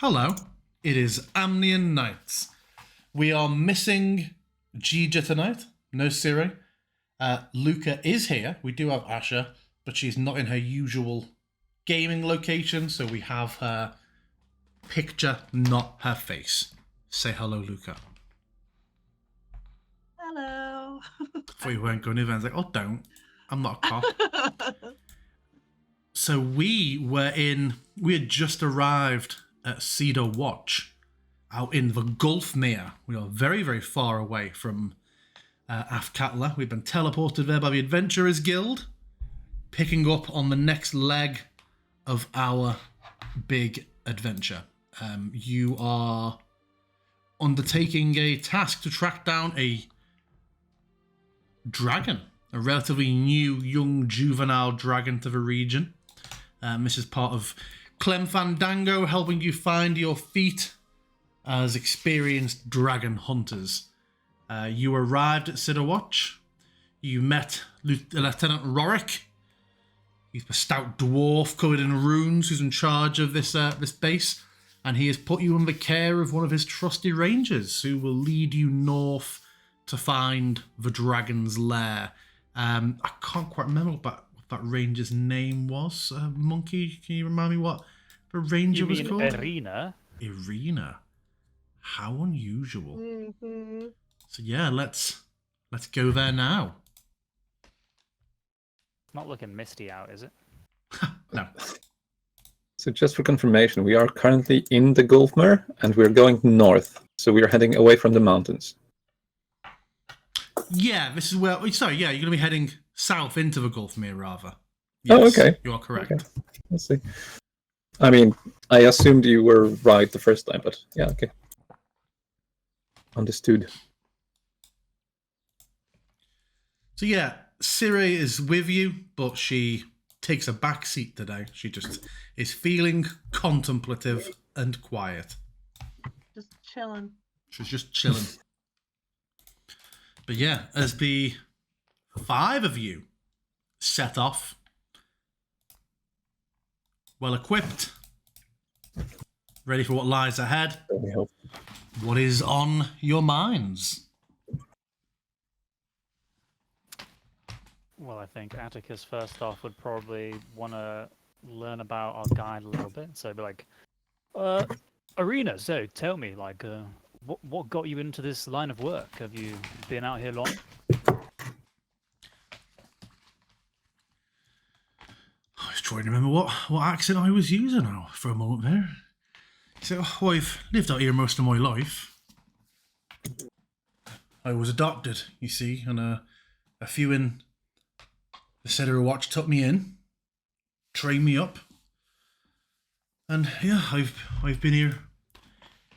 Hello, it is Amnian Nights. We are missing Gija tonight. No Siri. Luca is here. We do have Asha, but she's not in her usual gaming location, so we have her picture, not her face. Say hello, Luca. Hello. I thought you weren't going to events. Like, oh, don't. I'm not a cop. So we had just arrived at Cedar Watch out in the Gulfmere. We are very, very far away from Athkatla. We've been teleported there by the Adventurers Guild, picking up on the next leg of our big adventure. You are undertaking a task to track down a dragon, a relatively new, young, juvenile dragon to the region. This is part of Clem Fandango helping you find your feet as experienced dragon hunters. You arrived at Cedar Watch. You met Lieutenant Rorick. He's a stout dwarf covered in runes who's in charge of this base, and he has put you in the care of one of his trusty rangers who will lead you north to find the dragon's lair. I can't quite remember what that ranger's name was. Monkey, can you remind me what the ranger was called? Irina. Irina. How unusual. Mm-hmm. So yeah, let's go there now. It's not looking misty out, is it? No. So just for confirmation, we are currently in the Gulfmere and we're going north. So we are heading away from the mountains. Yeah, this is where. Sorry, yeah, you're going to be heading south into the Gulfmere, rather. Oh, Yes, okay. You are correct. Okay. Let's see. I mean, I assumed you were right the first time, but yeah, okay. Understood. So yeah, Siri is with you, but she takes a back seat today. She just is feeling contemplative and quiet. Just chilling. She's just chilling. But yeah, as the five of you set off, well equipped, ready for what lies ahead, what is on your minds? Well, I think Atticus first off would probably want to learn about our guide a little bit. So be like, Irina, so tell me, like, what got you into this line of work? Have you been out here long? I was trying to remember what accent I was using now for a moment there. So, I've lived out here most of my life. I was adopted, you see, and a few in the Cedar Watch took me in, trained me up, and yeah, I've been here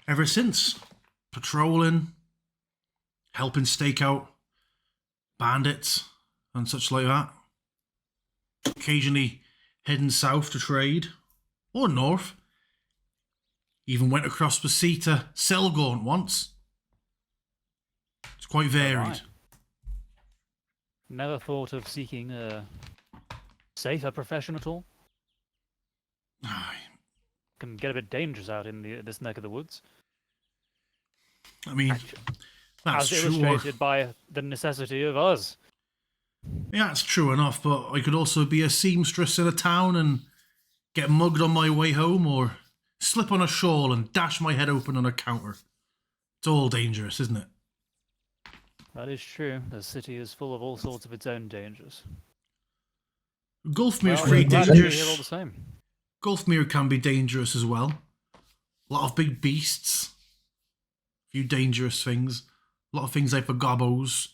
ever since, patrolling, helping stake out bandits and such like that. Occasionally heading south to trade, or north. Even went across the sea to Selgaunt once. It's quite varied. Right. Never thought of seeking a safer profession at all? Aye. Can get a bit dangerous out in this neck of the woods. I mean, that's As true. illustrated by the necessity of us. Yeah, it's true enough, but I could also be a seamstress in a town and get mugged on my way home, or slip on a shawl and dash my head open on a counter. It's all dangerous, isn't it? That is true. The city is full of all sorts of its own dangers. Gulfmere's Well, pretty I'm glad to be dangerous. here all the same. Gulfmere can be dangerous as well. A lot of big beasts. A few dangerous things. A lot of things like the gobos.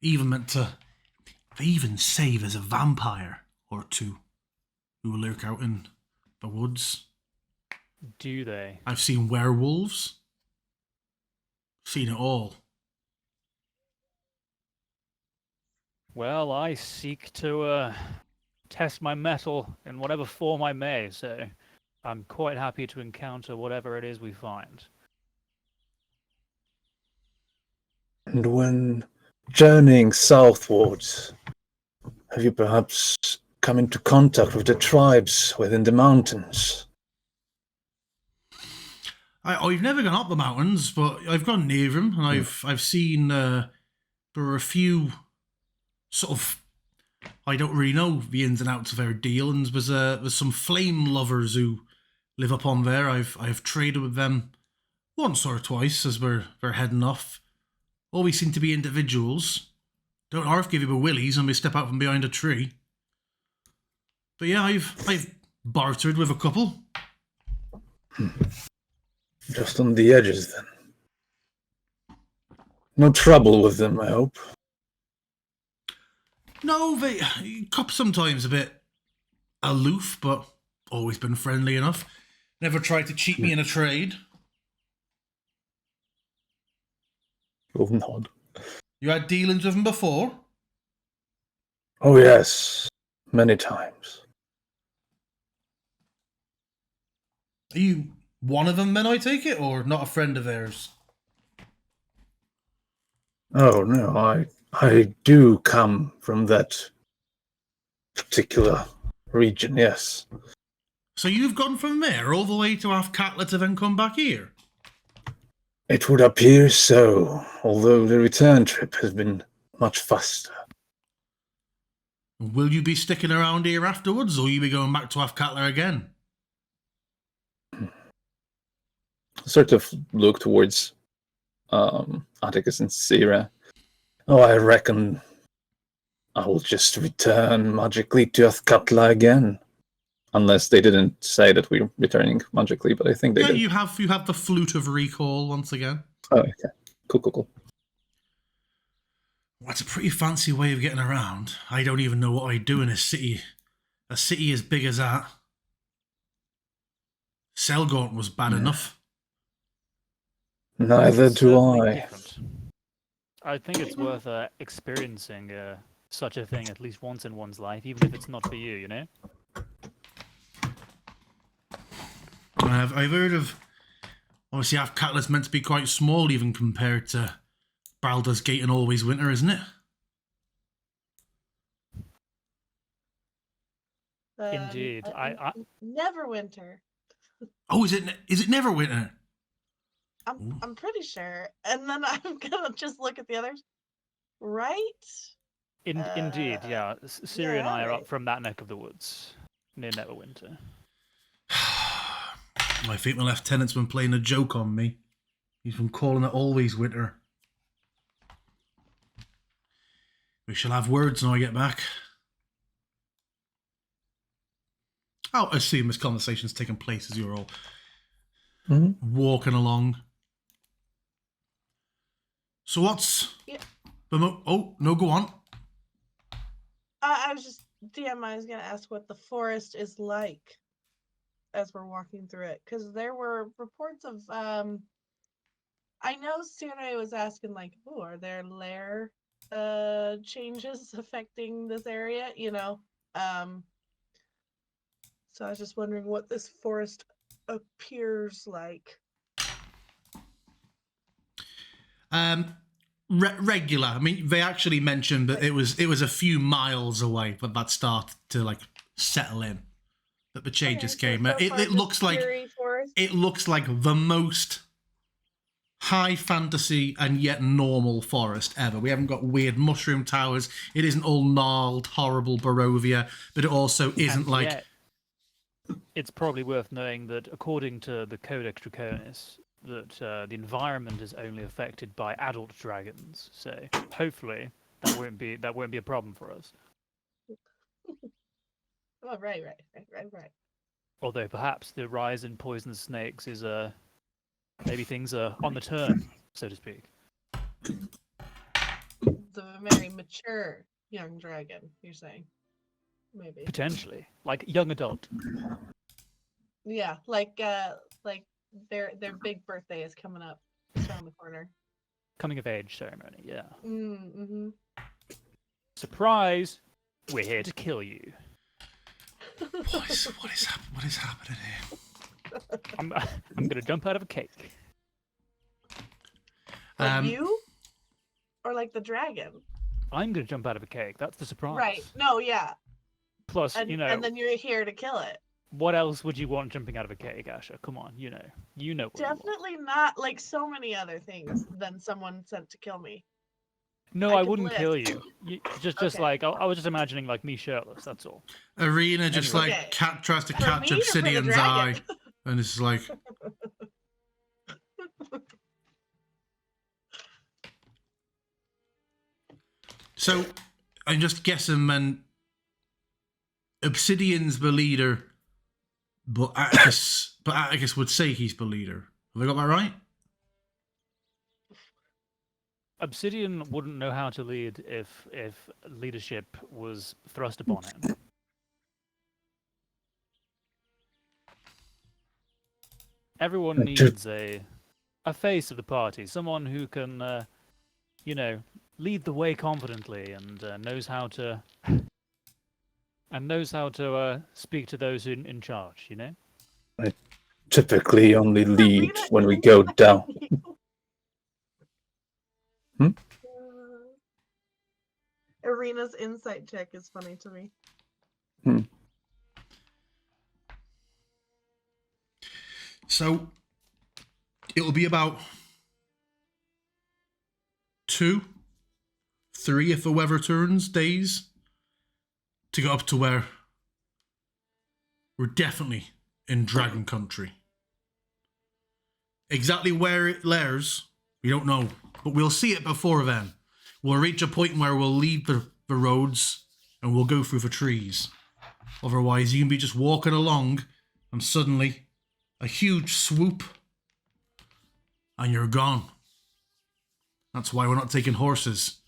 Even meant to... They even say there's a vampire or two who lurk out in the woods. Do they? I've seen werewolves. Seen it all. Well, I seek to test my mettle in whatever form I may, so I'm quite happy to encounter whatever it is we find. And when journeying southwards, have you perhaps come into contact with the tribes within the mountains? I've never gone up the mountains, but I've gone near them, and I've seen there are a few sort of. I don't really know the ins and outs of their dealings. There's some flame lovers who live up on there. I've traded with them once or twice as they're heading off. Always seem to be individuals. Don't half give you the willies when we step out from behind a tree. But yeah, I've bartered with a couple. Just on the edges, then. No trouble with them, I hope. No, they sometimes a bit aloof, but always been friendly enough. Never tried to cheat me in a trade. Oh, nod. You had dealings with them before? Oh, yes. Many times. Are you one of them then, I take it, or not a friend of theirs? Oh, no, I do come from that particular region, yes. So you've gone from there all the way to Athkatla to then come back here? It would appear so, although the return trip has been much faster. Will you be sticking around here afterwards, or will you be going back to Athkatla again? Sort of look towards Atticus and Sierra. Oh, I reckon I will just return magically to Athkatla again. Unless they didn't say that we're returning magically, but I think they did. You have the flute of recall once again. Oh, okay. Cool. Well, that's a pretty fancy way of getting around. I don't even know what I'd do in a city as big as that. Selgaunt was bad enough. Neither do Certainly I. different. I think it's worth experiencing such a thing at least once in one's life, even if it's not for you, you know? I've heard of... Obviously, Athkatla's meant to be quite small, even compared to Baldur's Gate and Always Winter, isn't it? Indeed. I Neverwinter. Oh, is it Neverwinter? I'm pretty sure. And then I'm gonna just look at the others. Right? Indeed, yeah. Siri and I are right. up from that neck of the woods, near Neverwinter. I think my lieutenant's been playing a joke on me. He's been calling it Always Winter. We shall have words when I get back. Oh, I assume this conversation's taking place as you're all walking along. So what's... Yeah. Oh, no, go on. I was just... DM, I was gonna ask what the forest is like as we're walking through it. Because there were reports of... I know Sune was asking, like, oh, are there lair changes affecting this area? You know? So I was just wondering what this forest appears like. Regular. I mean, they actually mentioned that it was a few miles away, but that started to like settle in. That the changes came. It looks like the most high fantasy and yet normal forest ever. We haven't got weird mushroom towers. It isn't all gnarled, horrible Barovia, but it also isn't And like... yet, it's probably worth knowing that according to the Codex Draconis, that the environment is only affected by adult dragons. So hopefully that won't be a problem for us. Oh, right. Although perhaps the rise in poisonous snakes is maybe things are on the turn, so to speak. The very mature young dragon, you're saying? Maybe. Potentially, like young adult. Yeah, like their big birthday is coming up. It's around the corner. Coming of age ceremony, yeah. Mm-hmm. Surprise! We're here to kill you. What is happening here? I'm gonna jump out of a cake. Like you? Or like the dragon? I'm gonna jump out of a cake. That's the surprise. Right. No, yeah. Plus, And then you're here to kill it. what else would you want jumping out of a cake, Asher? Come on, you know what you want. Definitely not like so many other things than someone sent to kill me. No, I I could wouldn't kill list. you. Just Okay. like I was just imagining like me shirtless. That's all. Arena just Anyway. like cat tries to For catch me or for the Obsidian's eye, dragon? and it's like. So, I'm just guessing, man. Obsidian's the leader, but Atticus would say he's the leader. Have I got that right? Obsidian wouldn't know how to lead if leadership was thrust upon him. Everyone needs a face of the party, someone who can, lead the way confidently and knows how to speak to those in charge. You know. I typically only lead when we go down. Arena's insight check is funny to me. So, it'll be about 2, 3 if the weather turns days to get up to where we're definitely in Dragon Country. Exactly where it lairs, we don't know, but we'll see it before then. We'll reach a point where we'll leave the roads and we'll go through the trees. Otherwise, you can be just walking along and suddenly a huge swoop and you're gone. That's why we're not taking horses.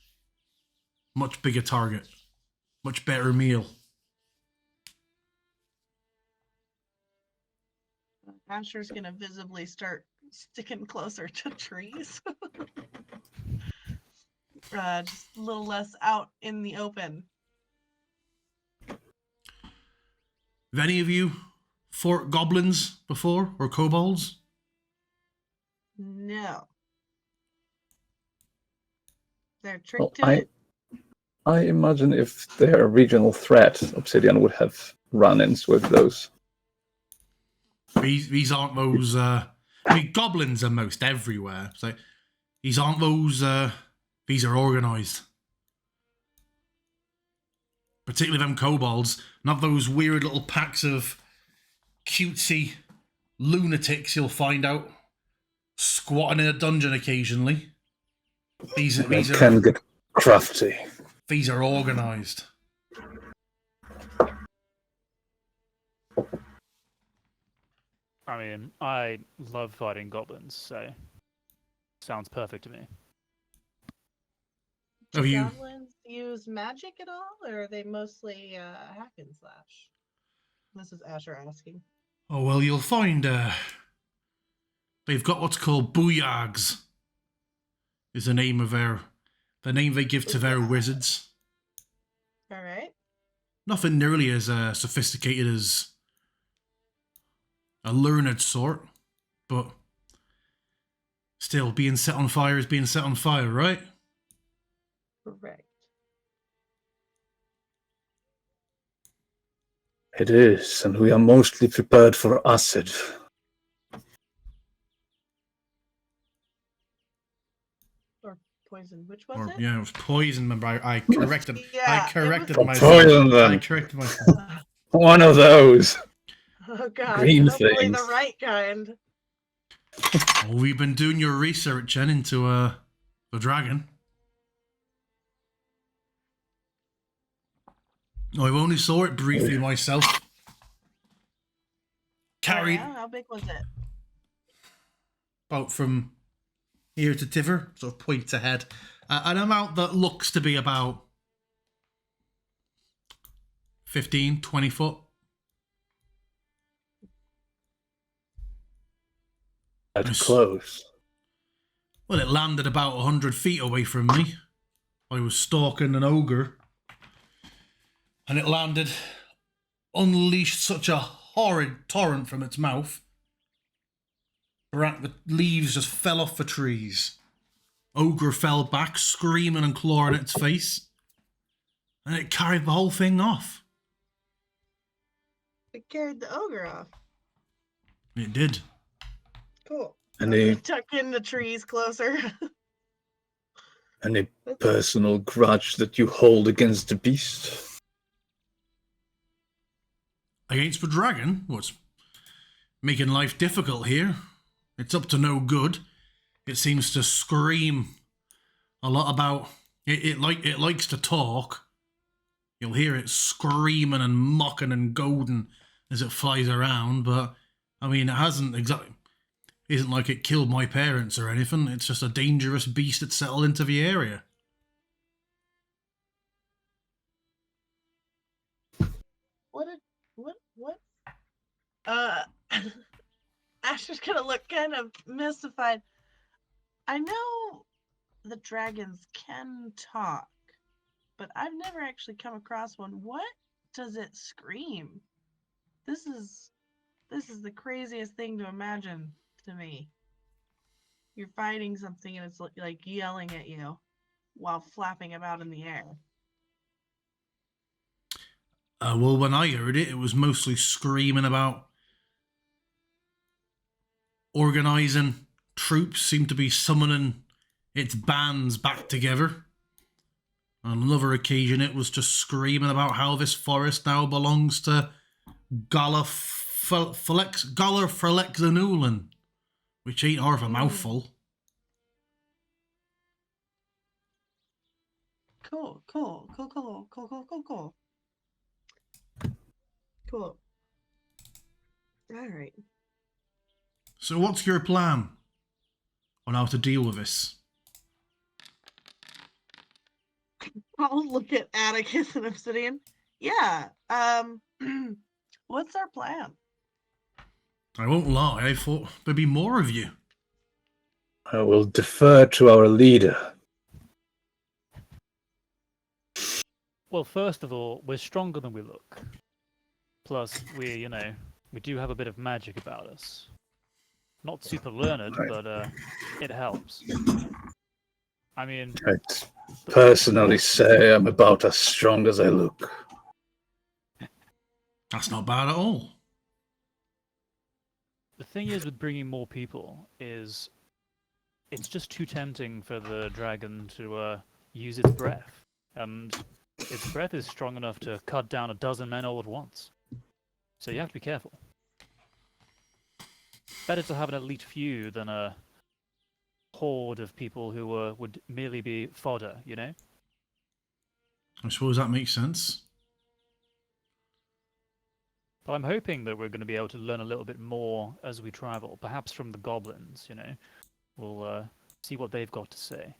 Much bigger target. Much better meal. Asher's gonna visibly start sticking closer to trees. Just a little less out in the open. Have any of you fought goblins before or kobolds? No. They're tricked to it. I imagine if they're a regional threat, Obsidian would have run-ins with those. These aren't those. Goblins are most everywhere. So these aren't those. These are organised. Particularly them kobolds, not those weird little packs of cutesy lunatics you'll find out squatting in a dungeon occasionally. These can get crafty. These are organised. I mean, I love fighting goblins, so sounds perfect to me. Have Do you? goblins use magic at all, or are they mostly hack and slash? This is Asher asking. Oh well, you'll find they've got what's called booyags. Is the name of the name they give to their wizards. All right. Nothing nearly as sophisticated as a learned sort, but still, being set on fire is being set on fire, right? Correct. It is, and we are mostly prepared for acid. Or poison. Which was it? Yeah, it was poison. Remember, I corrected. Yeah, I corrected it was myself. poison then. I corrected myself. One of those. Oh god. Green Hopefully things. the right kind. Oh, we've been doing your research, Jen, into the dragon. Oh, I've only saw it briefly myself. Carried Oh, yeah? How big was it? about from here to Tiver, sort of points ahead. An amount that looks to be about 15, 20 foot. That's close. Well, it landed about 100 feet away from me. I was stalking an ogre. And it landed, unleashed such a horrid torrent from its mouth. The leaves just fell off the trees. Ogre fell back, screaming and clawing at its face. And it carried the whole thing off. It carried the ogre off. It did. Cool. Any Tuck in the trees closer. any personal grudge that you hold against the beast? Against the dragon? What's making life difficult here? It's up to no good. It seems to scream a lot about it likes to talk. You'll hear it screaming and mocking and goading as it flies around, but I mean, it hasn't exactly. Isn't like it killed my parents or anything. It's just a dangerous beast that settled into the area. What? Ash is gonna look kind of mystified. I know the dragons can talk, but I've never actually come across one. What does it scream? This is the craziest thing to imagine to me. You're fighting something and it's like yelling at you while flapping about in the air. Well, when I heard it, it was mostly screaming about organising troops, seemed to be summoning its bands back together. On another occasion, it was just screaming about how this forest now belongs to Gallerfrelexanulan, which ain't half a mouthful. Cool. Cool. All right. So what's your plan on how to deal with this? I'll look at Atticus and Obsidian. Yeah. What's our plan? I won't lie, I thought there'd be more of you. I will defer to our leader. Well, first of all, we're stronger than we look. Plus, we do have a bit of magic about us. Not super learned, but it helps. I mean, I'd personally say I'm about as strong as I look. That's not bad at all. the thing is with bringing more people is it's just too tempting for the dragon to use its breath. And its breath is strong enough to cut down a dozen men all at once. So you have to be careful. Better to have an elite few than a horde of people who would merely be fodder, you know? I suppose that makes sense. But I'm hoping that we're going to be able to learn a little bit more as we travel, perhaps from the goblins, you know? We'll see what they've got to say.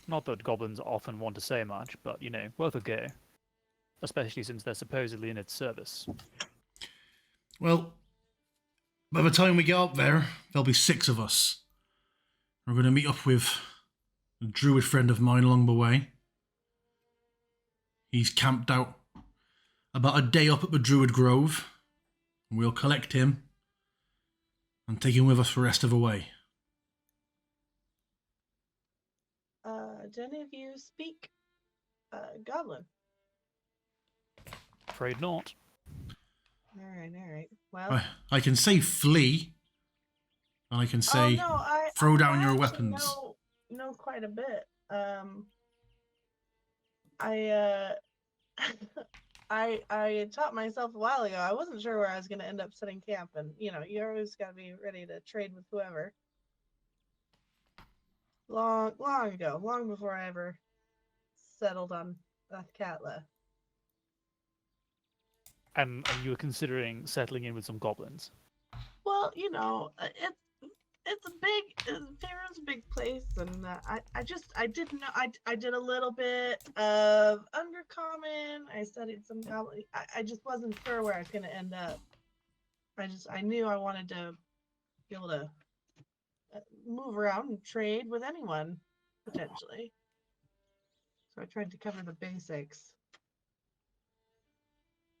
Not that goblins often want to say much, but, you know, worth a go. Especially since they're supposedly in its service. Well, by the time we get up there, there'll be 6 of us. We're going to meet up with a druid friend of mine along the way. He's camped out about a day up at the Druid Grove. We'll collect him and take him with us the rest of the way. Do any of you speak Goblin? Afraid not. All right. Well, I can say flee, and I can say throw down your weapons. Know quite a bit. I taught myself a while ago. I wasn't sure where I was going to end up setting camp, and you know, you always got to be ready to trade with whoever. Long ago, long before I ever settled on Athkatla. And you were considering settling in with some goblins? Well, you know, it's a big, Faerun's a big place, and I didn't know. I did a little bit of Undercommon. I studied some goblin. I just wasn't sure where I was going to end up. I knew I wanted to be able to move around and trade with anyone, potentially. So I tried to cover the basics.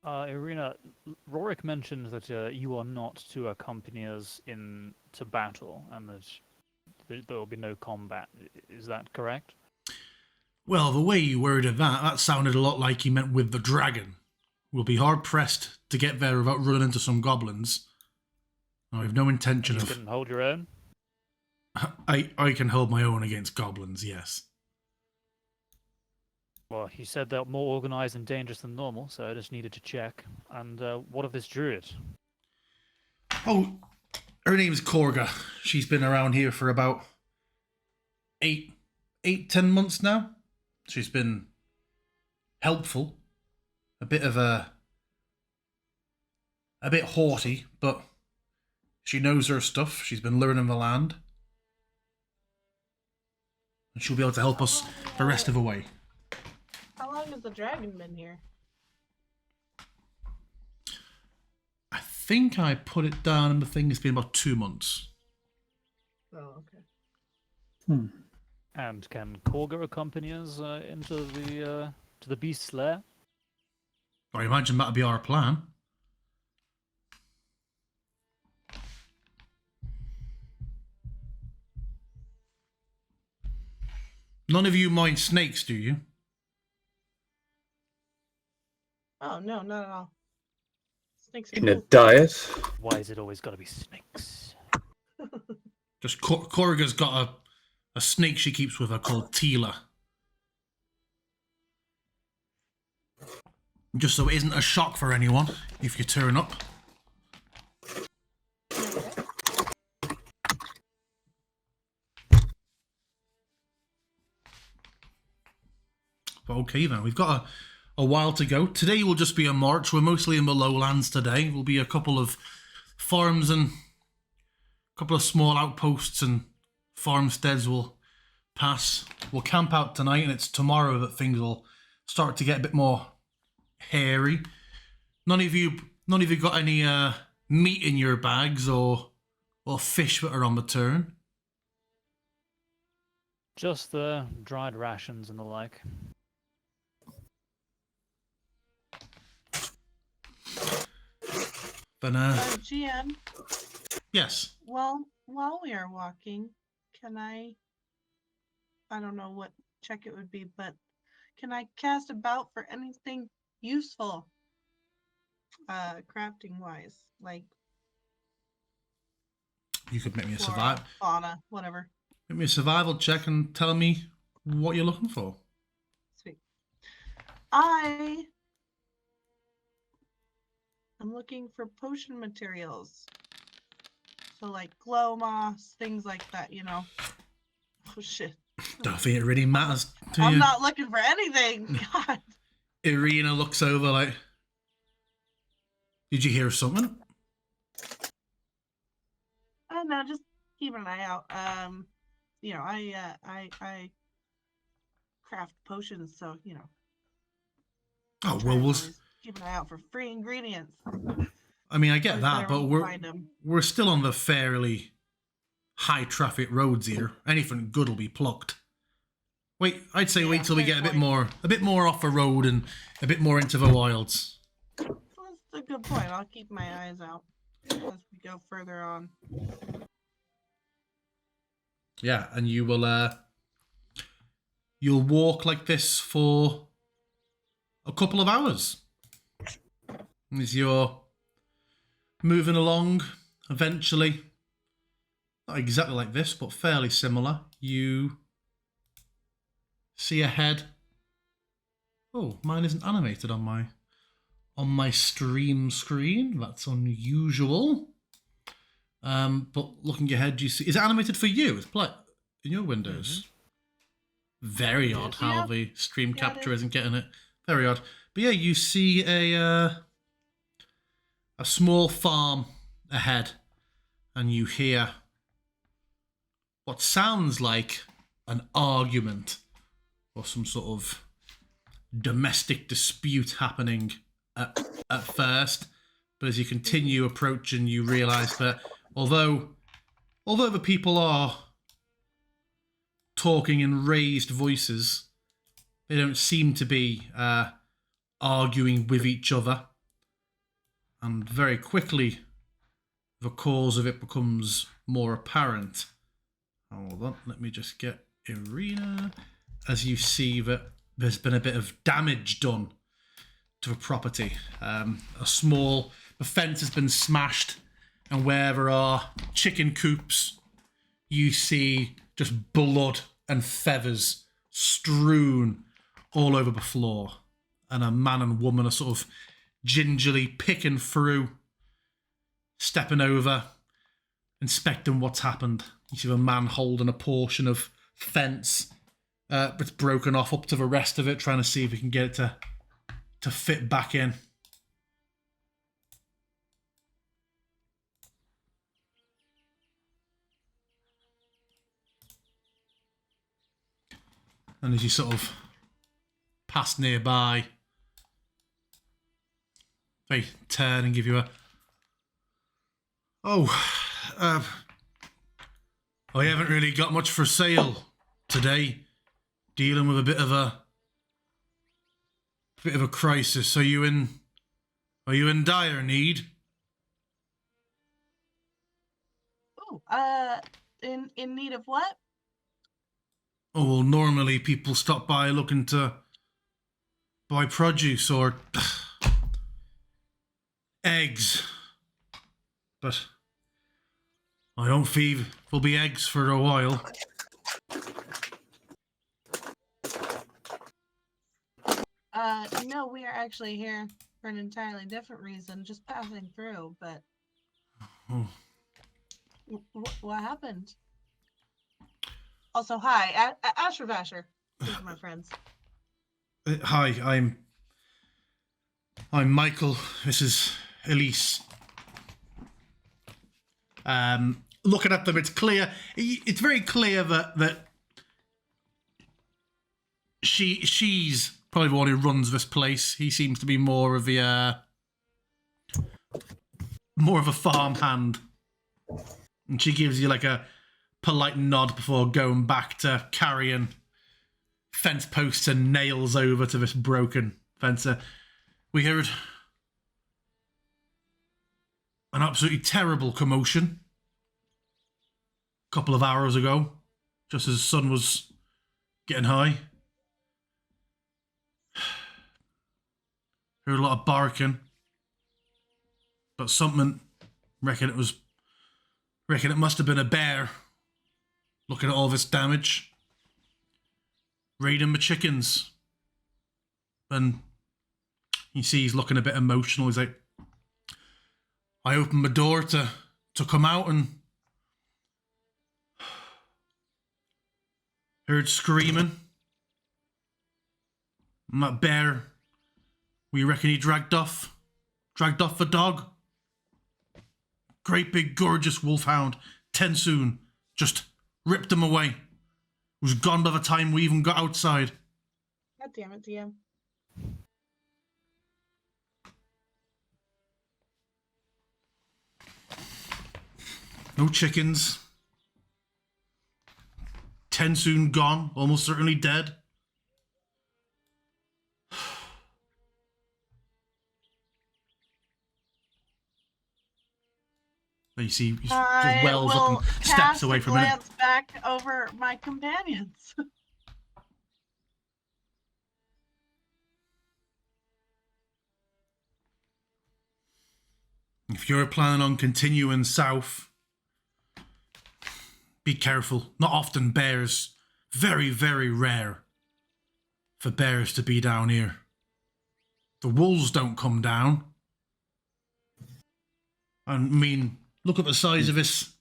Irina, Rorik mentioned that you are not to accompany us to battle, and that there will be no combat. Is that correct? Well, the way you worded that sounded a lot like he meant with the dragon. we'll be hard pressed to get there without running into some goblins. I have no intention You of. can hold your own. I can hold my own against goblins. Yes. Well, you said they're more organized and dangerous than normal, so I just needed to check. And what of this druid? Oh, her name's Korga. She's been around here for about 10 months now. She's been helpful. A bit haughty, but she knows her stuff. She's been learning the land. And she'll be able to help us the rest of the way. How long has the dragon been here? I think I put it down and the thing has been about 2 months. Oh, okay. And can Korga accompany us into the to the beast's lair? I imagine that'd be our plan. None of you mind snakes, do you? Oh, no, not at all. Snakes are In a cool. diet? Why is it always got to be snakes? Just Korga's got a snake she keeps with her called Tila. Just so it isn't a shock for anyone if you turn up. But okay then, we've got a while to go. Today will just be a march. We're mostly in the lowlands today. We'll be a couple of farms and a couple of small outposts and farmsteads will pass. We'll camp out tonight, and it's tomorrow that things will start to get a bit more hairy. None of you got any meat in your bags or fish that are on the turn? Just the dried rations and the like. Then GM, yes. well, while we are walking, can I don't know what check it would be, but can I cast about for anything useful, crafting wise, like You could make me a flora, fauna, whatever. Make me a survival check and tell me what you're looking for. Sweet. I'm looking for potion materials. So like glow moss, things like that, you know. Oh shit. Don't think it really matters to I'm you. not looking for anything. God. Irina looks over like, did you hear something? No, just keeping an eye out. You know, I craft potions, so you know. Oh, try well, to we'll... always keep an eye out for free ingredients. I mean, I get Always that, better but when you find 'em. we're still on the fairly high traffic roads here. Anything good will be plucked. I'd say wait till we fair get point. a bit more off the road and a bit more into the wilds. Well, that's a good point. I'll keep my eyes out as we go further on. Yeah, and you will you'll walk like this for a couple of hours. As you're moving along, eventually, not exactly like this, but fairly similar, you see ahead. Oh, mine isn't animated on my stream screen. That's unusual. But looking ahead, you see, is it animated for you? It's in your windows. Very odd how Yeah. the stream Yeah, it capture is. isn't getting it. Very odd. But yeah, you see a small farm ahead, and you hear what sounds like an argument or some sort of domestic dispute happening at first. But as you continue approaching, you realise that although the people are talking in raised voices, they don't seem to be arguing with each other. And very quickly, the cause of it becomes more apparent. Hold on, let me just get Irina. As you see that there's been a bit of damage done to the property. The fence has been smashed, and where there are chicken coops, you see just blood and feathers strewn all over the floor. And a man and woman are sort of gingerly picking through, stepping over, inspecting what's happened. You see the man holding a portion of fence that's broken off up to the rest of it, trying to see if he can get it to fit back in. And as you sort of pass nearby, they turn and give you a... I haven't really got much for sale today. Dealing with a bit of a crisis. Are you in dire need? Oh, in need of what? Oh, well, normally people stop by looking to buy produce or eggs. But I don't feel there'll be eggs for a while. No, we are actually here for an entirely different reason, just passing through, but... Oh. What happened? Also, hi, Asher Vasher. These are my friends. Hi, I'm Michael. This is Elise. Looking at them, it's clear. It's very clear that she's probably the one who runs this place. He seems to be more of a farm hand, and she gives you like a polite nod before going back to carrying fence posts and nails over to this broken fence. We heard an absolutely terrible commotion a couple of hours ago, just as the sun was getting high. Heard a lot of barking, but something. Reckon it must have been a bear. Looking at all this damage, raiding my chickens, and you see he's looking a bit emotional. He's like, I opened my door to come out and heard screaming. And that bear, we reckon he dragged off the dog. Great big gorgeous wolfhound, Tensoon, just ripped him away. Was gone by the time we even got outside. God damn it, DM. No chickens. Tensoon gone, almost certainly dead. You see, he just wells up and steps away from it. Glance back over my companions. If you're planning on continuing south, be careful. Not often bears. Very, very rare for bears to be down here. The wolves don't come down. I mean, look at the size of this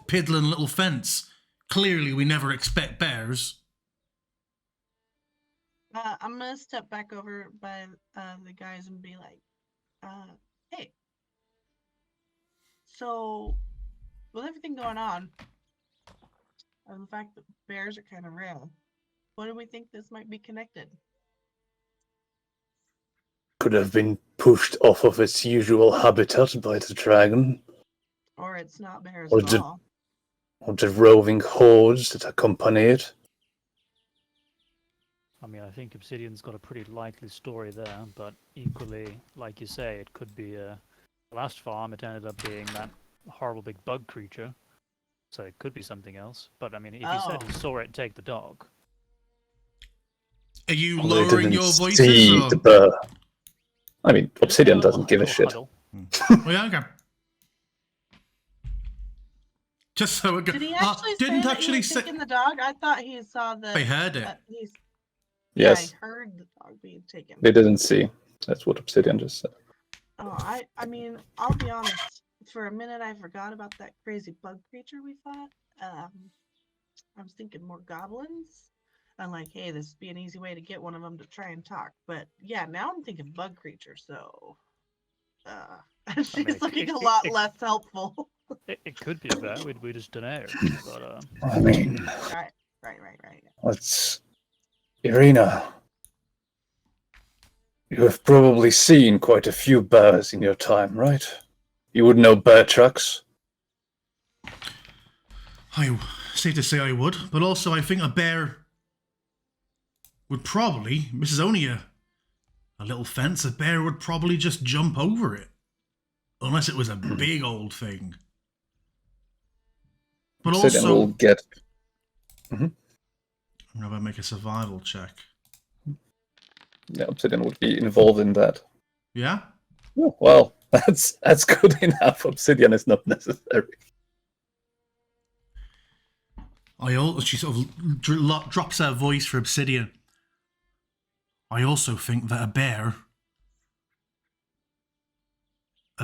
piddling little fence. Clearly, we never expect bears. I'm gonna step back over by the guys and be like, hey. So, with everything going on, and the fact that bears are kind of rare, what do we think this might be connected? Could have been pushed off of its usual habitat by the dragon. Or it's not bears Or at all. Or the roving hordes that accompany it. I mean, I think Obsidian's got a pretty likely story there, but equally, like you say, it could be the last farm. It ended up being that horrible big bug creature, so it could be something else. But I mean, if he said he saw it take the dog, are you Well, they lowering didn't your voices? see Or? the bear. I mean, Obsidian doesn't give a shit. Huddle. Oh, yeah, okay. Just so it Did he actually say didn't that actually he had say. taken the dog? I thought he saw the. I heard it. He's. Yes, Yeah, I heard the dog being taken. they didn't see. That's what Obsidian just said. Oh, I mean, I'll be honest. For a minute, I forgot about that crazy bug creature we fought. I was thinking more goblins. I'm like, hey, this would be an easy way to get one of them to try and talk. But yeah, now I'm thinking bug creature. So, she's looking a lot less helpful. It could be a bear. We just don't know. But I mean, Right. let's... Irina, you have probably seen quite a few bears in your time, right? You would know bear tracks. Safe to say I would, but also I think a bear would probably, this is only a little fence, a bear would probably just jump over it. Unless it was a big old thing. But Obsidian also... will get... I'm going to make a survival check. Yeah, Obsidian would be involved in that. Yeah? Oh, well, that's good enough. Obsidian is not necessary. She sort of drops her voice for Obsidian. I also think that a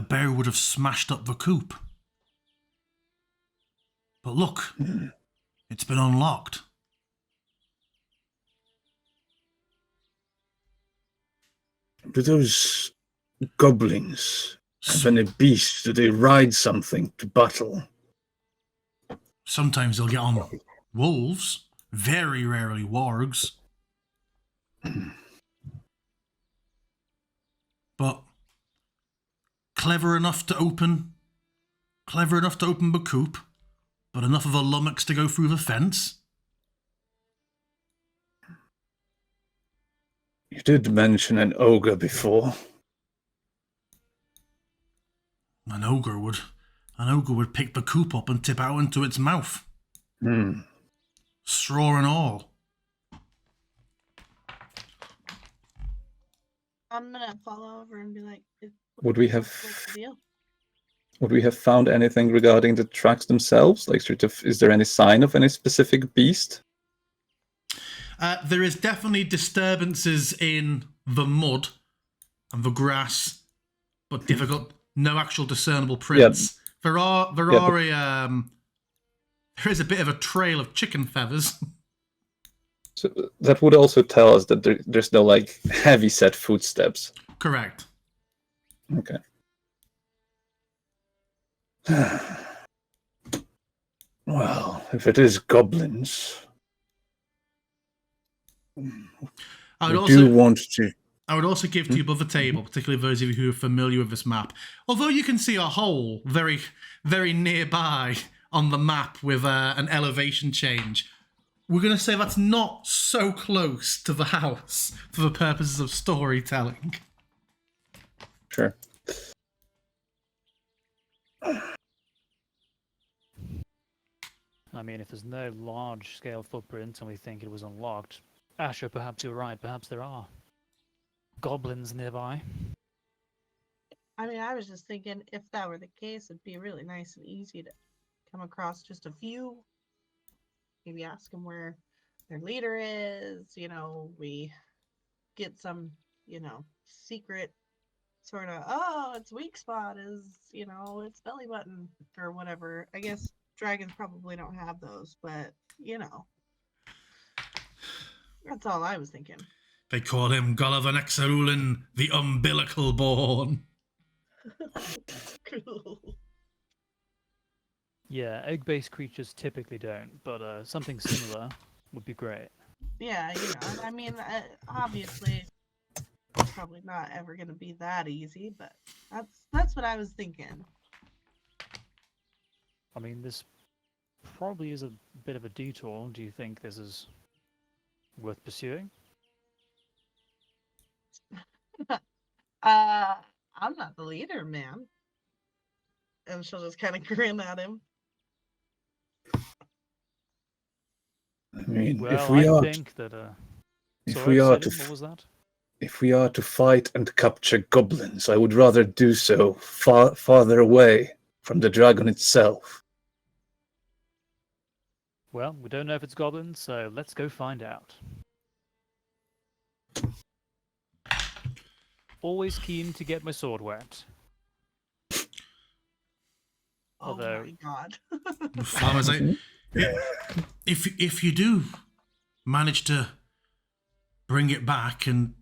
bear would have smashed up the coop. But look, it's been unlocked. Do those goblins have any beasts? Do they ride something to battle? Sometimes they'll get on wolves, very rarely wargs. But clever enough to open the coop, but enough of a lummox to go through the fence. You did mention an ogre before. An ogre would pick the coop up and tip out into its mouth. Straw and all. I'm gonna follow over and be like, Would we have what's the deal? Would we have found anything regarding the tracks themselves? Like, sort of, is there any sign of any specific beast? There is definitely disturbances in the mud and the grass, but difficult. No actual discernible prints. Yeah. There is a bit of a trail of chicken feathers. So that would also tell us that there's no like heavy set footsteps. Correct. Okay. Well, if it is goblins, I would also give to you above the table, particularly those of you who are familiar with this map. Although you can see a hole very, very nearby on the map with an elevation change, we're going to say that's not so close to the house for the purposes of storytelling. Sure. I mean, if there's no large-scale footprint and we think it was unlocked, Asher, perhaps you're right. Perhaps there are goblins nearby. I mean, I was just thinking if that were the case, it'd be really nice and easy to come across just a few. Maybe ask them where their leader is. We get some, secret sort of, its weak spot is, its belly button or whatever. I guess dragons probably don't have those, but, that's all I was thinking. They call him Gulliver Nexarulin, the umbilical born. Cool. Yeah, egg-based creatures typically don't, but something similar would be great. Yeah, I mean, obviously, it's probably not ever going to be that easy, but that's what I was thinking. I mean, this probably is a bit of a detour. Do you think this is worth pursuing? I'm not the leader, man. And she'll just kind of grin at him. I mean, Well, if we I are, think that. if Sorry, we are Sid, to, what was that? if we are to fight and capture goblins, I would rather do so farther away from the dragon itself. Well, we don't know if it's goblins, so let's go find out. Always keen to get my sword wet. Oh Although- my god. I was like, if you do manage to bring it back, and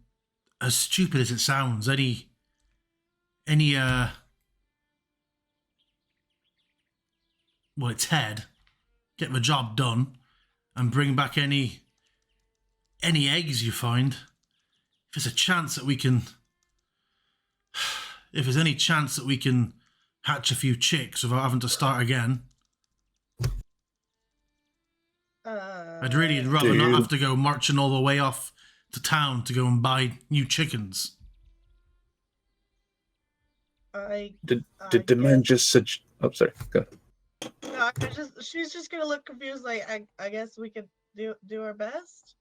as stupid as it sounds, any well, its head, get the job done, and bring back any eggs you find. If there's a chance that we can, if there's any chance that we can hatch a few chicks without having to start again, I'd really rather not have to go marching all the way off to town to go and buy new chickens. Did the man just such? Oh, sorry. Go. No, she's just gonna look confused. Like I guess we could do our best.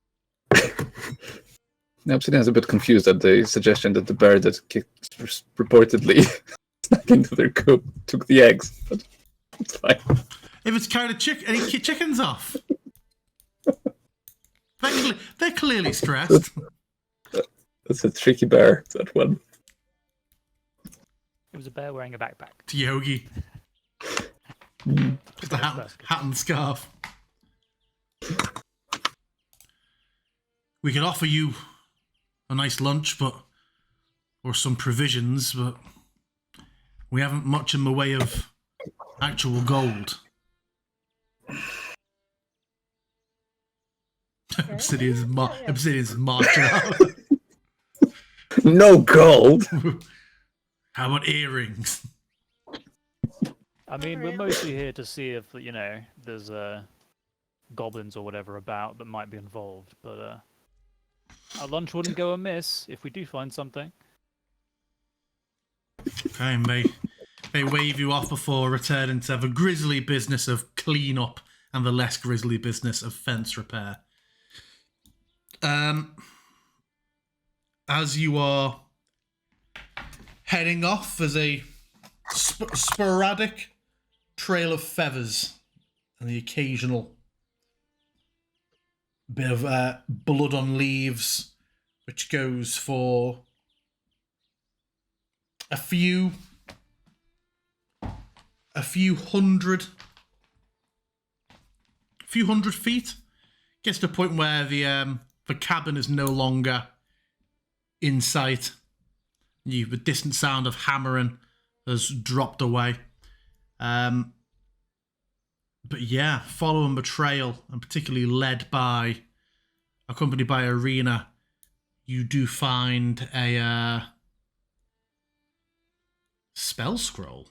Obsidian is a bit confused at the suggestion that the bear that reportedly snuck into their coop took the eggs, but it's fine. If it's carried any chickens off, they're clearly stressed. That's a tricky bear, that one. It was a bear wearing a backpack. To Yogi. Just a hat and scarf. We could offer you a nice lunch, or some provisions, but we haven't much in the way of actual gold. Obsidian's marching out. No gold. How about earrings? I mean, we're mostly here to see if, there's goblins or whatever about that might be involved, but our lunch wouldn't go amiss if we do find something. Okay, and they wave you off before returning to the grisly business of clean up and the less grisly business of fence repair. As you are heading off, there's a sporadic trail of feathers and the occasional bit of blood on leaves, which goes for a few hundred feet. Gets to a point where the cabin is no longer in sight. The distant sound of hammering has dropped away. But yeah, following the trail, and particularly accompanied by Arena, you do find a spell scroll.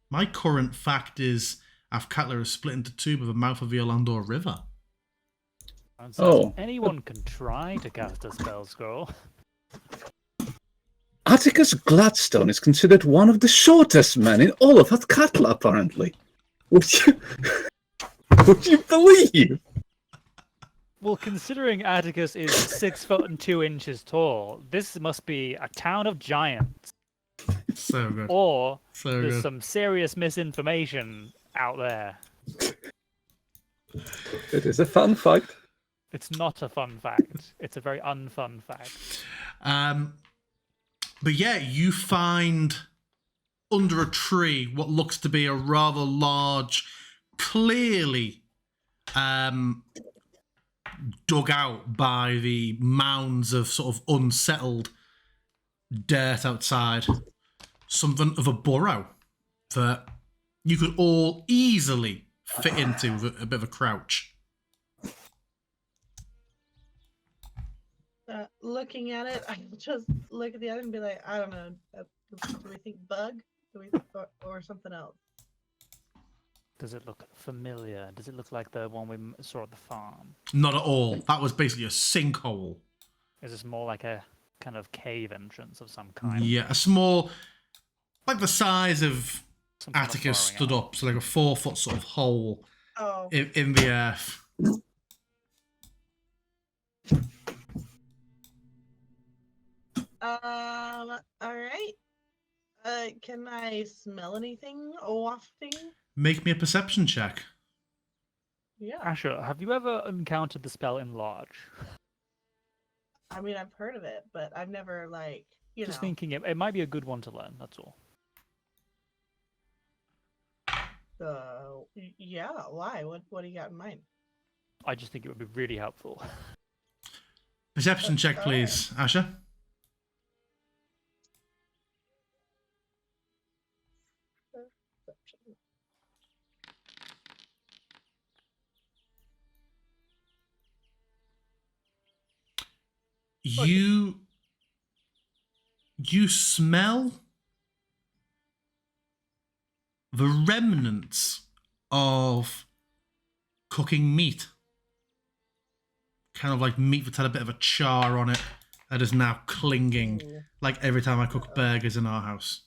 My current fact is Athkatla is split into two by the mouth of the Orlandor River. And so anyone can try to cast a spell scroll. Atticus Gladstone is considered one of the shortest men in all of Athkatla, apparently. Would you believe? Well, considering Atticus is 6 foot and 2 inches tall, this must be a town of giants. So good. Or there's good. some serious misinformation out there. It is a fun fact. It's not a fun fact. It's a very unfun fact. But yeah, you find under a tree what looks to be a rather large, clearly dug out by the mounds of sort of unsettled dirt outside. Something of a burrow that you could all easily fit into with a bit of a crouch. Looking at it, I just look at the other and be like, I don't know. Do we think bug? Or something else? Does it look familiar? Does it look like the one we saw at the farm? Not at all. That was basically a sinkhole. Is this more like a kind of cave entrance of some kind? Yeah, a small, like the size of Some kind of Atticus burrowing stood out. up, so like a 4-foot sort of hole Oh, in the earth. All right. Can I smell anything wafting? Make me a perception check. Yeah. Asher, have you ever encountered the spell enlarge? I mean, I've heard of it, but I've never, like, you Just know. thinking it might be a good one to learn, that's all. Yeah, why? What do you got in mind? I just think it would be really helpful. Perception check, all please, Asher. You smell the remnants of cooking meat. Kind of like meat that's had a bit of a char on it that is now clinging, Ooh. like every time I cook burgers in our house.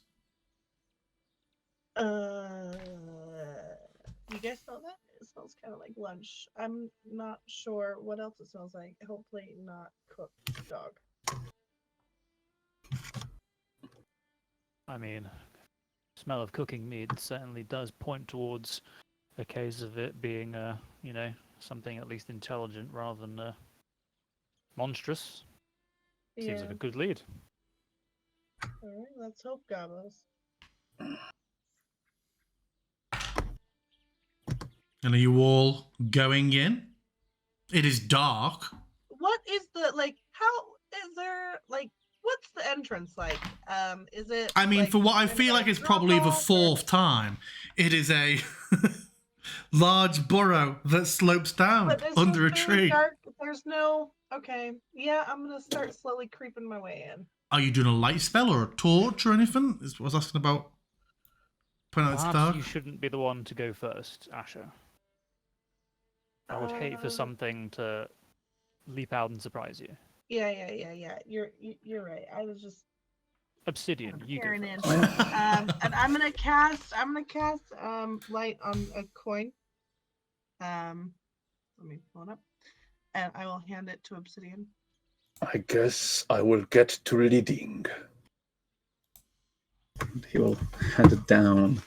You guys smell that? It smells kind of like lunch. I'm not sure what else it smells like. Hopefully not cooked dog. I mean, smell of cooking meat certainly does point towards a case of it being, you know, something at least intelligent rather than monstrous. Seems like a good lead. All right, let's hope, Gabos. And are you all going in? It is dark. What is the, like, how is there, like, what's the entrance like? Is it, I mean, like, for what I kind of feel a like it's probably the drop-off or- fourth time, it is a large burrow that slopes down But it's under a just very tree. dark. There's no, okay. Yeah, I'm gonna start slowly creeping my way in. Are you doing a light spell or a torch or anything? I was asking about. Point out it's Perhaps dark. you shouldn't be the one to go first, Asher. I would hate for Um, something to leap out and surprise you. Yeah. You're right. I was just Obsidian, you go peering in. first. And I'm gonna cast light on a coin. Let me pull it up, and I will hand it to Obsidian. I guess I will get to leading. He will hand it down,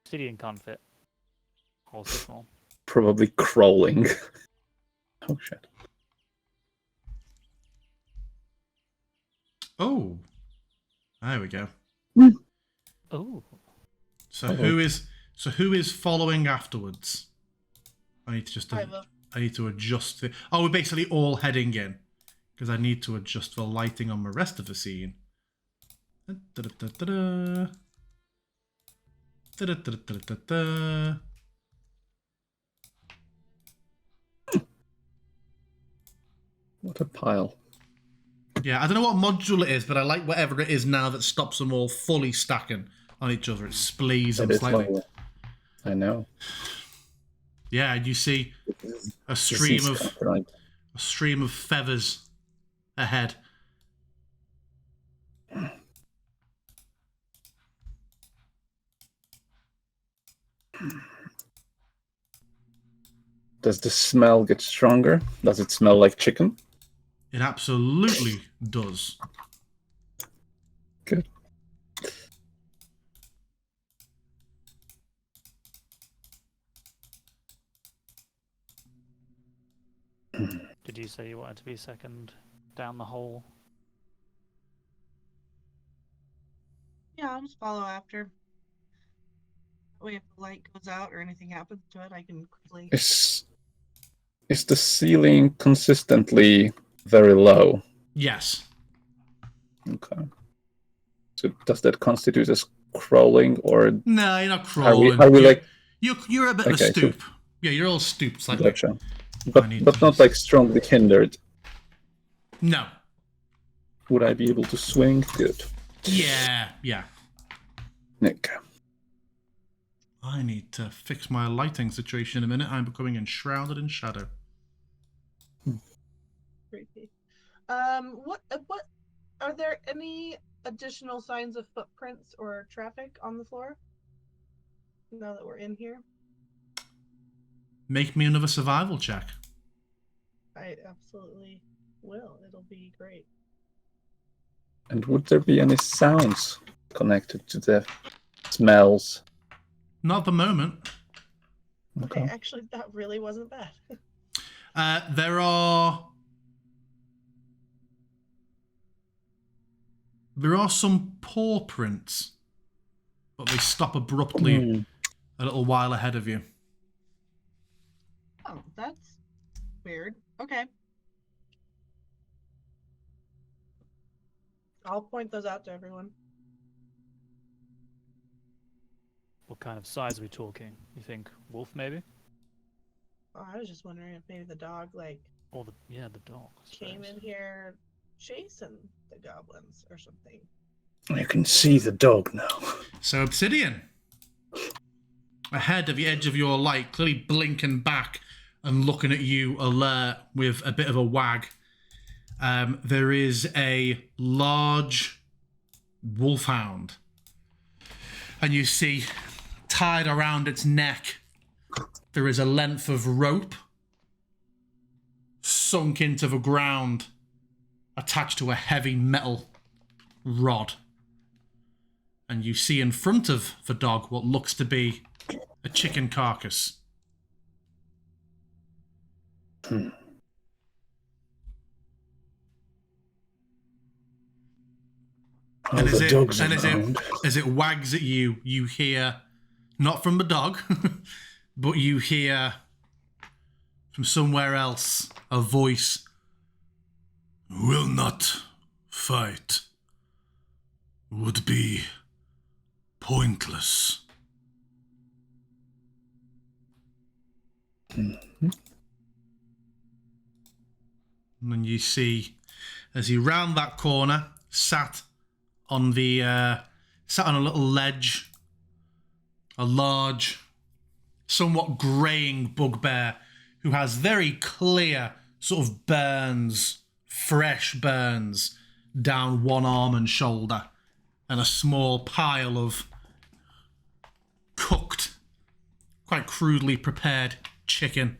Obsidian can't fit. Also small. probably crawling. Oh shit. Oh, there we go. Oh, So Uh-oh. who is following afterwards? I need to just I will. I need to adjust the. Oh, we're basically all heading in because I need to adjust the lighting on the rest of the scene. Da-da-da-da-da. Da-da-da-da-da-da. What a pile. Yeah, I don't know what module it is, but I like whatever it is now that stops them all fully stacking on each other. It splays them That is slightly. lovely. I know. Yeah, and you see a stream of feathers ahead. Does the smell get stronger? Does it smell like chicken? It absolutely does. Good. did you say you wanted to be second down the hole? Yeah, I'll just follow after. Wait, if the light goes out or anything happens to it, I can quickly. Is the ceiling consistently very low? Yes. Okay. So does that constitute as crawling, or No, you're not crawling. are we you're, like you're a bit of a Okay, so- stoop. Yeah, you're all stooped slightly. gotcha? I But need but to not just- like strongly hindered. No. Would I be able to swing? Good. Yeah. Nick. I need to fix my lighting situation in a minute. I'm becoming enshrouded in shadow. Creepy. What are there any additional signs of footprints or traffic on the floor? Now that we're in here, Make me another survival check. I absolutely will. It'll be great. And would there be any sounds connected to the smells? Not at the moment. Okay, Okay. actually, that really wasn't bad. There are some paw prints, but they stop abruptly a little while ahead of you. Oh, that's weird. Okay. I'll point those out to everyone. What kind of size are we talking? You think wolf maybe? Oh, I was just wondering if maybe the dog, like, Or the dog. I came suppose. in here chasing the goblins or something. You can see the dog now. So Obsidian, ahead of the edge of your light, clearly blinking back and looking at you alert with a bit of a wag. There is a large wolfhound, and you see tied around its neck there is a length of rope sunk into the ground attached to a heavy metal rod, and you see in front of the dog what looks to be a chicken carcass. Oh, And the dog's around. as it wags at you, you hear, not from the dog, but you hear from somewhere else a voice. Will not fight. Would be pointless. Mm-hmm. And then you see, as he round that corner, sat on a little ledge, a large, somewhat greying bugbear who has very clear sort of burns, fresh burns down one arm and shoulder, and a small pile of cooked, quite crudely prepared chicken.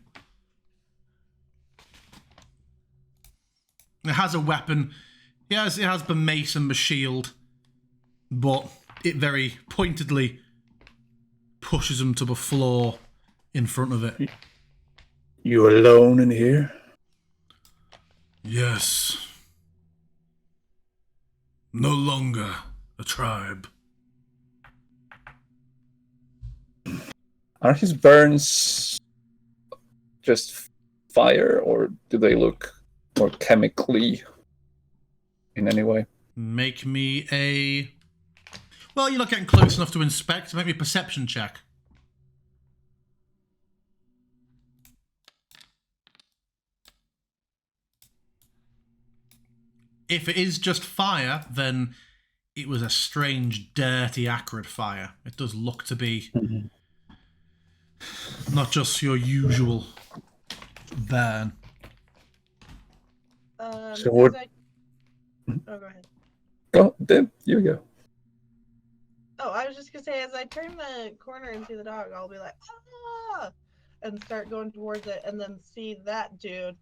It has a weapon. It has the mace and the shield, but it very pointedly pushes him to the floor in front of it. You alone in here? Yes. No longer a tribe. Are his burns just fire, or do they look more chemically in any way? Make me a... Well, you're not getting close enough to inspect. Make me a perception check. If it is just fire, then it was a strange, dirty, acrid fire. It does look to be not just your usual burn. So what- Oh, go ahead. Go, Deb, you go. Oh, I was just gonna say, as I turn the corner and see the dog, I'll be like, ah, and start going towards it, and then see that dude,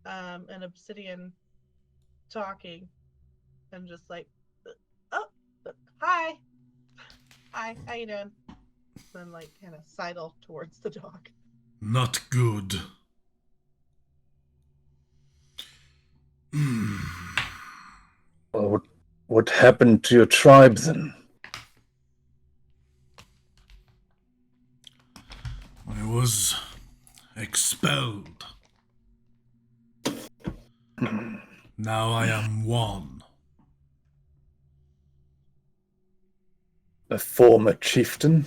an Obsidian, talking, and just like, oh, hi, how you doing? Then like kind of sidle towards the dog. Not good. Well, what happened to your tribe then? I was expelled. Now I am one. A former chieftain?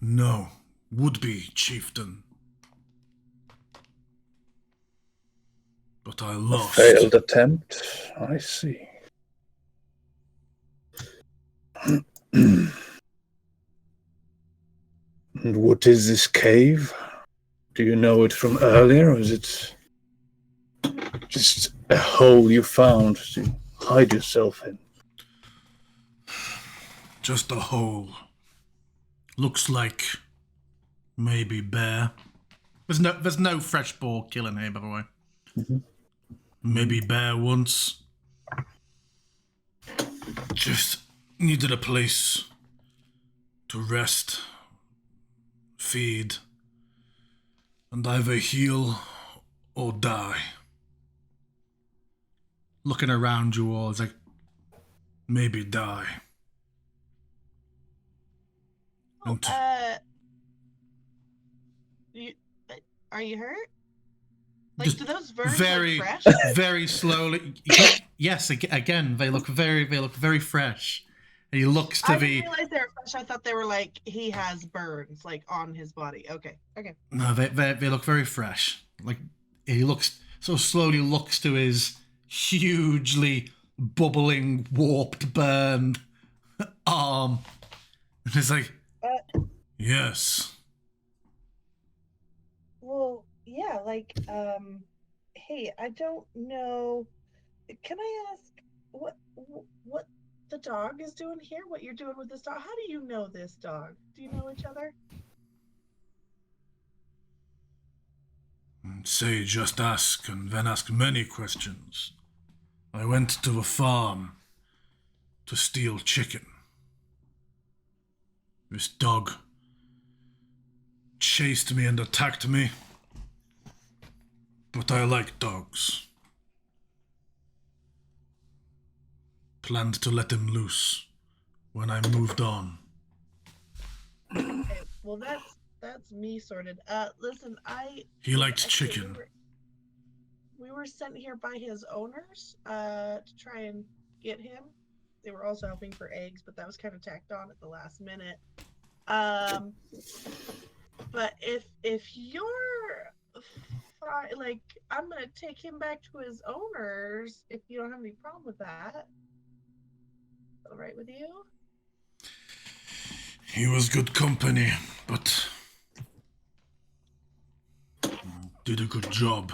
No, would-be chieftain. But I A lost. failed attempt? I see. And what is this cave? Do you know it from earlier, or is it just a hole you found to hide yourself in? Just a hole. Looks like maybe bear. There's no fresh boar killing here, by the way. Mm-hmm. Maybe bear once. Just needed a place to rest, feed, and either heal or die. Looking around you all, it's like, maybe die. Oh, And you, are you hurt? Like, just do those burns very, look fresh? very slowly. Yes, again, they look very fresh. And he looks to I the. didn't realize they were fresh. I thought they were like he has burns like on his body. Okay. No, they look very fresh. Like he looks so slowly looks to his hugely bubbling, warped, burned arm, and it's like, yes. Well, yeah, like, hey, I don't know. Can I ask what the dog is doing here? What you're doing with this dog? How do you know this dog? Do you know each other? Say, just ask, and then ask many questions. I went to a farm to steal chicken. This dog chased me and attacked me, but I like dogs. Planned to let him loose when I moved on. Okay, well, that's me sorted. Listen, He liked actually, chicken. We were sent here by his owners, to try and get him. They were also helping for eggs, but that was kind of tacked on at the last minute. But if you're fine, like, I'm gonna take him back to his owners if you don't have any problem with that. All right with you? He was good company, but did a good job.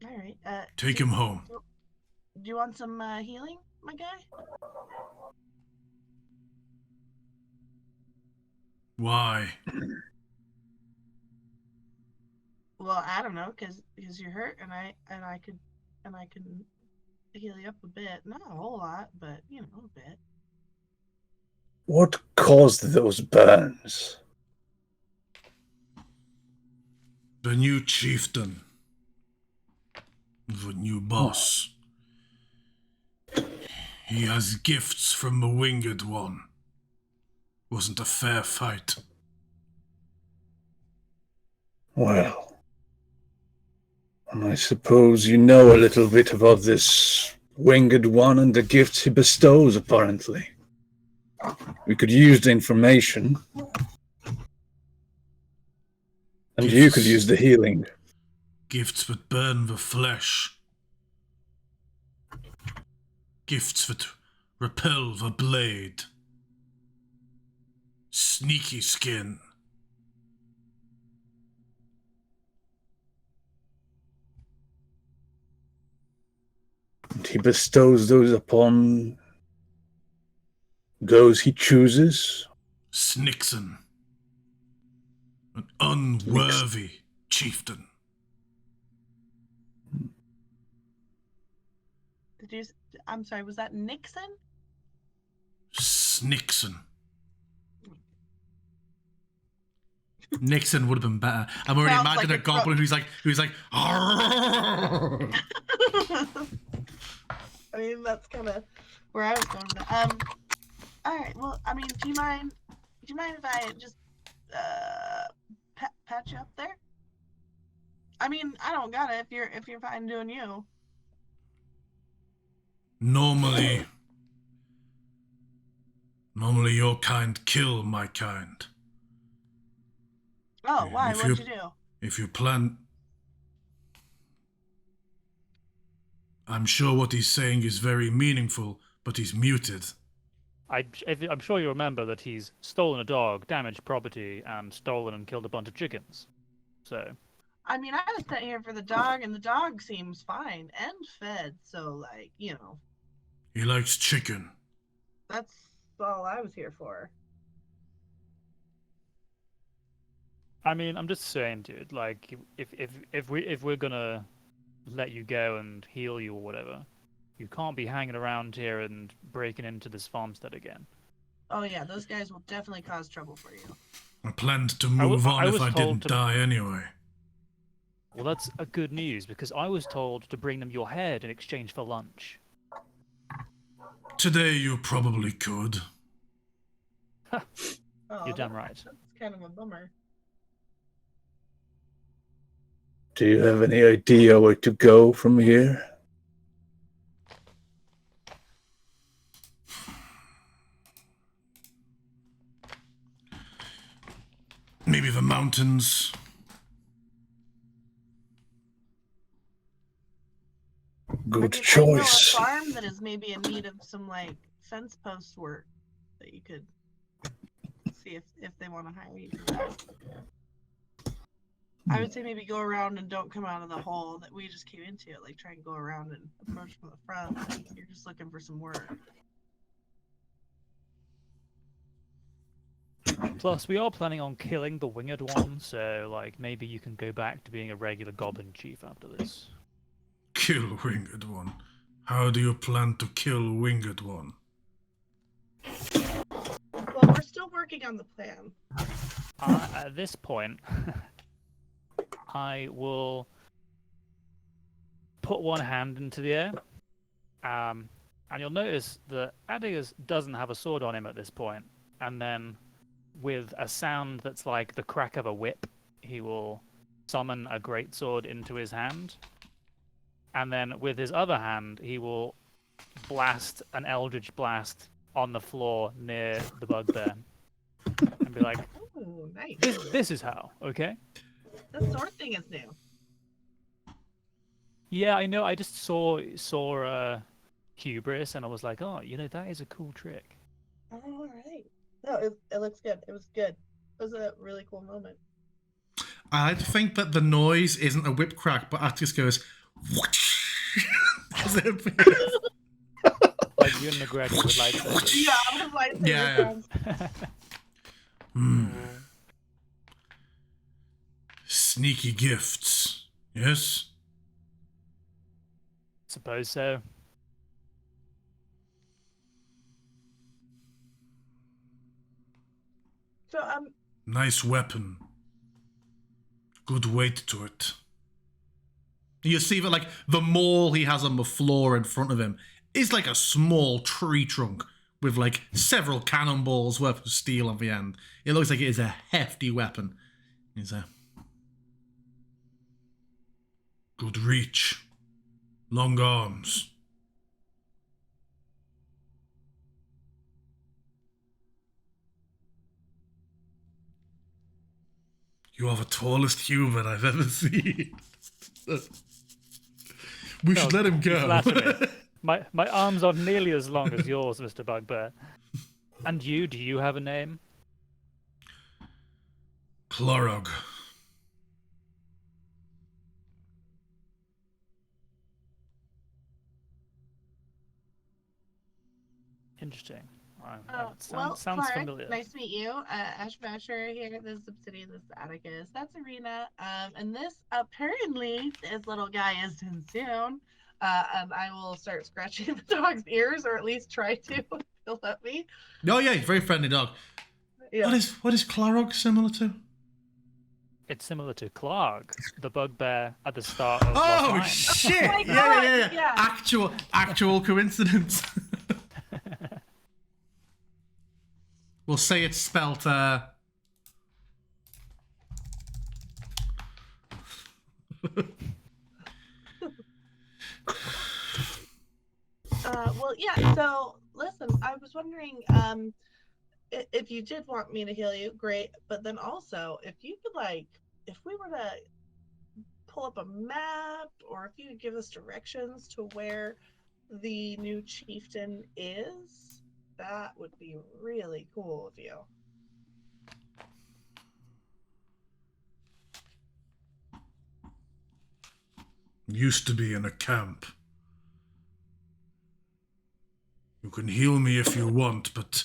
All right. Take him home. Do you want some healing, my guy? Why? Well, I don't know, cause you're hurt, and I can heal you up a bit. Not a whole lot, but you know, a bit. What caused those burns? The new chieftain. The new boss. He has gifts from the Winged One. Wasn't a fair fight. Well, and I suppose you know a little bit about this Winged One and the gifts he bestows, apparently. We could use the information. And you could use the healing. Gifts that burn the flesh. Gifts that repel the blade. Sneaky skin. And he bestows those upon those he chooses. Snixon. An unworthy chieftain. Did you? I'm sorry. Was that Nixon? Snixon. Nixon would have been better. I'm already Sounds imagining like a goblin who's like, I mean, that's kind of where I was going with that. All right. Well, I mean, do you mind if I just patch you up there? I mean, I don't got it if you're fine doing you. Normally your kind kill my kind. Oh, Yeah, why? if What'd you- you do? If you plan... I'm sure what he's saying is very meaningful, but he's muted. I'm sure you remember that he's stolen a dog, damaged property, and stolen and killed a bunch of chickens. So, I mean, I was sent here for the dog, and the dog seems fine and fed. So, like, you know, He likes chicken. that's all I was here for. I mean, I'm just saying, dude. Like, if we're gonna let you go and heal you or whatever, you can't be hanging around here and breaking into this farmstead again. Oh yeah, those guys will definitely cause trouble for you. I planned to I move on if was I told didn't to. die anyway. Well, that's a good news because I was told to bring them your head in exchange for lunch. Today you probably could. Oh, You're damn right. That's kind of a bummer. Do you have any idea where to go from here? Maybe the mountains. Good I know a choice. farm that is maybe in need of some like fence post work that you could see if they want to hire you for that. I would say maybe go around and don't come out of the hole that we just came into. Like try and go around and approach from the front. You're just looking for some work. Plus, we are planning on killing the winged one, so like maybe you can go back to being a regular goblin chief after this. Kill Winged One. How do you plan to kill Winged One? Well, we're still working on the plan. At this point, I will put one hand into the air, and you'll notice that Adigas doesn't have a sword on him at this point, and then with a sound that's like the crack of a whip, he will summon a greatsword into his hand, and then with his other hand, he will blast an eldritch blast on the floor near the bugbear, and be like, Oh, nice. this is how, okay? The sword thing is new. Yeah, I know. I just saw Hubris, and I was like, oh, that is a cool trick. All right. No, it looks good. It was good. It was a really cool moment. I think that the noise isn't a whip crack, but Atticus goes, whoosh, as it appears. Like you and McGregor with lightsabers. Yeah, with lightsaber Yeah. sounds. Sneaky gifts, yes? Suppose so. So Nice weapon. Good weight to it. You see that, like, the maul he has on the floor in front of him is like a small tree trunk with, like, several cannonballs worth of steel on the end. It looks like it is a hefty weapon. It's a good reach. Long arms. You are the tallest human I've ever seen. We should let him you go. flatter me. My arms are nearly as long as yours, Mr. Bugbear. And you, do you have a name? Clorog. Interesting. Sounds Sounds Clark, familiar. nice to meet you. Ash Basher here. This is Obsidian. This is Atticus. That's Arena. And this apparently this little guy is Soon. And I will start scratching the dog's ears, or at least try to. If he'll let me. Oh yeah, he's a very friendly dog. Yeah. What is Clorog similar to? It's similar to Clark, the bugbear at the start of Oh Lost shit! Oh my Yeah. God, yeah. Actual coincidence. We'll say it's spelt Well, yeah. So, listen, I was wondering, if you did want me to heal you, great. But then also, if you could, like, if we were to pull up a map, or if you could give us directions to where the new chieftain is, that would be really cool of you. used to be in a camp. You can heal me if you want, but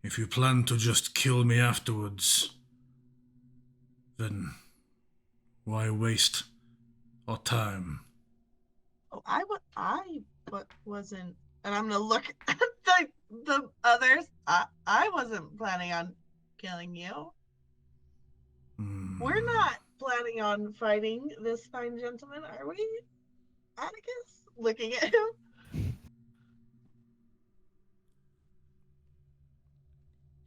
if you plan to just kill me afterwards, then why waste our time? Oh, wasn't, and I'm gonna look at the others. I wasn't planning on killing you. We're not planning on fighting this fine gentleman, are we? Atticus, looking at him.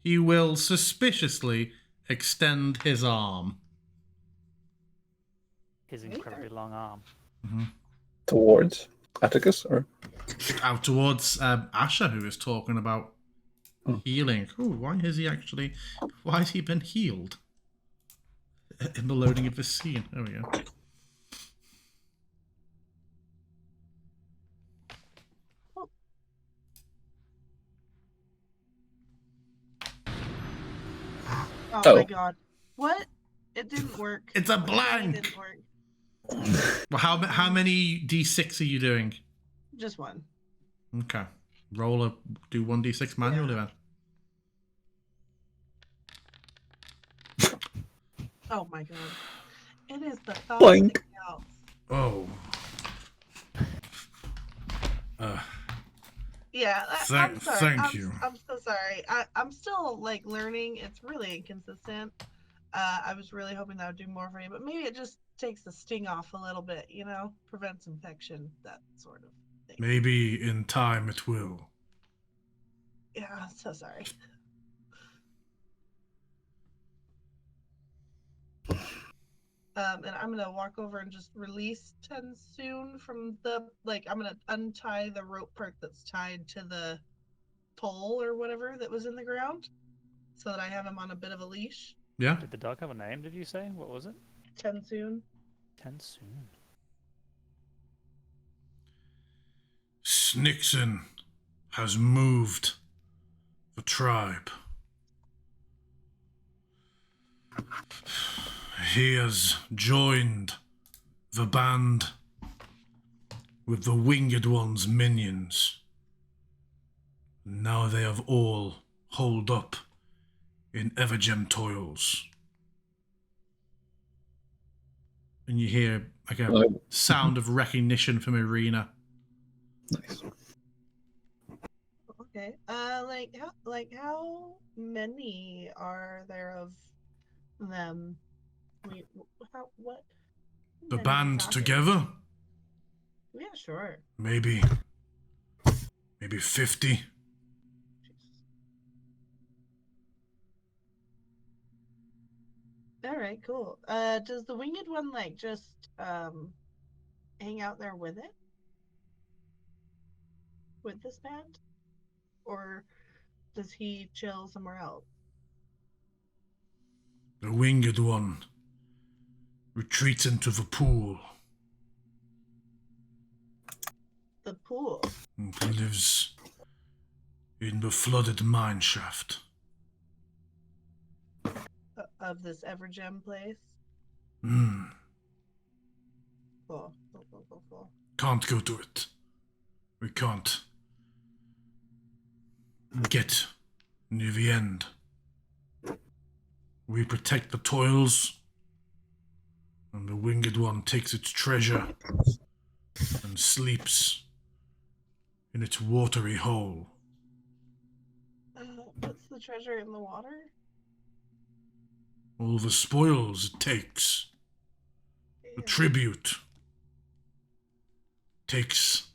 He will suspiciously extend his arm. His incredibly long arm. Towards Atticus, or Out towards Asher, who is talking about healing. Ooh, why has he been healed? In the loading of this scene. There we go. Oh my god. What? It didn't work. It's a It blank! didn't work. Well, how many d6 are you doing? Just one. Okay. Do 1d6 manually then. Oh my god. It is the thought Blank. that counts. Oh. Yeah, Thank- I'm sorry. thank you. I'm so sorry. I'm still like learning. It's really inconsistent. I was really hoping that would do more for you, but maybe it just takes the sting off a little bit, you know? Prevents infection, that sort of thing. Maybe in time it will. Yeah, I'm so sorry. And I'm gonna walk over and just release Tensoon from the, like, I'm gonna untie the rope part that's tied to the pole or whatever that was in the ground, so that I have him on a bit of a leash. Yeah? Did the dog have a name, did you say? What was it? Tensoon. Tensoon. Snixon has moved the tribe. He has joined the band with the Winged One's minions. Now they have all holed up in Evergem toils. And you hear like a sound of recognition from Irina. nice. Okay. How many are there of them? What? The many band talking? together? Yeah, sure. Maybe 50. All right, cool. Does the winged one like just hang out there with it? With this band? Or does he chill somewhere else? The Winged One retreats into the pool The pool. and lives in the flooded mine shaft. Of this Evergem place? Hmm. Cool. Can't go to it. We can't get near the end. We protect the toils, and the Winged One takes its treasure and sleeps in its watery hole. What's the treasure in the water? All the spoils it takes, the tribute, takes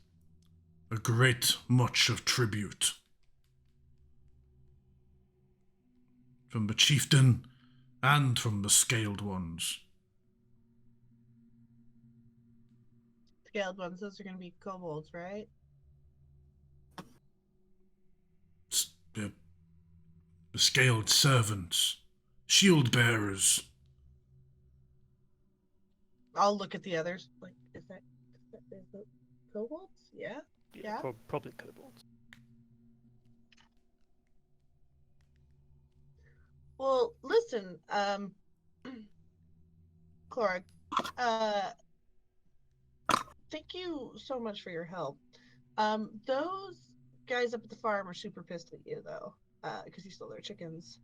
a great much of tribute. From the chieftain and from the scaled ones. Scaled ones, those are going to be kobolds, right? The scaled servants, shield bearers. I'll look at the others. Like, is that kobolds? Yeah. Yeah. Probably kobolds. Well, listen, Clora, thank you so much for your help. Those guys up at the farm are super pissed at you, though, because you stole their chickens.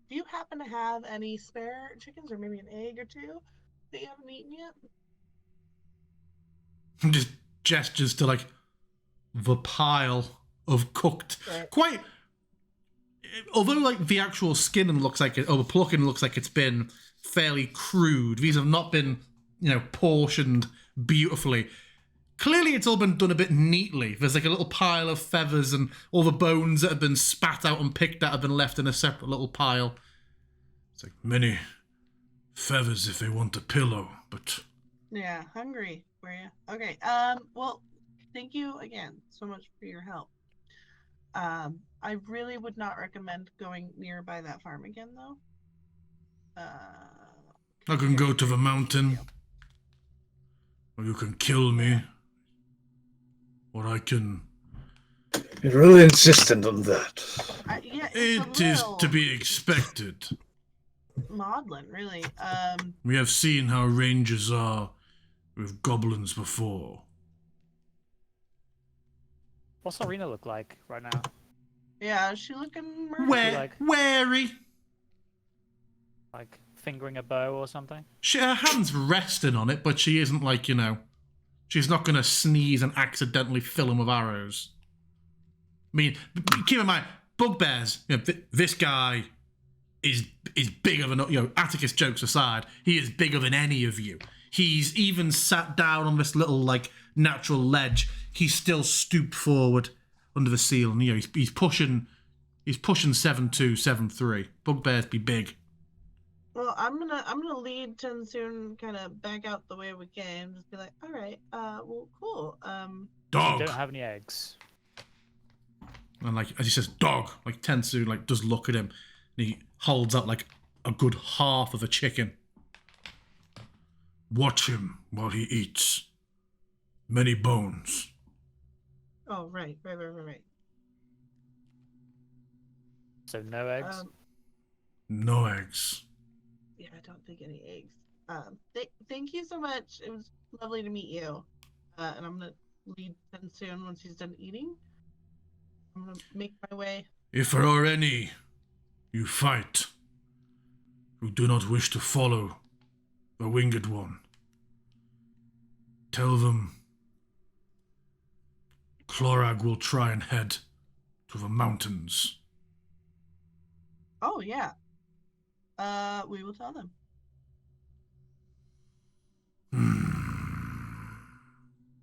do you happen to have any spare chickens, or maybe an egg or two that you haven't eaten yet? Just gestures to like the pile of cooked, Right. quite. Although like the actual skinning looks like it, or the plucking looks like it's been fairly crude. These have not been, portioned beautifully. Clearly, it's all been done a bit neatly. There's like a little pile of feathers, and all the bones that have been spat out and picked at have been left in a separate little pile. It's like many feathers if they want a pillow, but Yeah, hungry, were you? Okay. Well, thank you again so much for your help. I really would not recommend going nearby that farm again, though. I can go to the mountain, or you can kill me, or I can. You're really insistent on that. Yeah, It is to be expected. maudlin, really. We have seen how rangers are with goblins before. What's Arena look like right now? Yeah, is she looking murdered? Wary. Like fingering a bow or something? Her hand's resting on it, but she isn't like, she's not going to sneeze and accidentally fill him with arrows. I mean, keep in mind, bugbears, this guy is bigger than, Atticus jokes aside, he is bigger than any of you. He's even sat down on this little, natural ledge. He's still stooped forward under the seal, and, he's pushing 7'2", 7'3". Bugbears be big. Well, I'm gonna lead Tensoon kind of back out the way we came. Just be like, all right, well, cool. Dog. You don't have any eggs. And as he says, dog, Tensoon does look at him, and he holds up a good half of a chicken. Watch him while he eats. Many bones. Oh, right. So no eggs? No eggs. Yeah, I don't think any eggs. Thank you so much. It was lovely to meet you. And I'm gonna lead Tensoon once he's done eating. I'm gonna make my way. If there are any you fight who do not wish to follow the winged one, tell them Clorag will try and head to the mountains. Oh yeah. We will tell them.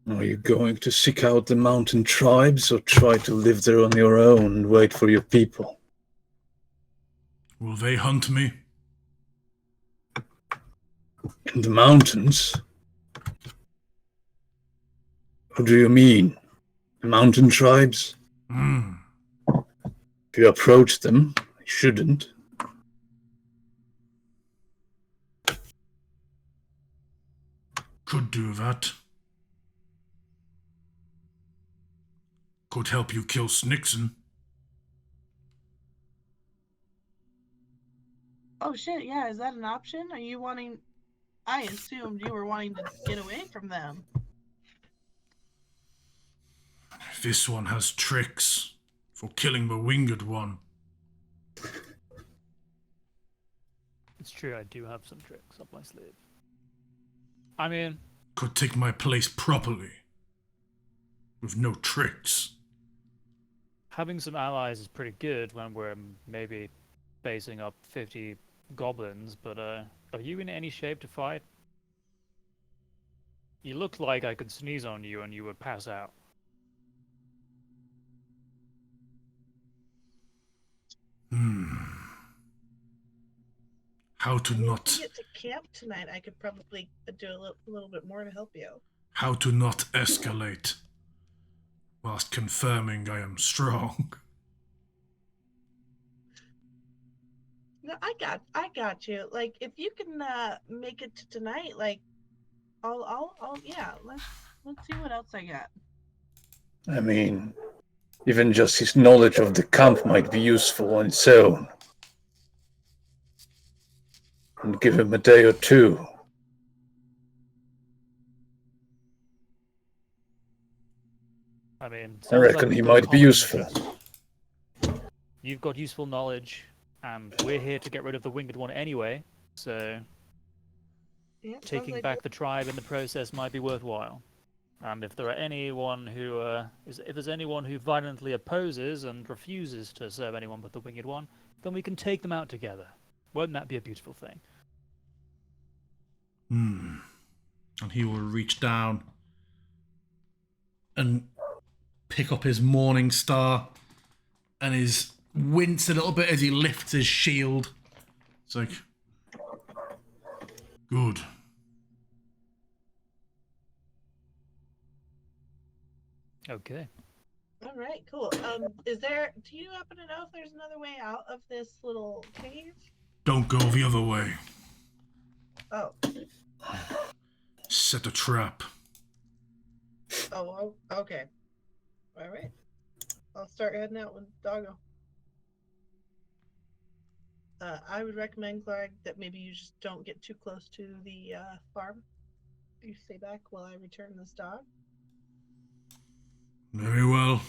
Are you going to seek out the mountain tribes, or try to live there on your own and wait for your people? Will they hunt me? In the mountains? What do you mean? The mountain tribes? If you approach them, you shouldn't. Could do that. Could help you kill Snixon. Oh shit, yeah, is that an option? Are you wanting... I assumed you were wanting to get away from them. This one has tricks for killing the winged one. It's true, I do have some tricks up my sleeve. I mean... Could take my place properly. With no tricks. Having some allies is pretty good when we're maybe facing up 50 goblins, but are you in any shape to fight? You look like I could sneeze on you and you would pass out. How to not... If we get to camp tonight, I could probably do a little bit more to help you. How to not escalate whilst confirming I am strong. No, I got you. If you can make it to tonight, I'll yeah. Let's see what else I got. I mean, even just his knowledge of the camp might be useful on its own. And give him a day or two. I mean, I reckon he might be useful. You've got useful knowledge, and we're here to get rid of the winged one anyway, so Yeah, sounds taking like back the tribe in the process might be worthwhile. And if there's anyone who violently opposes and refuses to serve anyone but the winged one, then we can take them out together. Won't that be a beautiful thing? And he will reach down and pick up his morning star, and his wince a little bit as he lifts his shield. It's like, good. Okay. All right, cool. Do you happen to know if there's another way out of this little cave? Don't go the other way. Oh, Set a trap. okay. All right. I'll start heading out with Doggo. I would recommend, Clark, that maybe you just don't get too close to the farm. You stay back while I return this dog. Very well.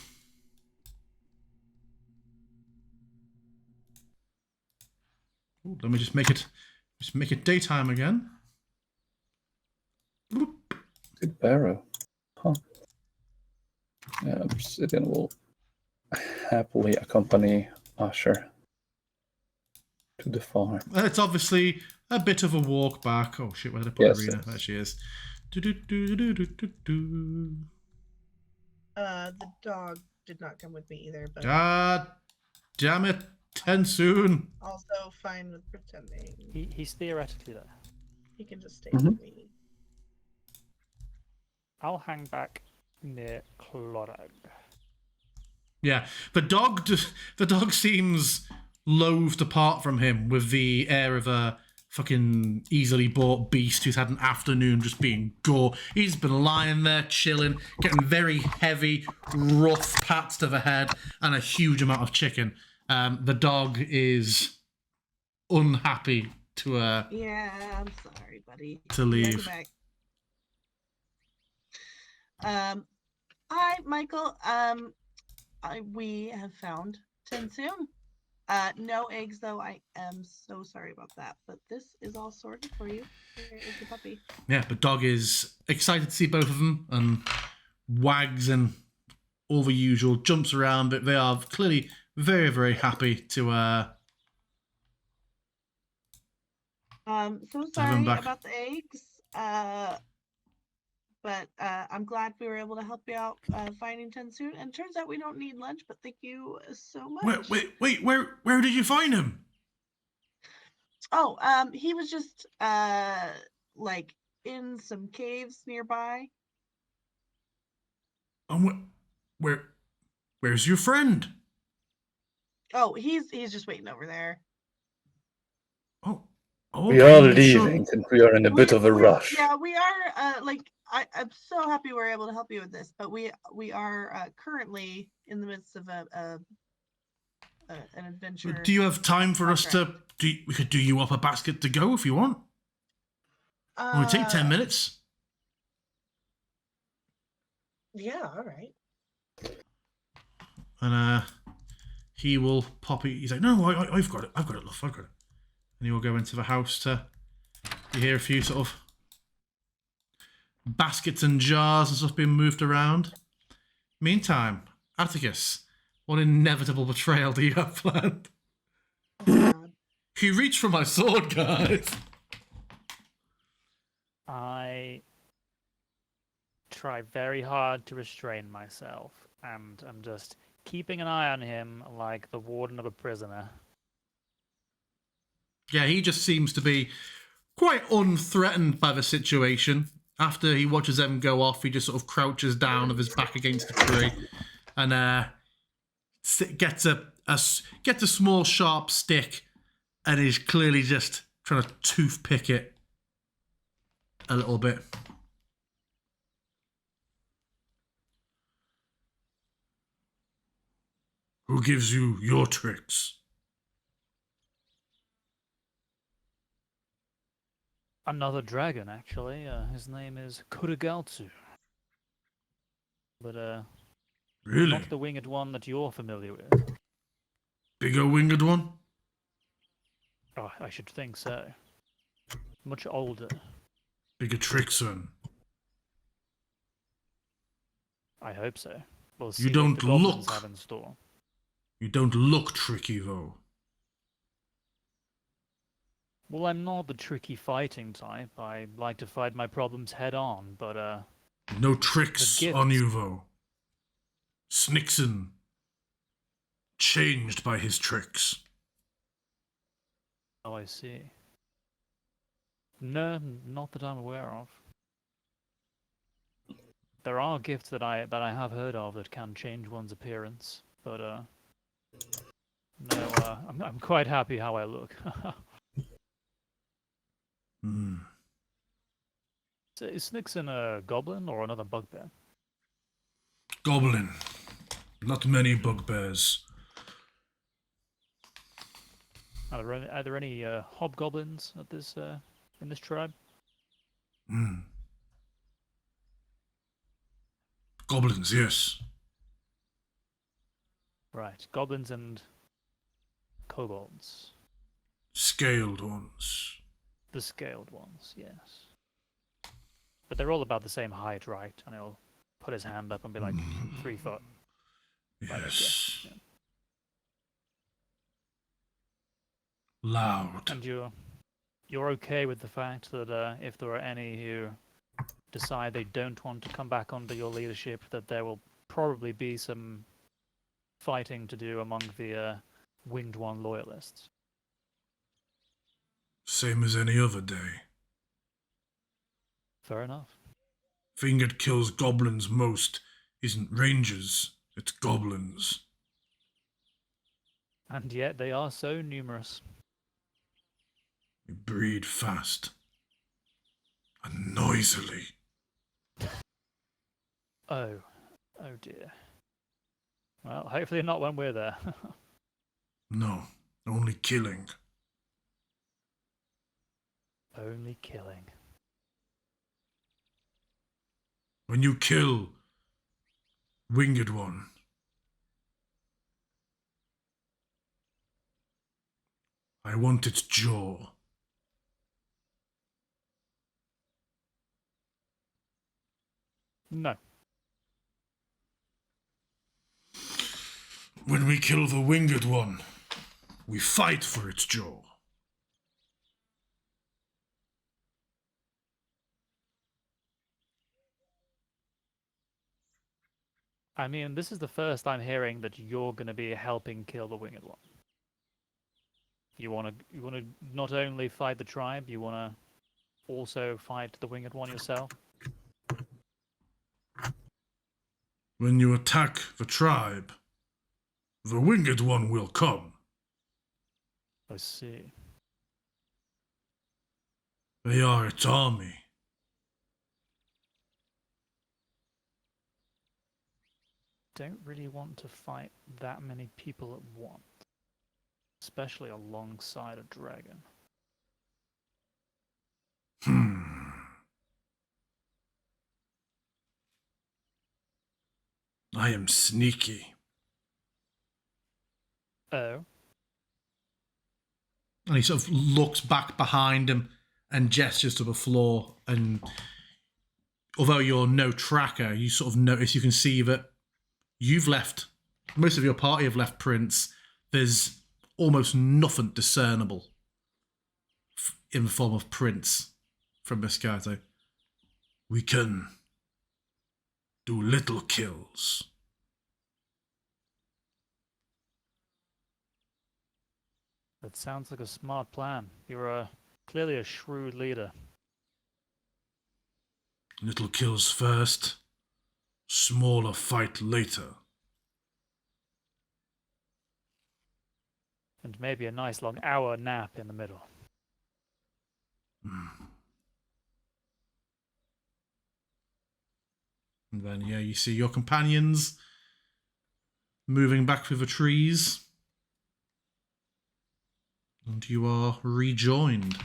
Ooh, let me just make it daytime again. Bloop. Good barrow. Huh. Yeah, Obsidian will happily accompany Asher to the farm. It's obviously a bit of a walk back. Oh shit, where did I put Yes, Arena? yes. There she is. Do-do-do-do-do-do-do. The dog did not come with me either, but God damn it, Tensoon. also fine with pretending. He's theoretically there. He can just stay Mhm. with me. I'll hang back near Clodagh. Yeah, the dog seems loath to part from him with the air of a fucking easily bought beast who's had an afternoon just being gore. He's been lying there chilling, getting very heavy, rough pats to the head and a huge amount of chicken. The dog is unhappy to Yeah, I'm sorry, buddy. To You gotta leave. go back. Hi, Michael. We have found Tensoon. No eggs, though. I am so sorry about that. But this is all sorted for you. Here is the puppy. yeah, the dog is excited to see both of them and wags and all the usual, jumps around, but they are clearly very, very happy to So have him sorry back. about the eggs. But I'm glad we were able to help you out finding Tensoon. And turns out we don't need lunch, but thank you so much. Wait, where did you find him? Oh, he was just like in some caves nearby. Where's your friend? Oh, he's just waiting over there. Oh, We are okay, sure. leaving, and we are in a bit of a rush. Yeah, we are. I'm so happy we're able to help you with this, but we are currently in the midst of an adventure. Do you have time for us to? contract. We could do you up a basket to go if you want. It would take 10 minutes. Yeah, all right. And he will pop it. He's like, no, I've got it, love, I've got it. And he will go into the house to. You hear a few sort of baskets and jars and stuff being moved around. Meantime, Atticus, what inevitable betrayal do you have planned? Oh, God. He reached for my sword, guys. I try very hard to restrain myself, and I'm just keeping an eye on him like the warden of a prisoner. Yeah, he just seems to be quite unthreatened by the situation. After he watches them go off, he just sort of crouches down with his back against a tree and gets a small sharp stick and is clearly just trying to toothpick it a little bit. Who gives you your tricks? Another dragon, actually. His name is Kurigaltsu. But, Really? not the winged one that you're familiar with. Bigger winged one? Oh, I should think so. Much older. Bigger trick, son. I hope so. We'll You see don't what the goblins look- have in store. You don't look tricky, though. Well, I'm not the tricky fighting type. I like to fight my problems head on, but No tricks The on gifts. you, though. Snixon changed by his tricks. oh, I see. No, not that I'm aware of. There are gifts that I have heard of that can change one's appearance, but no, I'm quite happy how I look. Hmm. So is Snixon a goblin or another bugbear? Goblin. Not many bugbears. Are there any hobgoblins at this in this tribe? Hmm. Goblins, yes. Right, goblins and kobolds, Scaled ones. the scaled ones, yes. But they're all about the same height, right? And he'll put his hand up and be like 3 foot. Right, okay. Yes. Yeah. Loud. And you're okay with the fact that if there are any who decide they don't want to come back under your leadership, that there will probably be some fighting to do among the Winged One loyalists. Same as any other day. Fair enough. Thing that kills goblins most isn't rangers, it's goblins. And yet they are so numerous. They breed fast. And noisily. Oh dear. Well, hopefully not when we're there. No, only killing. Only killing. When you kill Winged One, I want its jaw. No. When we kill the Winged One, we fight for its jaw. I mean, this is the first I'm hearing that you're going to be helping kill the Winged One. You want to not only fight the tribe, you want to also fight the Winged One yourself? When you attack the tribe, the Winged One will come. I see. They are its army. Don't really want to fight that many people at once, especially alongside a dragon. I am sneaky. Oh, And he sort of looks back behind him and gestures to the floor. And although you're no tracker, you sort of notice, you can see that you've left, most of your party have left prints. There's almost nothing discernible in the form of prints from Biscato. We can do little kills. that sounds like a smart plan. You're clearly a shrewd leader. Little kills first, smaller fight later. And maybe a nice long hour nap in the middle. And then, yeah, you see your companions moving back through the trees. And you are rejoined.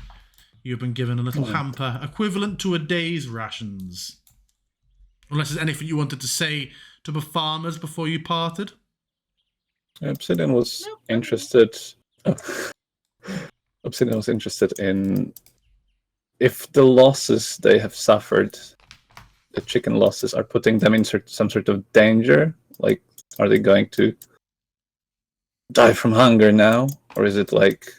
You've been given a little hamper equivalent to a day's rations. Unless there's anything you wanted to say to the farmers before you parted. Obsidian was Nope. interested. Obsidian was interested in if the losses they have suffered, the chicken losses, are putting them in some sort of danger. Like, are they going to die from hunger now, or is it like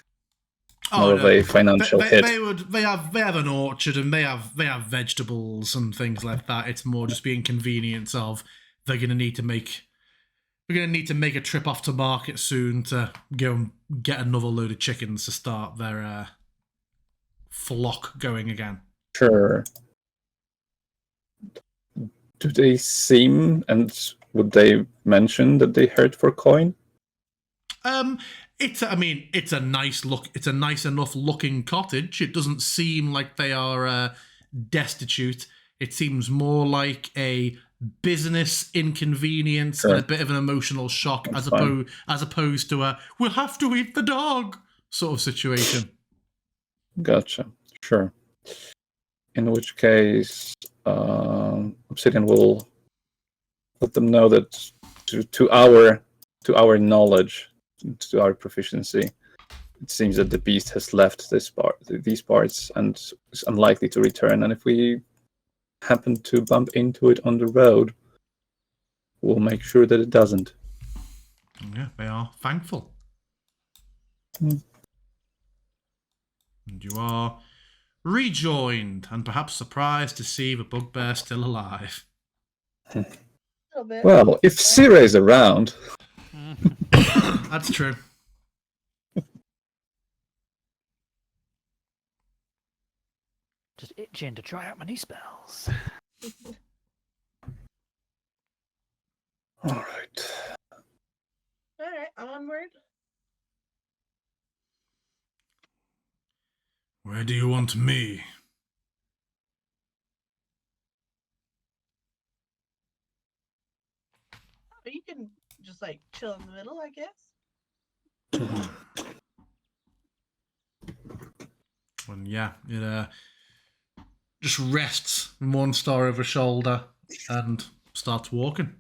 more of a financial hit? They have an orchard and they have vegetables and things like that. It's more just the inconvenience of they're gonna need to make a trip off to market soon to go and get another load of chickens to start their flock going again. Sure. Do they seem, and would they mention that they hurt for coin? It's a nice look. It's a nice enough looking cottage. It doesn't seem like they are destitute. It seems more like a business inconvenience and a bit of an emotional shock, as opposed to a "we'll have to eat the dog" sort of situation. Gotcha. Sure. In which case, Obsidian will let them know that to our knowledge, to our proficiency, it seems that the beast has left these parts and is unlikely to return. And if we happen to bump into it on the road, we'll make sure that it doesn't. Yeah, they are thankful. And you are rejoined and perhaps surprised to see the bugbear still alive. Well, if Sira is around... That's true. Just itching to try out my new spells. All right. Onward. Where do you want me? But you can just like chill in the middle, I guess. And yeah, it just rests one star over shoulder and starts walking.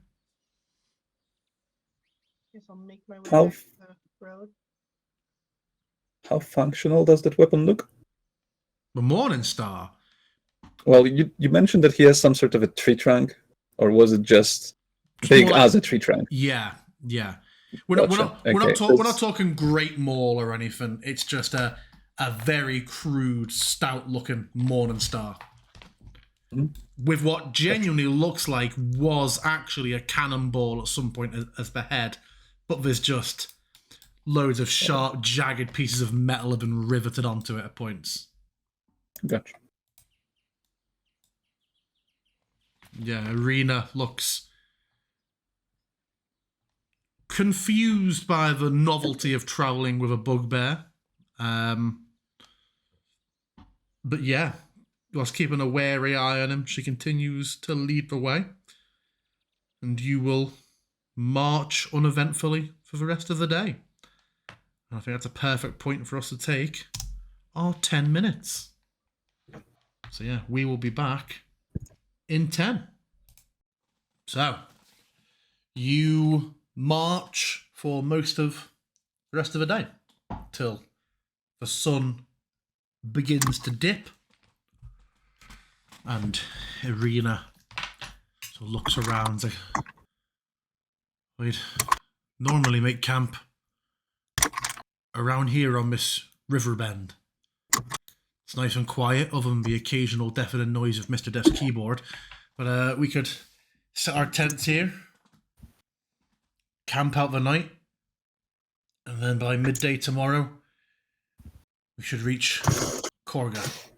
Guess I'll make my way How- back to the road. How functional does that weapon look? The Morning Star. Well, you mentioned that he has some sort of a tree trunk, or was it just big more like- as a tree trunk? Yeah. We're Gotcha. not talking Great Maul or anything. It's just a very crude, stout-looking Morning Star. Mhm. With what genuinely looks like was actually a cannonball at some point as the head, but there's just loads of sharp, jagged pieces of metal have been riveted onto it at points. Gotcha. Yeah, Arena looks confused by the novelty of traveling with a bugbear. But yeah, whilst keeping a wary eye on him, she continues to lead the way. And you will march uneventfully for the rest of the day. And I think that's a perfect point for us to take our 10 minutes. So yeah, we will be back in 10. So, you march for most of the rest of the day till the sun begins to dip and Irina sort of looks around like, we'd normally make camp around here on this river bend. It's nice and quiet, other than the occasional deafening noise of Mr. Death's keyboard. But we could set our tents here, camp out the night, and then by midday tomorrow, we should reach Korga.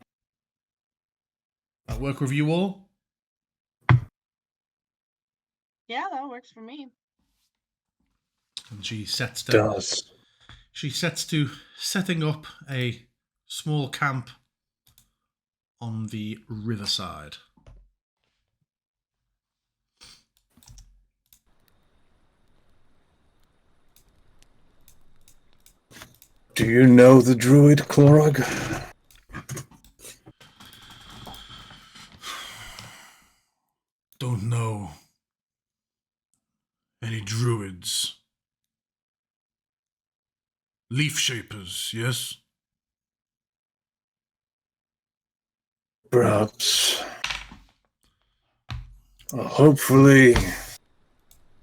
That work with you all? Yeah, that works for me. And she sets Does. to setting up a small camp on the riverside. Do you know the druid, Clorog? Don't know any druids. Leaf shapers, yes? Perhaps. Well, hopefully,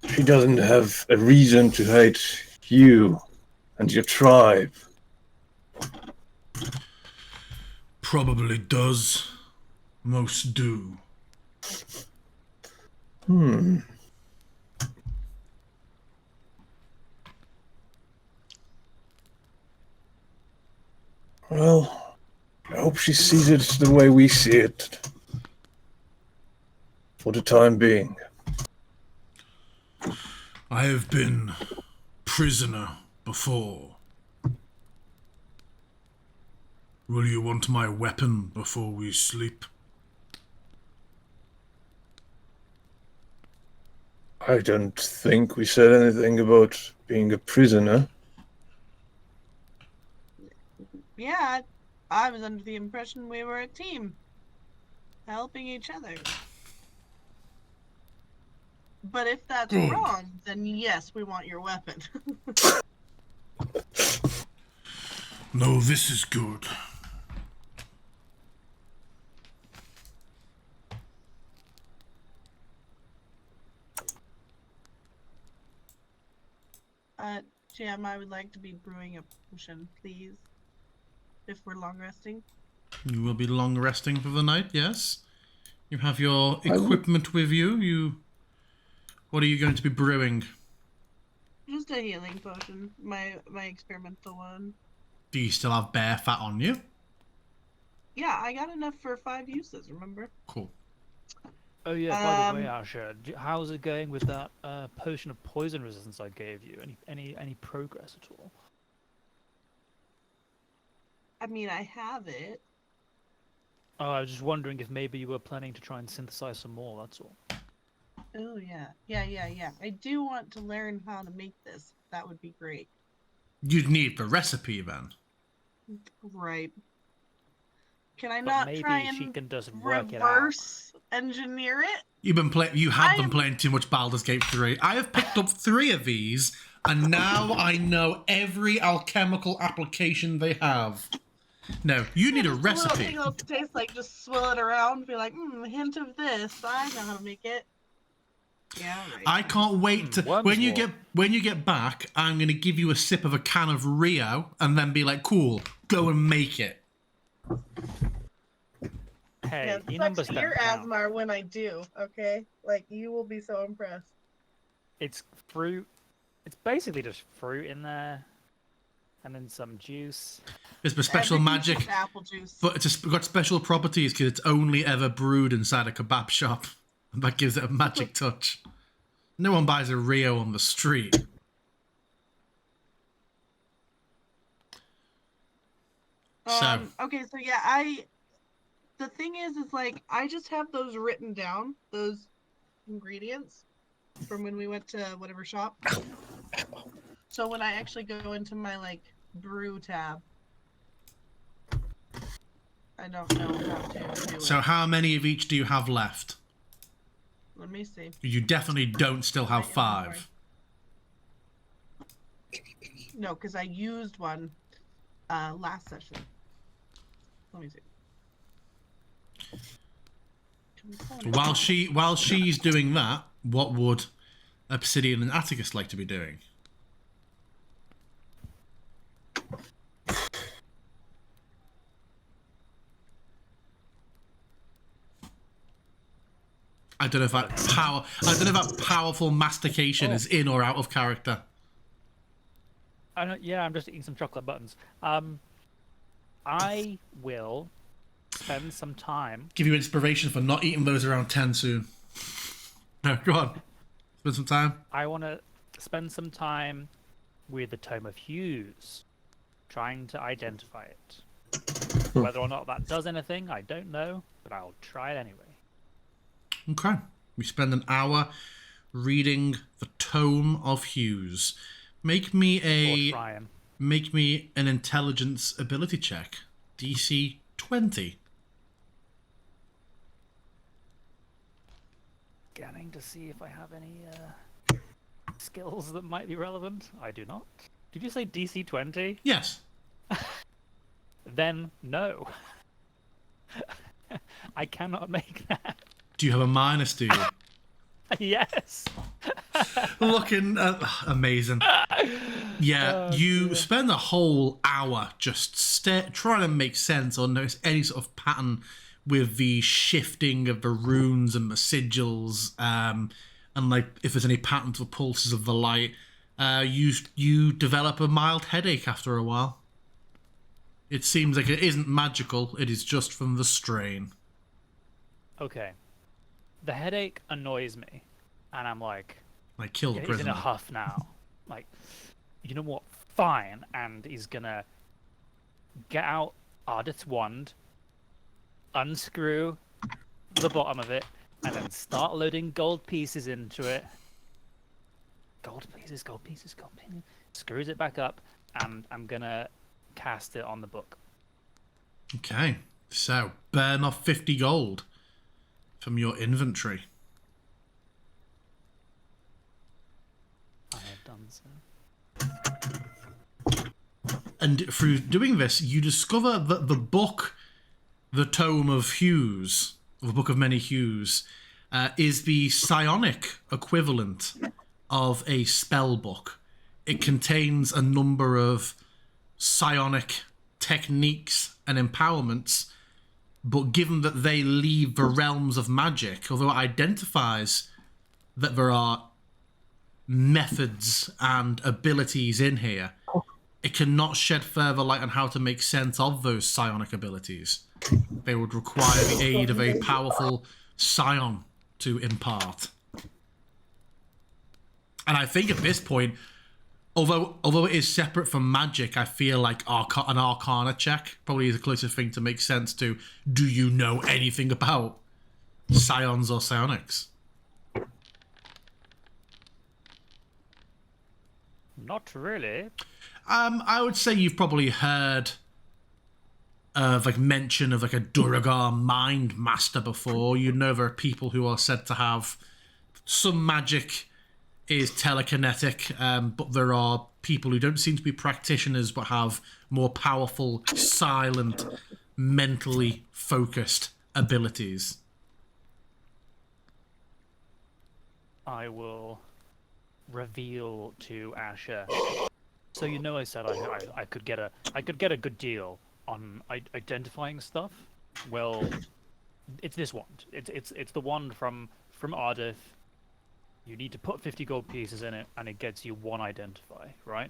she doesn't have a reason to hate you and your tribe. Probably does. Most do. Well, I hope she sees it the way we see it. For the time being. I have been prisoner before. Will you want my weapon before we sleep? I don't think we said anything about being a prisoner. Yeah, I was under the impression we were a team, helping each other. But if that's Good. wrong, then yes, we want your weapon. No, this is good. Jam, I would like to be brewing a potion, please. If we're long resting. You will be long resting for the night, yes? You have your I will- equipment with you. What are you going to be brewing? Just a healing potion. My experimental one. Do you still have bear fat on you? Yeah, I got enough for 5 uses, remember? Cool. Oh yeah, by the way, Asher, how's it going with that potion of poison resistance I gave you? Any progress at all? I mean, I have it. Oh, I was just wondering if maybe you were planning to try and synthesize some more, that's all. Oh, yeah. Yeah. I do want to learn how to make this. That would be great. You'd need the recipe then. Right. Can I But not maybe try she and can just work it out. reverse engineer it? You have been playing too much Baldur's Gate 3. I have picked up 3 of these, and now I know every alchemical application they have. No, you need a Just recipe. little thing else to taste like, just swill it around, be like, a hint of this. I know how to make it. Yeah, right. I can't wait to worms when you more. get back, I'm gonna give you a sip of a can of Rio and then be like, cool, go and make it. Hey, Yeah, your it numbers sucks don't your count. Asmar when I do, okay? Like, you will be so impressed. It's fruit. It's basically just fruit in there, and then some juice. It's the special Everything's magic, just apple juice. but it's got special properties because it's only ever brewed inside a kebab shop. And that gives it a magic touch. No one buys a Rio on the street. Okay, so yeah, the thing is like, I just have those written down, those ingredients from when we went to whatever shop. So when I actually go into my, like, brew tab, I don't know how to do it. So how many of each do you have left? Let me see. You definitely don't still have My inventory. 5. No, because I used one last session. Let me see. While she's doing that, what would Obsidian and Atticus like to be doing? I don't know if that powerful mastication is in or out of character. Yeah, I'm just eating some chocolate buttons. I will spend some time. Give you inspiration for not eating those around 10 soon. No, go on. Spend some time. I want to spend some time with the Tome of Hues, trying to identify it. Whether or not that does anything, I don't know, but I'll try it anyway. Okay. We spend an hour reading the Tome of Hues. Make me an intelligence ability check. DC 20. Scanning to see if I have any skills that might be relevant. I do not. Did you say DC 20? Yes. Then no. I cannot make that. Do you have a minus, do you? Yes. Looking amazing. Yeah, Oh, you dear. spend the whole hour just trying to make sense or notice any sort of pattern with the shifting of the runes and the sigils, and like if there's any patterns or pulses of the light. You develop a mild headache after a while. It seems like it isn't magical, it is just from the strain. Okay. The headache annoys me, and I'm like, Like, kill the he's in a prisoner. huff now. Like, you know what? Fine. And he's gonna get out Ardith's wand, unscrew the bottom of it, and then start loading gold pieces into it. Gold pieces, gold pieces, gold pieces. Screws it back up, and I'm gonna cast it on the book. Okay, so burn off 50 gold from your inventory. I have done so. And through doing this, you discover that the book, the Tome of Hues, or the Book of Many Hues, is the psionic equivalent of a spell book. It contains a number of psionic techniques and empowerments, but given that they leave the realms of magic, although it identifies that there are methods and abilities in here, it cannot shed further light on how to make sense of those psionic abilities. They would require the aid of a powerful scion to impart. And I think at this point, although it is separate from magic, I feel like an Arcana check probably is the closest thing to make sense to, do you know anything about scions or psionics? Not really. I would say you've probably heard of like mention of like a Duragar mind master before. You know there are people who are said to have some magic is telekinetic, but there are people who don't seem to be practitioners but have more powerful, silent, mentally focused abilities. I will reveal to Asher. So you know, I said I could get a good deal on identifying stuff. Well, it's this wand. It's the wand from Ardith. You need to put 50 gold pieces in it, and it gets you one identify, right?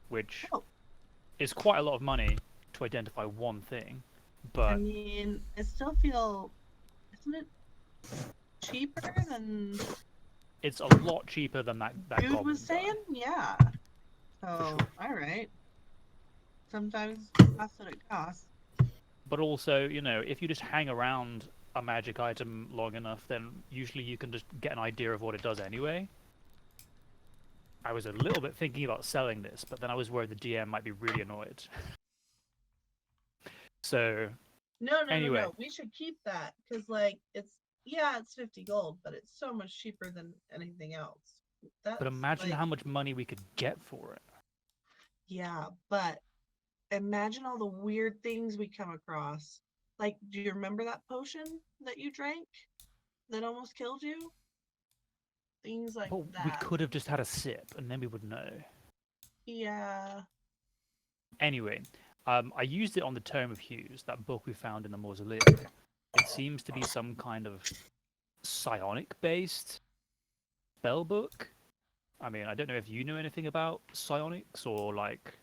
Which is quite a lot of money to identify one thing. But I mean, I still feel, isn't it cheaper than it's a lot cheaper than that Dude goblin was guy. saying? Yeah. So, sure. alright. Sometimes it costs what it costs. But also, you know, if you just hang around a magic item long enough, then usually you can just get an idea of what it does anyway. I was a little bit thinking about selling this, but then I was worried the DM might be really annoyed. So, No, anyway. we should keep that, because, like, it's 50 gold, but it's so much cheaper than anything else. But imagine like, how much money we could get for it. Yeah, but imagine all the weird things we come across. Like, do you remember that potion that you drank that almost killed you? Things like Well, that. we could have just had a sip, and then we would know. Yeah. Anyway, I used it on the Tome of Hues, that book we found in the mausoleum. It seems to be some kind of psionic-based spell book. I mean, I don't know if you know anything about psionics, or like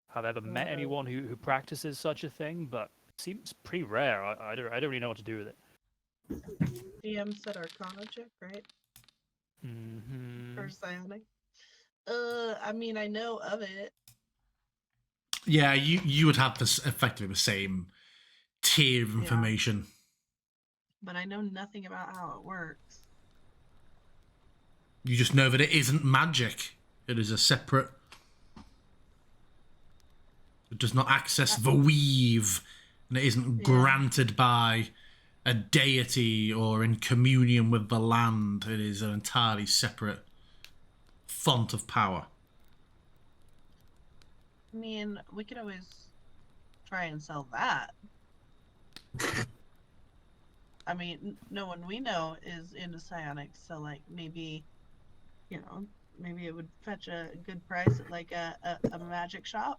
have ever met anyone who practices such a thing, but it seems pretty rare. I don't really know what to do with it. DM said Arcana check, right? Mm-hmm. For psionic. I mean, I know of it. Yeah, you would have this effectively the same tier of information. But I know nothing about how it works. You just know that it isn't magic. It is a separate... It does not access the weave, and it isn't granted by a deity or in communion with the land. It is an entirely separate font of power. I mean, we could always try and sell that. I mean, no one we know is into psionics, so like maybe, maybe it would fetch a good price at like a magic shop.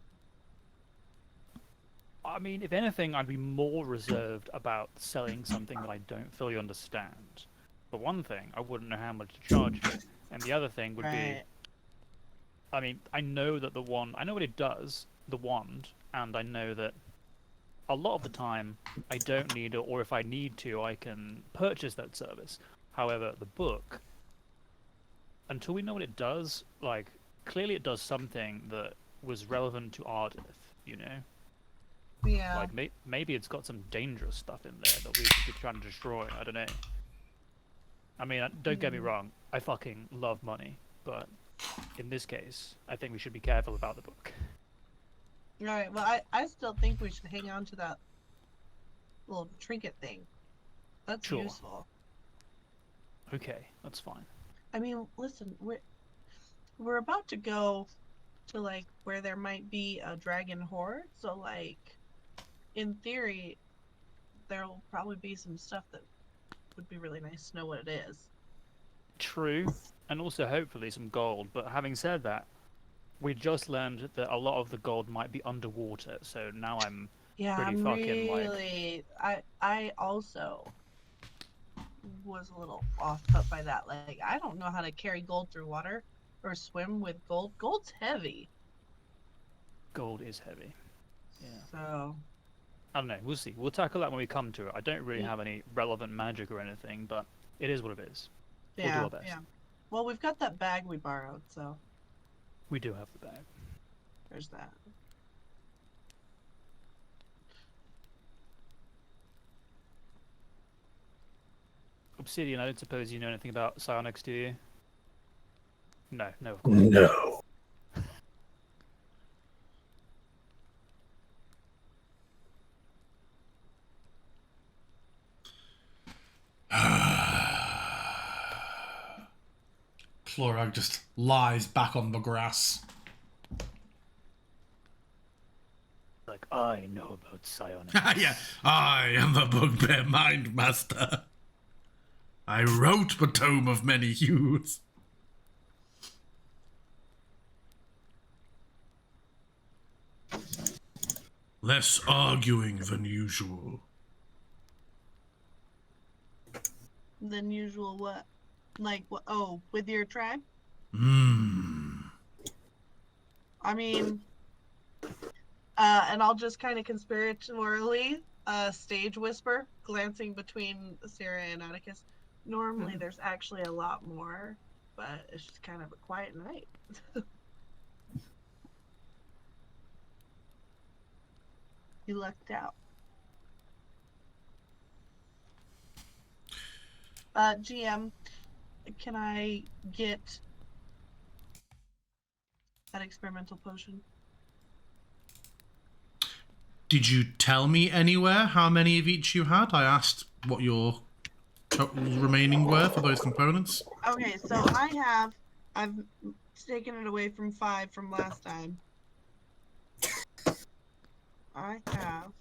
I mean, if anything, I'd be more reserved about selling something that I don't fully understand. For one thing, I wouldn't know how much to charge for it, and the other thing would be, Right. I mean, I know that I know what it does, the wand, and I know that a lot of the time I don't need it, or if I need to, I can purchase that service. However, the book, until we know what it does, like, clearly it does something that was relevant to Ardith, you know? Yeah. Like, maybe it's got some dangerous stuff in there that we should be trying to destroy. I don't know. I mean, don't get me wrong. I fucking love money. But in this case, I think we should be careful about the book. All right. Well, I still think we should hang on to that little trinket thing. That's Sure. useful. Okay, that's fine. I mean, listen, we're about to go to like where there might be a dragon horde, so like in theory there'll probably be some stuff that would be really nice to know what it is. True. And also hopefully some gold. But having said that, we just learned that a lot of the gold might be underwater. So now I'm Yeah, pretty I'm fucking really I also was a little off put by that. Like, I don't know how to carry gold through water or swim with gold. Gold's heavy. gold is heavy. Yeah. So I don't know. We'll see. We'll tackle that when we come to it. I don't really have any relevant magic or anything, but it is what it is. We'll do yeah, our best. yeah. Well, we've got that bag we borrowed, so We do have the bag. there's that. Obsidian, I don't suppose you know anything about psionics, do you? No, of course. No. Clorag just lies back on the grass. Like, I know about psionics. Yeah, I am the Bugbear Mind Master. I wrote the Tome of Many Hues. Less arguing than usual. Than usual what? Like what? Oh, with your tribe? I mean, and I'll just kind of conspiratorially stage whisper, glancing between Sarah and Atticus. Normally, there's actually a lot more, but it's just kind of a quiet night. You lucked out. GM, can I get that experimental potion? Did you tell me anywhere how many of each you had? I asked what your total remaining were for those components. Okay, so I've taken it away from 5 from last time. I have,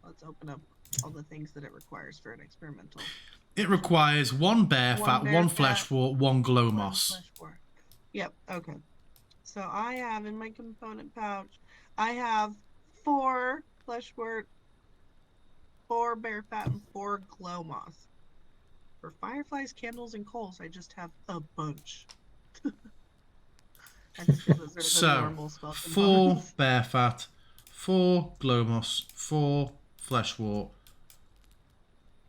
let's open up all the things that it requires for an experimental. It requires 1 bear fat, 1 flesh wort, 1 glow moss. Yep, okay. So I have in my component pouch, I have 4 flesh wort, 4 bear fat, and 4 glow moss. For fireflies, candles, and coals, I just have a bunch. I just feel those are the So, normal spell 4 components. bear fat, 4 glow moss, 4 flesh wort.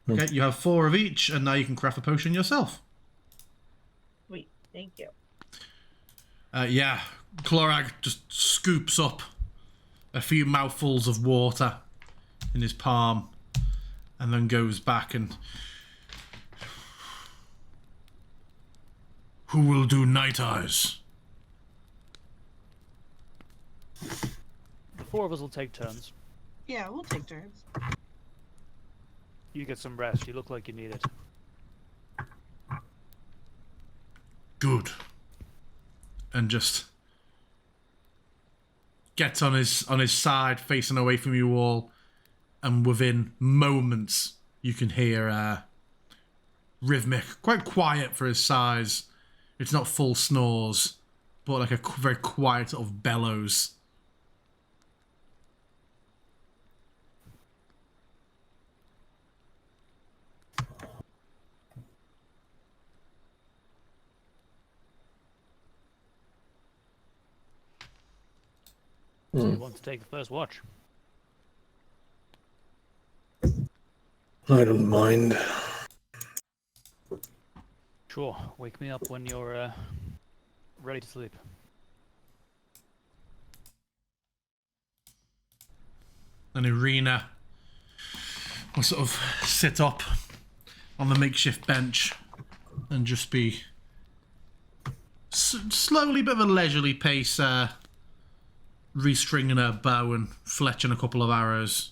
Okay, you have 4 of each, and now you can craft a potion yourself. Sweet, thank you. Yeah, Clorag just scoops up a few mouthfuls of water in his palm and then goes back and... Who will do night eyes? The 4 of us will take turns. Yeah, we'll take turns. You get some rest. You look like you need it. Good. And just gets on his side, facing away from you all, and within moments you can hear rhythmic, quite quiet for his size. It's not full snores, but like a very quiet sort of bellows. So you want to take the first watch? I don't mind. Sure. Wake me up when you're ready to sleep. And Irina will sort of sit up on the makeshift bench and just be slowly, bit of a leisurely pace, restringing her bow and fletching a couple of arrows.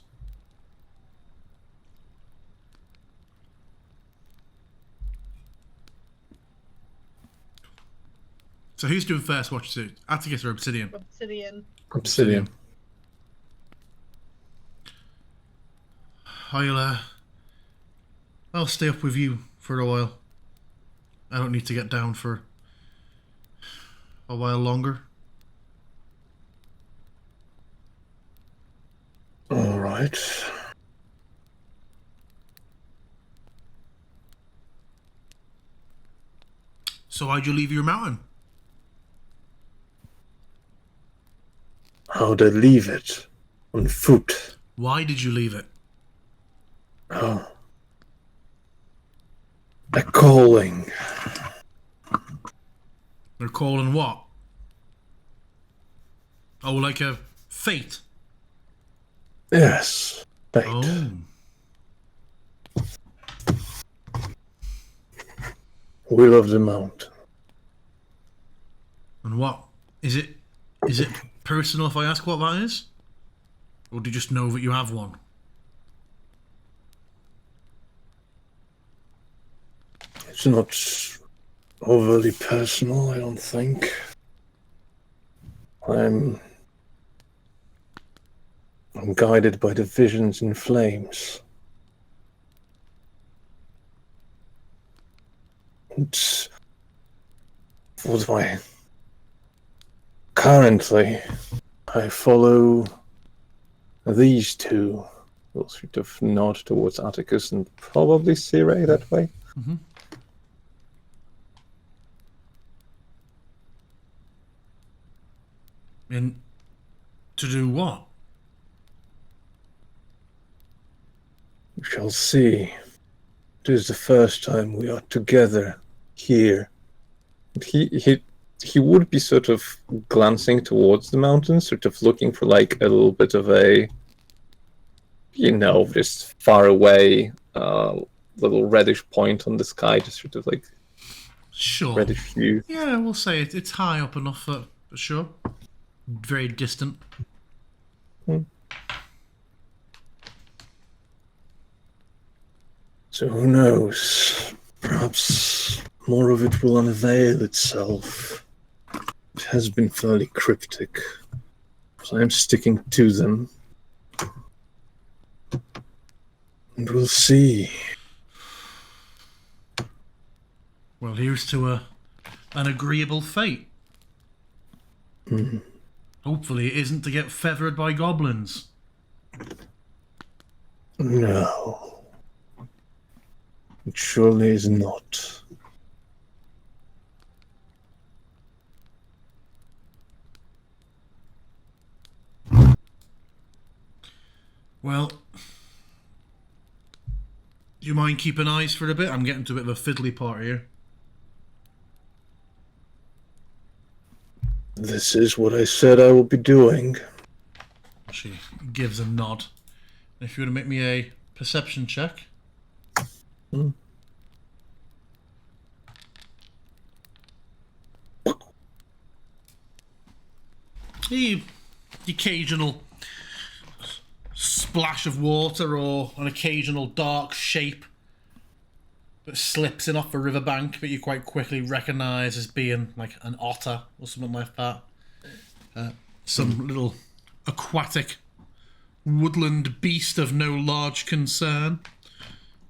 So who's doing first watch suit? Atticus or Obsidian? Obsidian. Obsidian. I'll stay up with you for a while. I don't need to get down for a while longer. All right. So why'd you leave your mountain? How'd I leave it? On foot. Why did you leave it? Oh. A calling. They're calling what? Oh, like a fate? Yes. Fate. Oh. Will of the mountain. And what? Is it personal if I ask what that is? Or do you just know that you have one? It's not overly personal, I don't think. I'm guided by the visions in flames. It's what I currently I follow these two. We'll sort of nod towards Atticus and probably Sire that way. Mm-hmm. And to do what? We shall see. It is the first time we are together here. He would be sort of glancing towards the mountains, sort of looking for like a little bit of a, just far away, little reddish point on the sky, just sort of like Sure. reddish hue. Yeah, we'll say it's high up enough for sure. Very distant. So who knows? Perhaps more of it will unveil itself. It has been fairly cryptic, so I'm sticking to them. And we'll see. Well, here's to an agreeable fate. Hopefully it isn't to get feathered by goblins. No. It surely is not. Well, do you mind keeping eyes for a bit? I'm getting to a bit of a fiddly part here. This is what I said I will be doing. She gives a nod. If you want to make me a perception check. The occasional splash of water or an occasional dark shape that slips in off the riverbank that you quite quickly recognise as being like an otter or something like that. Some little aquatic woodland beast of no large concern.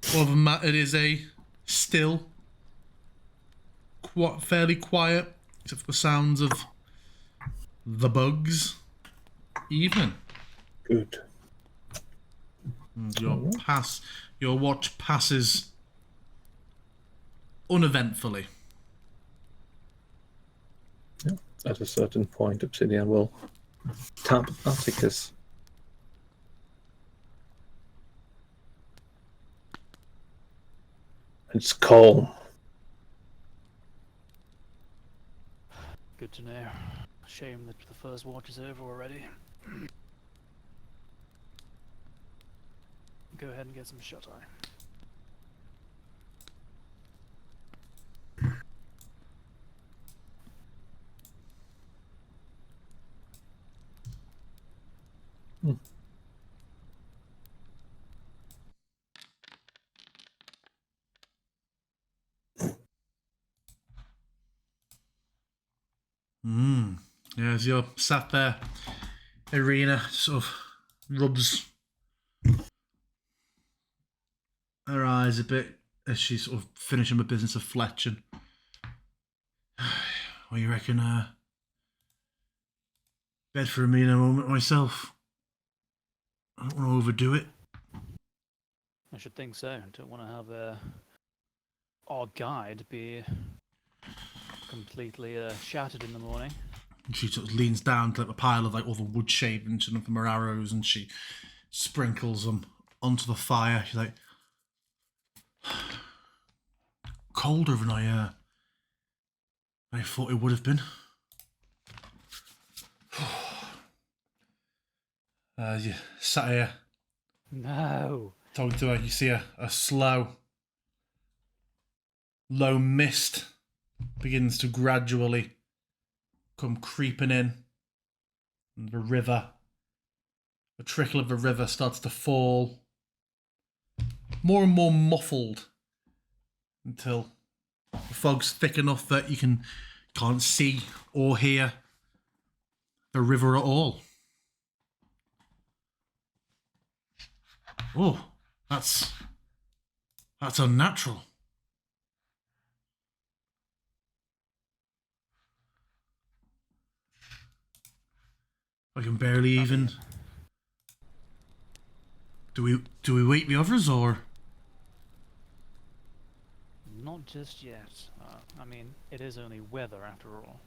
Other than that, it is a still, fairly quiet, except for the sounds of the bugs. Evening. Good. And your watch passes uneventfully. Yeah. At a certain point, Obsidian will tap Atticus. It's calm. Good to know. Shame that the first watch is over already. Go ahead and get some shut-eye. Yeah, as you're sat there, Irina sort of rubs her eyes a bit as she's sort of finishing the business of fletching. What do you reckon? Bed for me in a moment myself. I don't want to overdo it. I should think so. I don't want to have our guide be completely shattered in the morning. And she sort of leans down to like a pile of like all the wood shavings and from her arrows, and she sprinkles them onto the fire. She's like, colder than I thought it would have been. You sat here No. talking to her. You see a slow, low mist begins to gradually come creeping in. And the trickle of the river starts to fall more and more muffled until the fog's thick enough that you can't see or hear the river at all. Oh, that's unnatural. I can barely even. Do we wake the others or? Not just yet. I mean, it is only weather after all.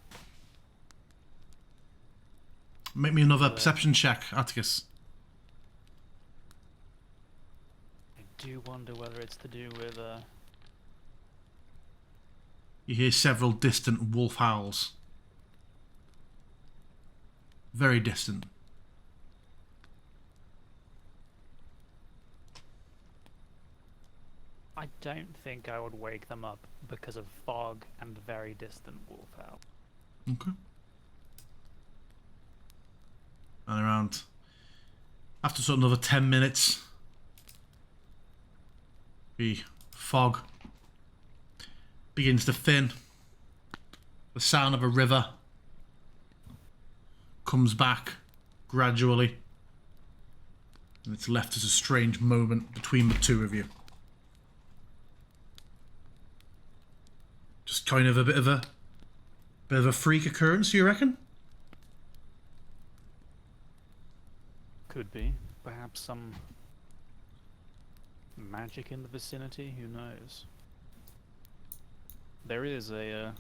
Make me another perception check, Atticus. I do wonder whether it's to do with You hear several distant wolf howls. Very distant. I don't think I would wake them up because of fog and very distant wolf howl. Okay. And around after sort of another 10 minutes, the fog begins to thin. The sound of a river comes back gradually, and it's left as a strange moment between the two of you. Just kind of a bit of a freak occurrence, you reckon? Could be. Perhaps some magic in the vicinity, who knows? There is a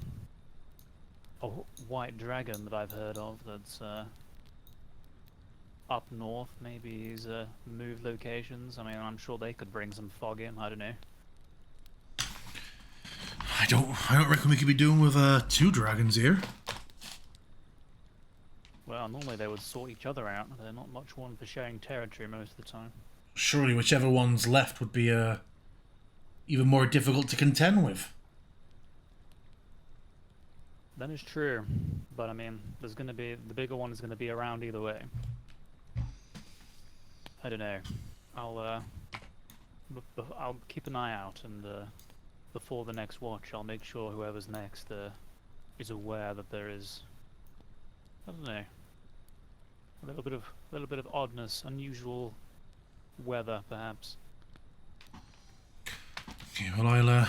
white dragon that I've heard of that's up north. Maybe he's moved locations. I mean, I'm sure they could bring some fog in, I don't know. I don't reckon we could be doing with two dragons here. Well, normally they would sort each other out. They're not much one for sharing territory most of the time. Surely whichever one's left would be even more difficult to contend with. That is true, but I mean, there's going to be the bigger one is going to be around either way. I don't know. I'll keep an eye out, and before the next watch, I'll make sure whoever's next is aware that there is, I don't know, a little bit of oddness, unusual weather, perhaps. Okay, well,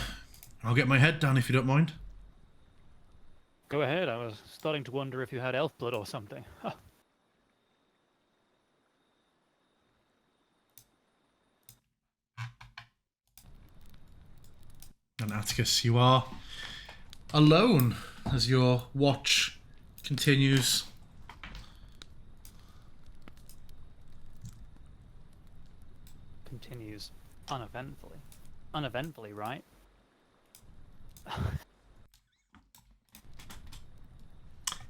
I'll get my head down if you don't mind. Go ahead. I was starting to wonder if you had elf blood or something. Huh. And Atticus, you are alone as your watch continues. Continues uneventfully. Uneventfully, right?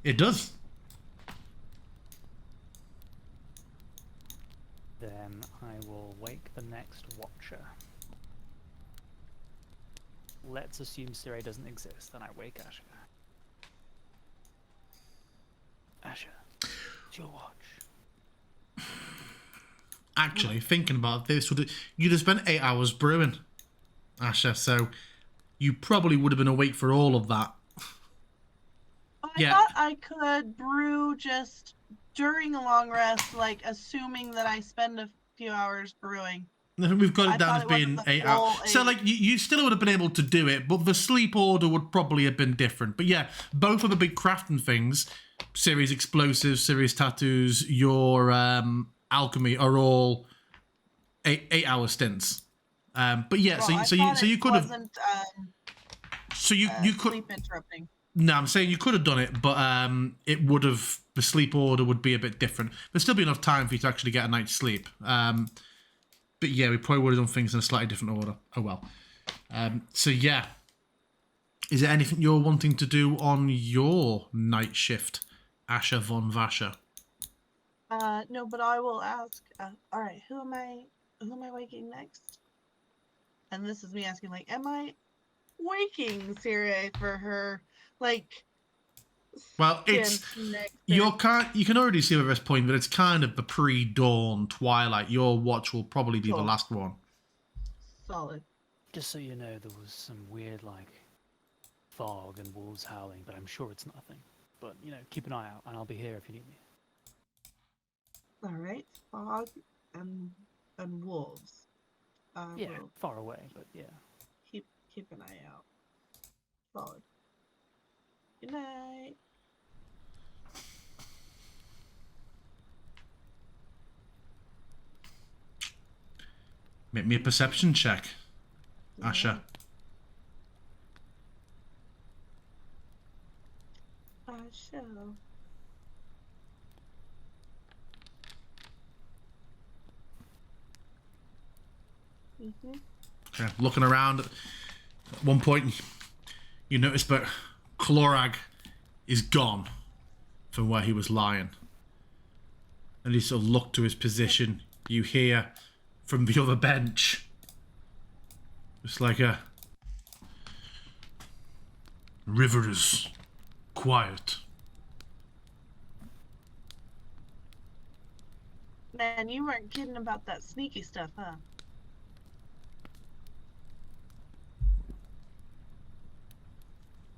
It does. Then I will wake the next watcher. Let's assume Sire doesn't exist, then I wake Asher. Asher, it's your watch. Actually, thinking about this, you'd have spent 8 hours brewing, Asher, so you probably would have been awake for all of that. I thought I could brew just during a long rest, like assuming that I spend a few hours brewing. We've got I it down thought as it being wasn't the 8 hours. full So, 8. like, you still would have been able to do it, but the sleep order would probably have been different. But yeah, both of the big crafting things, Ciri's explosives, Ciri's tattoos, your alchemy, are all 8 hour stints. But yeah, Well, so you could have. So you could. Sleep interrupting. No, I'm saying you could have done it, but it would have, the sleep order would be a bit different. There'd still be enough time for you to actually get a night's sleep. But yeah, we probably would have done things in a slightly different order. Oh well. So yeah. Is there anything you're wanting to do on your night shift, Asher von Vasher? No, but I will ask. All right, who am I waking next? And this is me asking, like, am I waking Siri for her, like? Well, it's you can already see at this point that it's kind of the pre-dawn twilight. Your watch will probably be the last one. Solid. Just so you know, there was some weird, like, fog and wolves howling, but I'm sure it's nothing. But, you know, keep an eye out, and I'll be here if you need me. All right, fog and wolves. Yeah, We'll far away, but yeah. keep an eye out. Solid. Good night. Make me a perception check, Asher. I shall. Okay, looking around, at one point, you notice that Clorag is gone from where he was lying. And you sort of look to his position. You hear from the other bench, it's like a river is quiet. Man, you weren't kidding about that sneaky stuff, huh?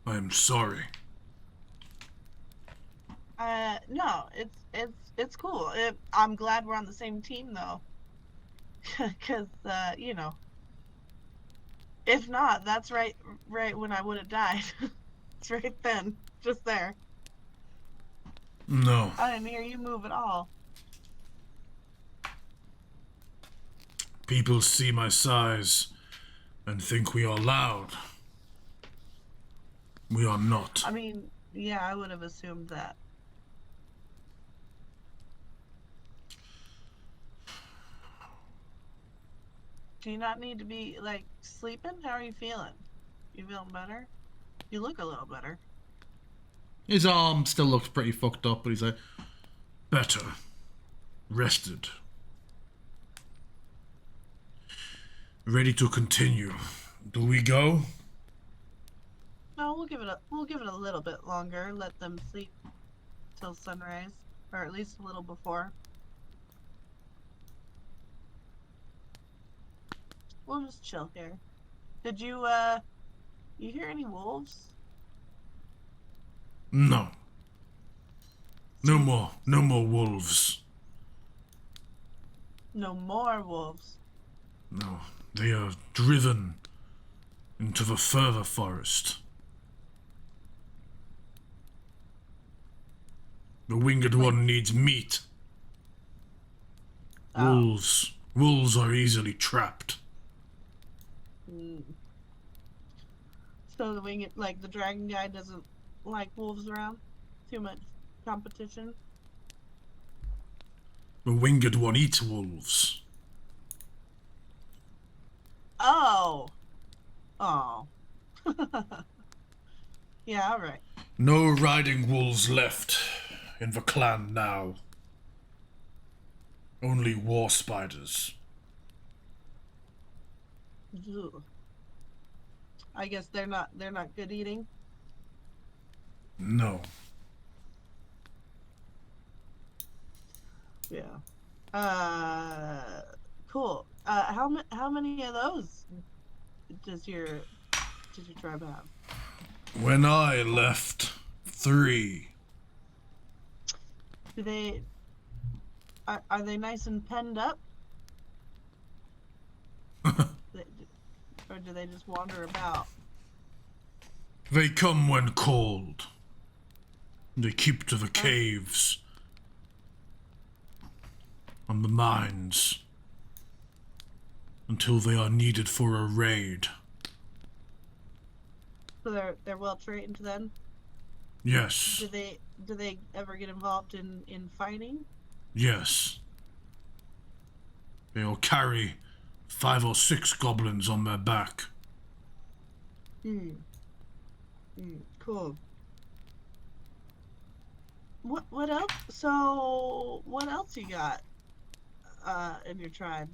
I am sorry. No, it's cool. I'm glad we're on the same team though, because you know, if not, that's right when I would have died. It's right then, just there. No. I didn't hear you move at all. People see my size and think we are loud. We are not. I mean, yeah, I would have assumed that. Do you not need to be, like, sleeping? How are you feeling? You feeling better? You look a little better. His arm still looks pretty fucked up, but he's like, better. Rested. Ready to continue. Do we go? No, we'll give it a little bit longer. Let them sleep till sunrise, or at least a little before. We'll just chill here. Did you hear any wolves? No. No more. No more wolves. No more wolves. No. They are driven into the further forest. The winged one needs meat. Oh. Wolves are easily trapped. Mm. So the winged, like the dragon guy, doesn't like wolves around. Too much competition. The winged one eats wolves. Oh. Oh. Yeah. All right. No riding wolves left in the clan now. Only war spiders. Ugh. I guess they're not good eating. No. Yeah. Cool. How many of those does your tribe have? When I left, 3. Do they are they nice and penned up? They- or do they just wander about? They come when called. They keep to the caves and the mines until they are needed for a raid. So they're well trained then? Yes, Do they ever get involved in fighting? yes. They'll carry 5 or 6 goblins on their back. Cool. What else? So what else you got in your tribe?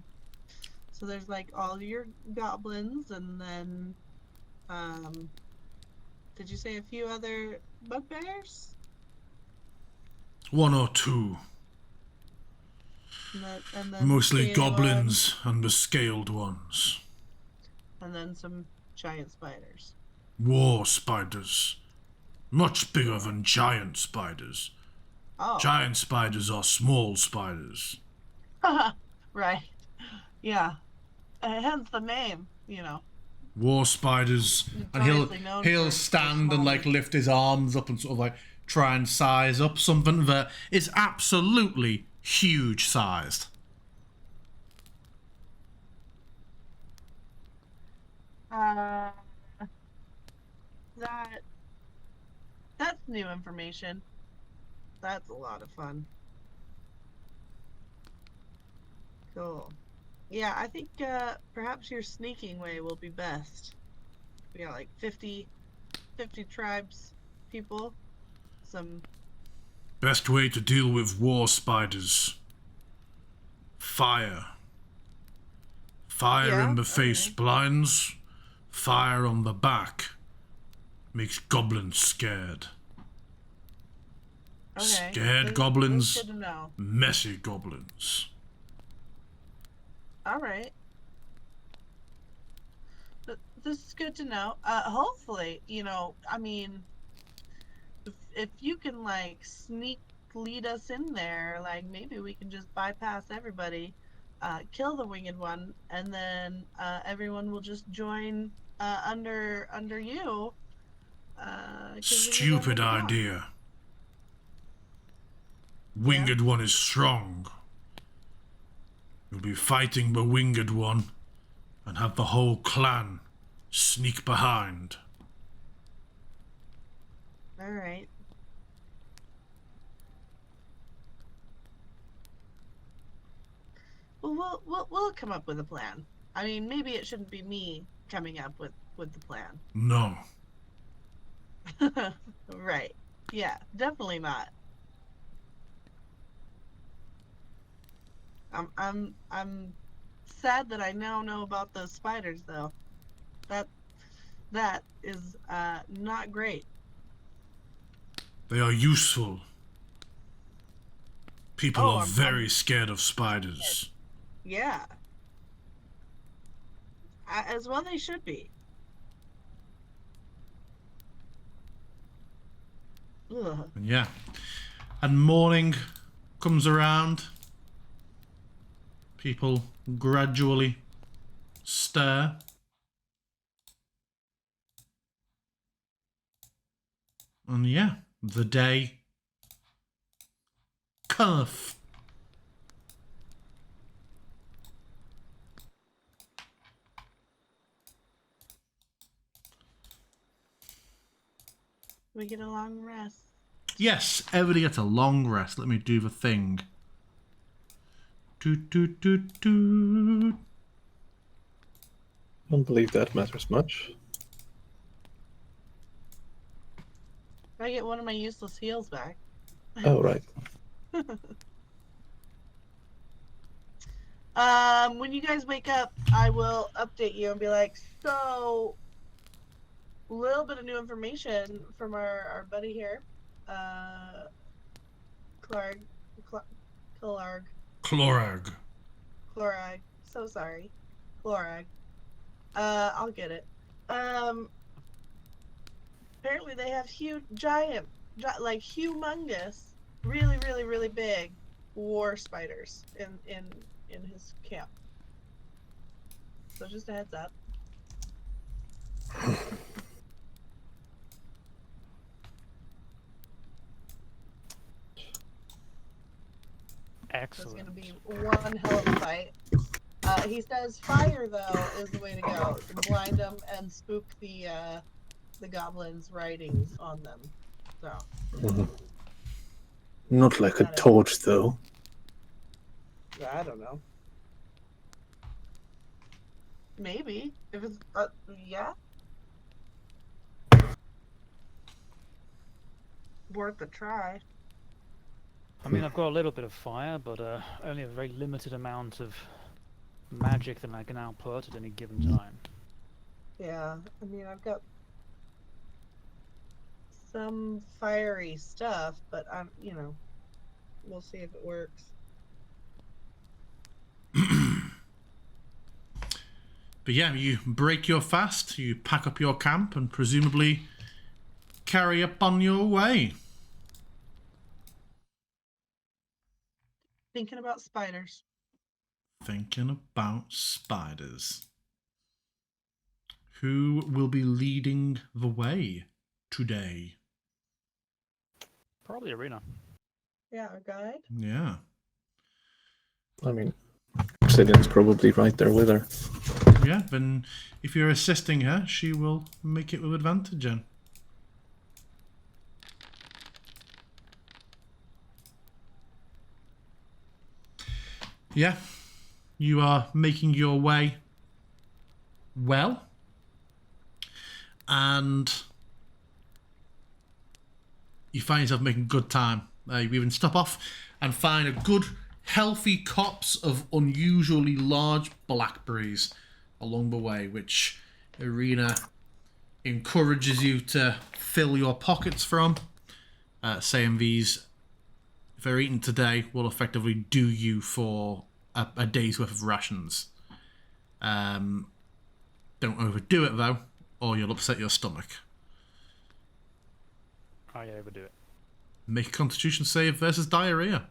So there's like all your goblins, and then did you say a few other bugbears? 1 or 2. And then Mostly scaly goblins and the scaled ones. and then some giant spiders. War spiders. Much bigger than giant spiders. Oh, Giant spiders are small spiders. right. Yeah. Hence the name, War spiders. And notoriously known he'll for stand and like small- lift his arms up and sort of like try and size up something that is absolutely huge sized. Uh, that's new information. That's a lot of fun. Cool. Yeah, I think perhaps your sneaking way will be best. We got like 50 tribes people. Some Best way to deal with war spiders. Fire. Fire Yeah, in the face okay. blinds. Fire on the back makes goblins scared. okay. Scared That's goblins, good to know. messy goblins. All right. This is good to know. Hopefully, I mean, if you can like sneak lead us in there, like maybe we can just bypass everybody, kill the winged one, and then everyone will just join under you. 'Cause we can run Stupid the town. idea. Winged one is strong. You'll be fighting the winged one and have the whole clan sneak behind. All right. Well, we'll come up with a plan. I mean, maybe it shouldn't be me coming up with the plan. No. Right. Yeah, definitely not. I'm sad that I now know about those spiders though. That is not great. They are useful. People Oh, are I'm very scared of spiders. Yeah. As well they should be. Ugh. And yeah. And morning comes around. People gradually stir. And yeah, the day cometh. We get a long rest. Yes, everybody gets a long rest. Let me do the thing. Doot, doot, doot, doot. I don't believe that matters much. I get one of my useless heals back. Oh, right. When you guys wake up, I will update you and be like, so, a little bit of new information from our buddy here. Clarg. Chlorag. Chlorag. So sorry. Chlorag. I'll get it. Apparently they have like humongous, really, really, really big war spiders in his camp. So just a heads up. So it's Excellent. gonna be one hell of a fight. He says fire though is the way to go. To blind them and spook the goblins' writings on them. So Not like a Got it. torch, though. I don't know. Maybe if it's yeah. Worth a try. I mean, I've got a little bit of fire, but only a very limited amount of magic that I can output at any given time. Yeah, I mean I've got some fiery stuff, but we'll see if it works. But yeah, you break your fast, you pack up your camp, and presumably carry up on your way. Thinking about spiders. Thinking about spiders. Who will be leading the way today? Probably Arena. Yeah, our guide. Yeah. I mean, Obsidian's probably right there with her. Yeah, then if you're assisting her, she will make it with advantage, Jen. Yeah, you are making your way well, and you find yourself making good time. You even stop off and find a good, healthy copse of unusually large blackberries along the way, which Irina encourages you to fill your pockets from, saying these, if they're eaten today, will effectively do you for a day's worth of rations. Don't overdo it, though, or you'll upset your stomach. I overdo it. Make a constitution save versus diarrhea.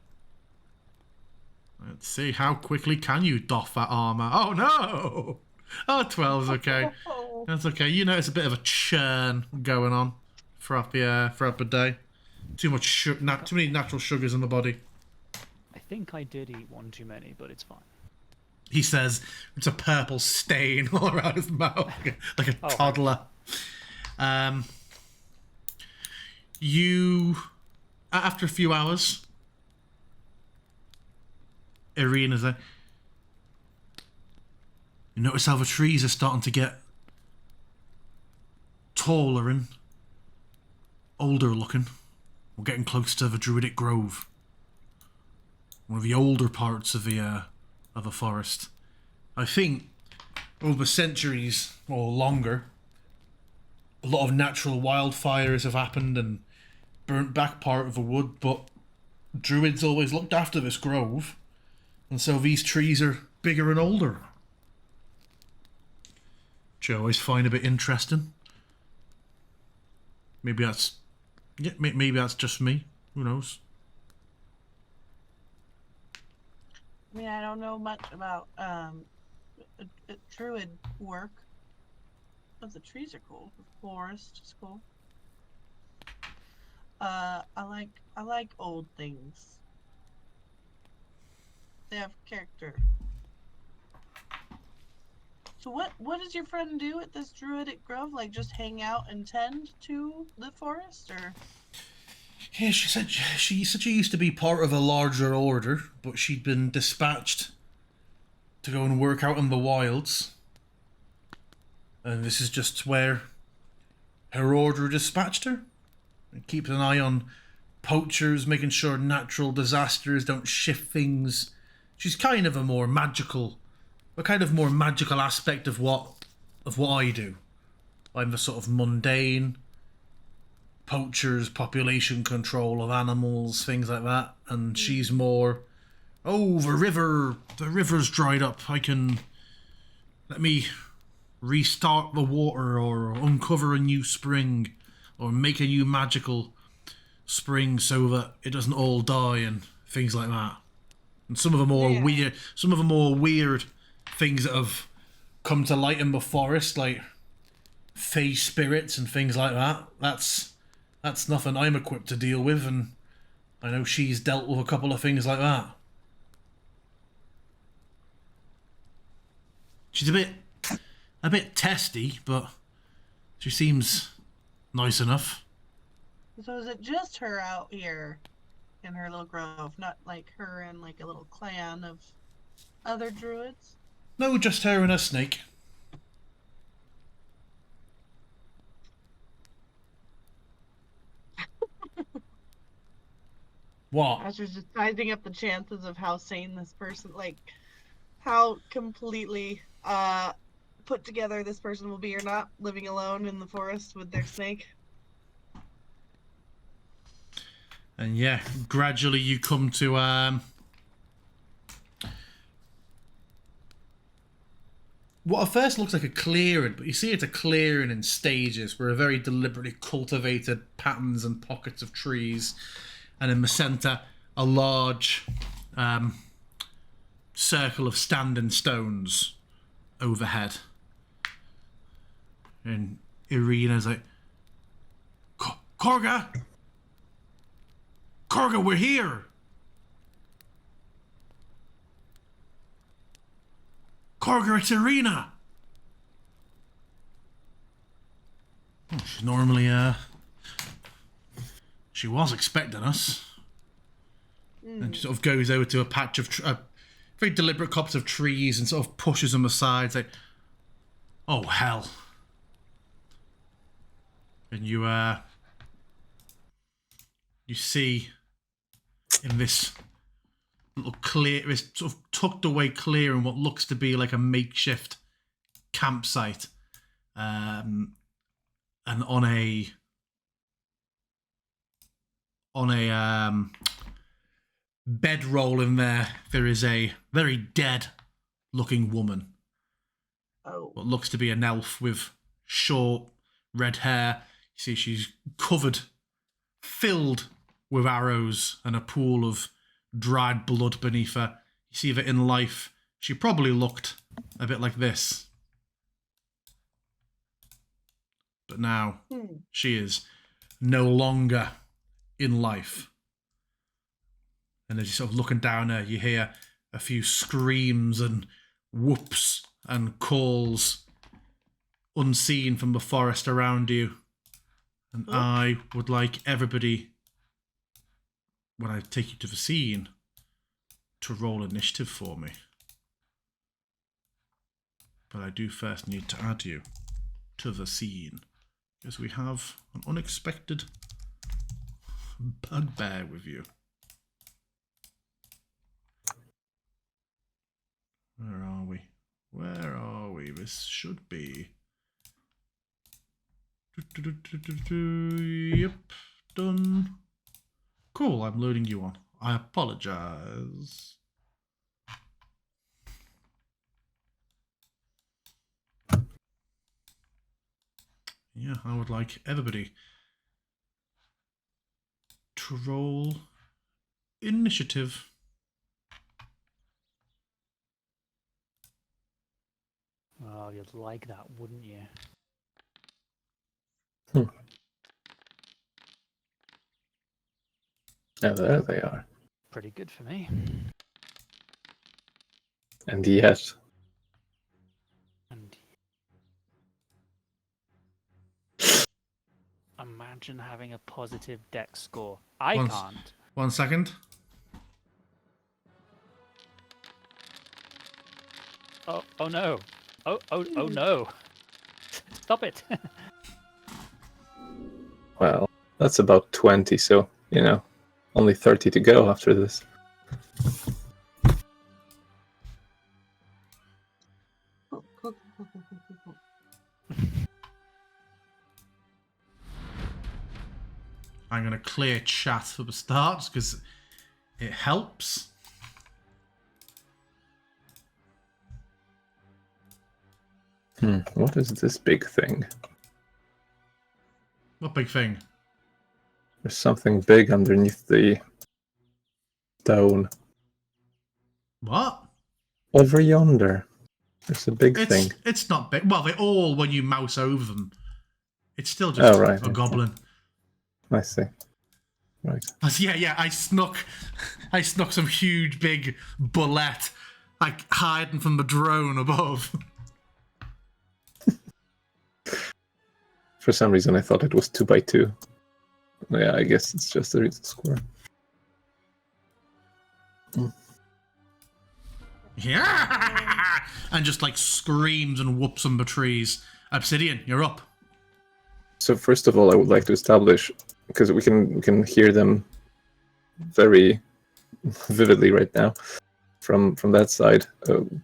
Let's see, how quickly can you doff that armor? Oh no! Oh, 12's okay. Oh, That's okay. You notice a bit of a churn going on throughout the day. Too many natural sugars in the body. I think I did eat one too many, but it's fine. He says it's a purple stain all around his mouth, like a toddler. You, after a few hours, Irina's like, you notice how the trees are starting to get taller and older looking. We're getting close to the Druidic Grove, one of the older parts of the forest. I think over centuries or longer, a lot of natural wildfires have happened and burnt back part of the wood, but druids always looked after this grove, and so these trees are bigger and older. Which I always find a bit interesting. Maybe that's just me. Who knows? I mean, I don't know much about druid work, but the trees are cool. The forest is cool. I like old things. They have character. So what does your friend do at this druidic grove? Like just hang out and tend to the forest, or? Yeah, she said she used to be part of a larger order, but she'd been dispatched to go and work out in the wilds. And this is just where her order dispatched her. It keeps an eye on poachers, making sure natural disasters don't shift things. She's kind of a more magical aspect of what I do. I'm the sort of mundane poachers, population control of animals, things like that, and she's more, oh, the river's dried up. Let me restart the water, or uncover a new spring, or make a new magical spring so that it doesn't all die, and things like that. And some of the more weird things that have come to light in the forest, like fey spirits and things like that. That's nothing I'm equipped to deal with, and I know she's dealt with a couple of things like that. She's a bit testy, but she seems nice enough. So is it just her out here in her little grove, not like her and like a little clan of other druids? No, just her and a snake. What? I was just sizing up the chances of how sane this person, like, how completely put together this person will be or not, living alone in the forest with their snake. And yeah, gradually you come to what at first looks like a clearing, but you see it's a clearing in stages, where a very deliberately cultivated patterns and pockets of trees, and in the centre a large circle of standing stones overhead. And Irina's like, Korga, we're here. Korga, it's Irina. She's normally, she was expecting us. And she sort of goes over to a patch of, very deliberate copse of trees, and sort of pushes them aside, like, oh, hell. And you see in this little this sort of tucked away clearing, what looks to be like a makeshift campsite, and on a bedroll in there is a very dead looking woman. Oh. What looks to be an elf with short red hair. You see she's filled with arrows, and a pool of dried blood beneath her. You see that in life she probably looked a bit like this. But now she is no longer in life. And as you're sort of looking down her, you hear a few screams and whoops and calls unseen from the forest around you. And I would like everybody, when I take you to the scene, to roll initiative for me. But I do first need to add you to the scene, because we have an unexpected bugbear with you. Where are we? Where are we? This should be... Yep, done. Cool, I'm loading you on. I apologize. Yeah, I would like everybody to roll initiative. Oh, you'd like that, wouldn't you? Oh, there they are. Pretty good for me. And yet, And imagine having a positive dex score. I Once- can't. 1 second. Oh no. Oh no. Stop it. well, that's about 20, so, only 30 to go after this. I'm going to clear chat for the start because it helps. What is this big thing? What big thing? There's something big underneath the stone. What? Over yonder. There's a big thing. It's not big. Well, they all, when you mouse over them, it's still just Oh, right, a okay. goblin. I see. Right. Yeah, I snuck some huge big bullet, like hiding from the drone above. For some reason, I thought it was 2x2. Yeah, I guess it's just a little square. Yeah, and just like screams and whoops on the trees. Obsidian, you're up. So first of all, I would like to establish, because we can hear them very vividly right now from that side.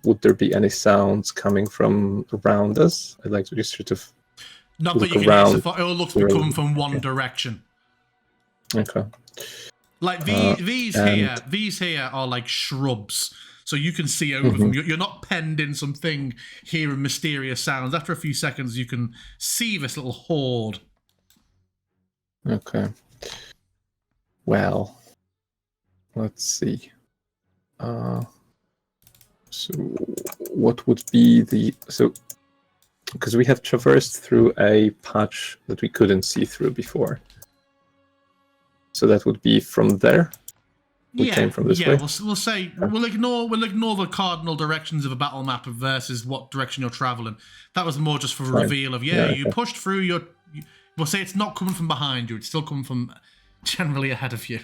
Would there be any sounds coming from around us? I'd like to just sort of Not look that you can hear so around. far. It all looks to be coming from one direction. Okay. Like these here are like shrubs, so you can see over them. You're not penned in something hearing mysterious sounds. After a few seconds, you can see this little horde. Okay. Well, let's see. So what would be because we have traversed through a patch that we couldn't see through before. So that would be from there. We came from this way. We'll say we'll ignore the cardinal directions of a battle map versus what direction you're traveling. That was more just for a reveal of you pushed through. We'll say it's not coming from behind you. It's still coming from generally ahead of you.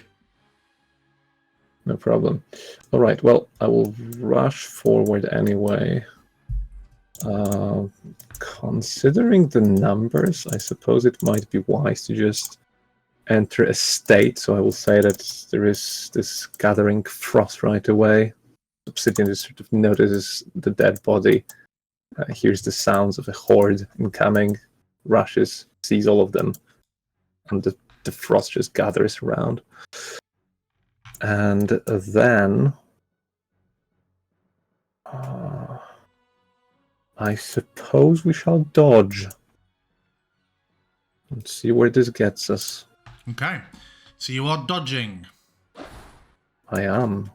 No problem. All right. Well, I will rush forward anyway. Considering the numbers, I suppose it might be wise to just enter a state. So I will say that there is this gathering frost right away. Obsidian just sort of notices the dead body, hears the sounds of a horde incoming, rushes, sees all of them, and the frost just gathers around. And then I suppose we shall dodge and see where this gets us. Okay, so you are dodging. I am.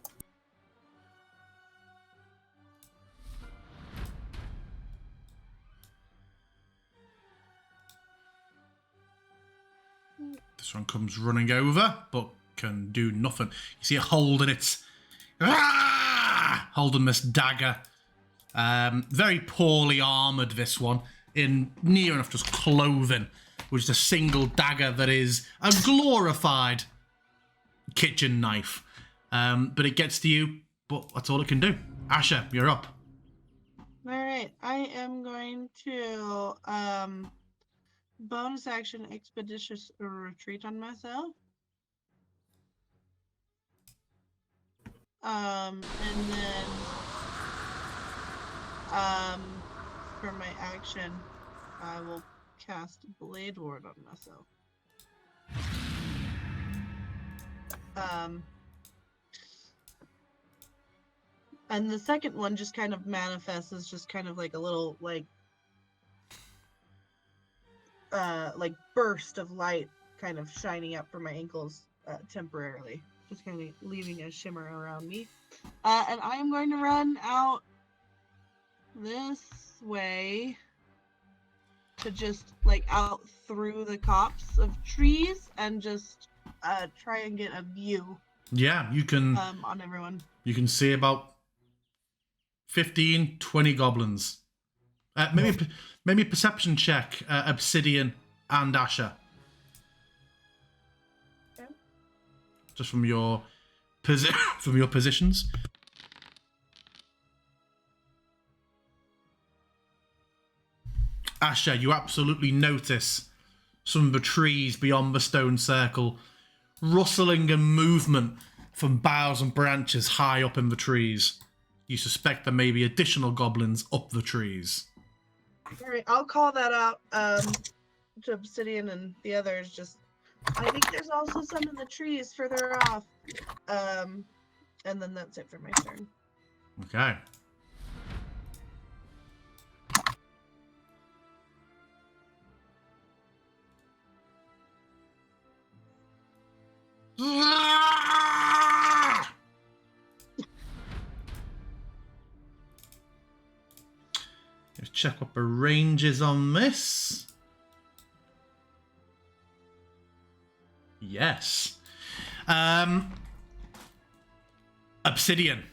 This one comes running over, but can do nothing. You see it holding holding this dagger. Very poorly armoured, this one, in near enough just clothing, which is a single dagger that is a glorified kitchen knife. But it gets to you, but that's all it can do. Asher, you're up. All right, I am going to bonus action expeditious retreat on myself. And then for my action, I will cast Blade Ward on myself. And the second one just kind of manifests as just kind of like a little like burst of light kind of shining up from my ankles temporarily, just kind of leaving a shimmer around me. And I am going to run out this way to just like out through the copse of trees and just try and get a view Yeah, you can on everyone. see about 15, 20 goblins. Maybe a perception check, Obsidian and Asher. Okay. Just from your from your positions. Asher, you absolutely notice some of the trees beyond the stone circle, rustling and movement from boughs and branches high up in the trees. You suspect there may be additional goblins up the trees. All right, I'll call that out to Obsidian and the others. Just, I think there's also some in the trees further off. And then that's it for my turn. Okay. Let's check what the range is on this. Yes. Obsidian.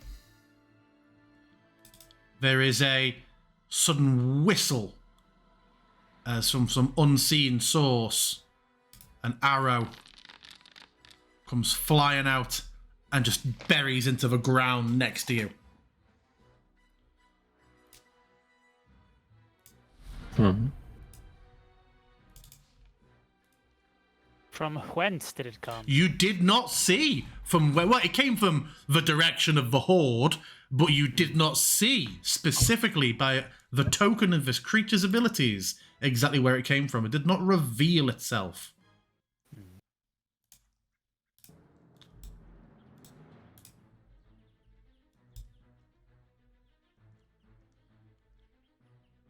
There is a sudden whistle from some unseen source. An arrow comes flying out and just buries into the ground next to you. From whence did it come? You did not see from where. Well, it came from the direction of the horde, but you did not see specifically by the token of this creature's abilities exactly where it came from. It did not reveal itself.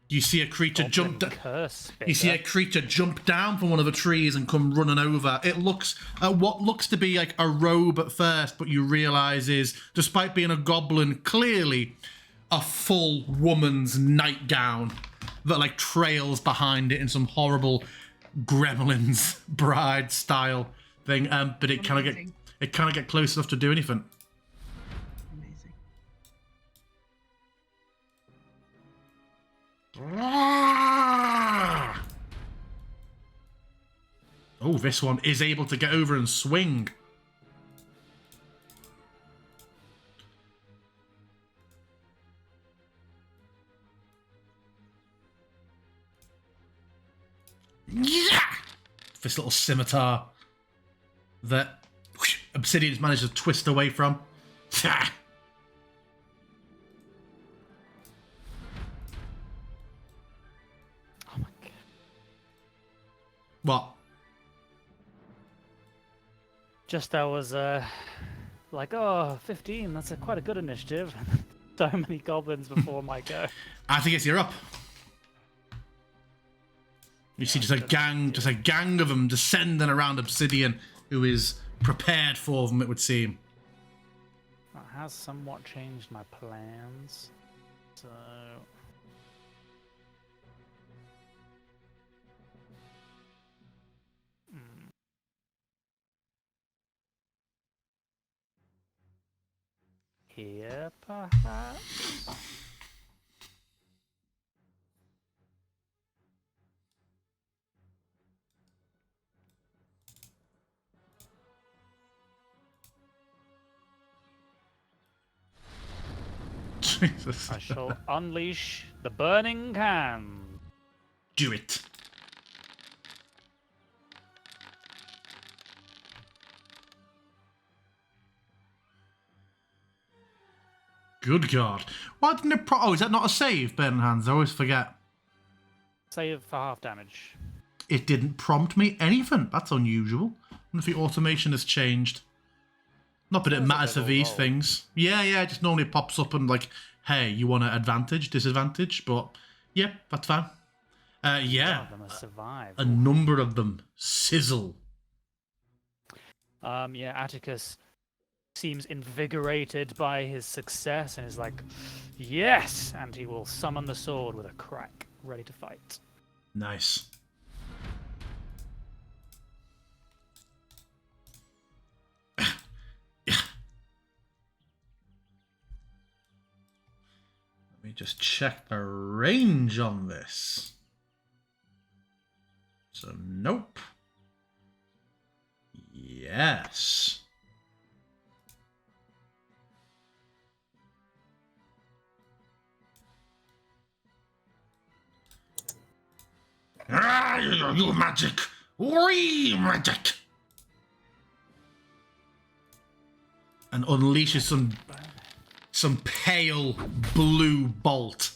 You see a creature jump down. You see a creature jump down from one of the trees and come running over. It looks at what looks to be like a robe at first, but you realise is, despite being a goblin, clearly a full woman's nightgown that like trails behind it in some horrible Gremlins bride style thing. But it kind of get close enough to do anything. Amazing. Oh, this one is able to get over and swing. Yeah! This little scimitar that Obsidian's managed to twist away from. Oh my god. What? Just I was like, oh, 15, that's quite a good initiative. So many goblins before my go. I think you're up. You see just a gang of them descending around Obsidian, who is prepared for them, it would seem. That has somewhat changed my plans. So here, perhaps. Jesus. I shall unleash the burning hand. Do it. Good God. Why didn't it oh, is that not a save, Burning Hands? I always forget. Save for half damage. It didn't prompt me anything. That's unusual. I wonder if the automation has changed. Not that it matters for these things. Yeah, it just normally pops up and like, hey, you want an advantage, disadvantage? But yeah, that's fine. Yeah. A number of them sizzle. Yeah, Atticus seems invigorated by his success and is like, yes! And he will summon the sword with a crack, ready to fight. Nice. just check the range on this. So, nope. Yes. Ah, you magic! Wee magic! And unleashes some pale blue bolt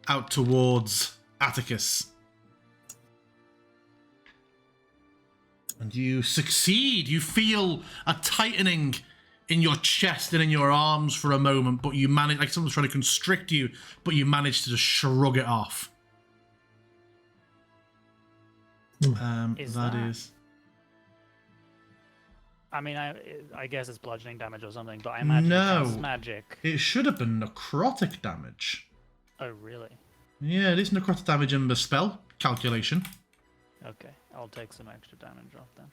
out towards Atticus. And you succeed. You feel a tightening in your chest and in your arms for a moment, but you manage, like someone's trying to constrict you, but you manage to just shrug it off. That is. I mean, I guess it's bludgeoning damage or something, but I imagine it's magic. It should have been necrotic damage. Oh, really? Yeah, it is necrotic damage in the spell calculation. Okay, I'll take some extra damage off then.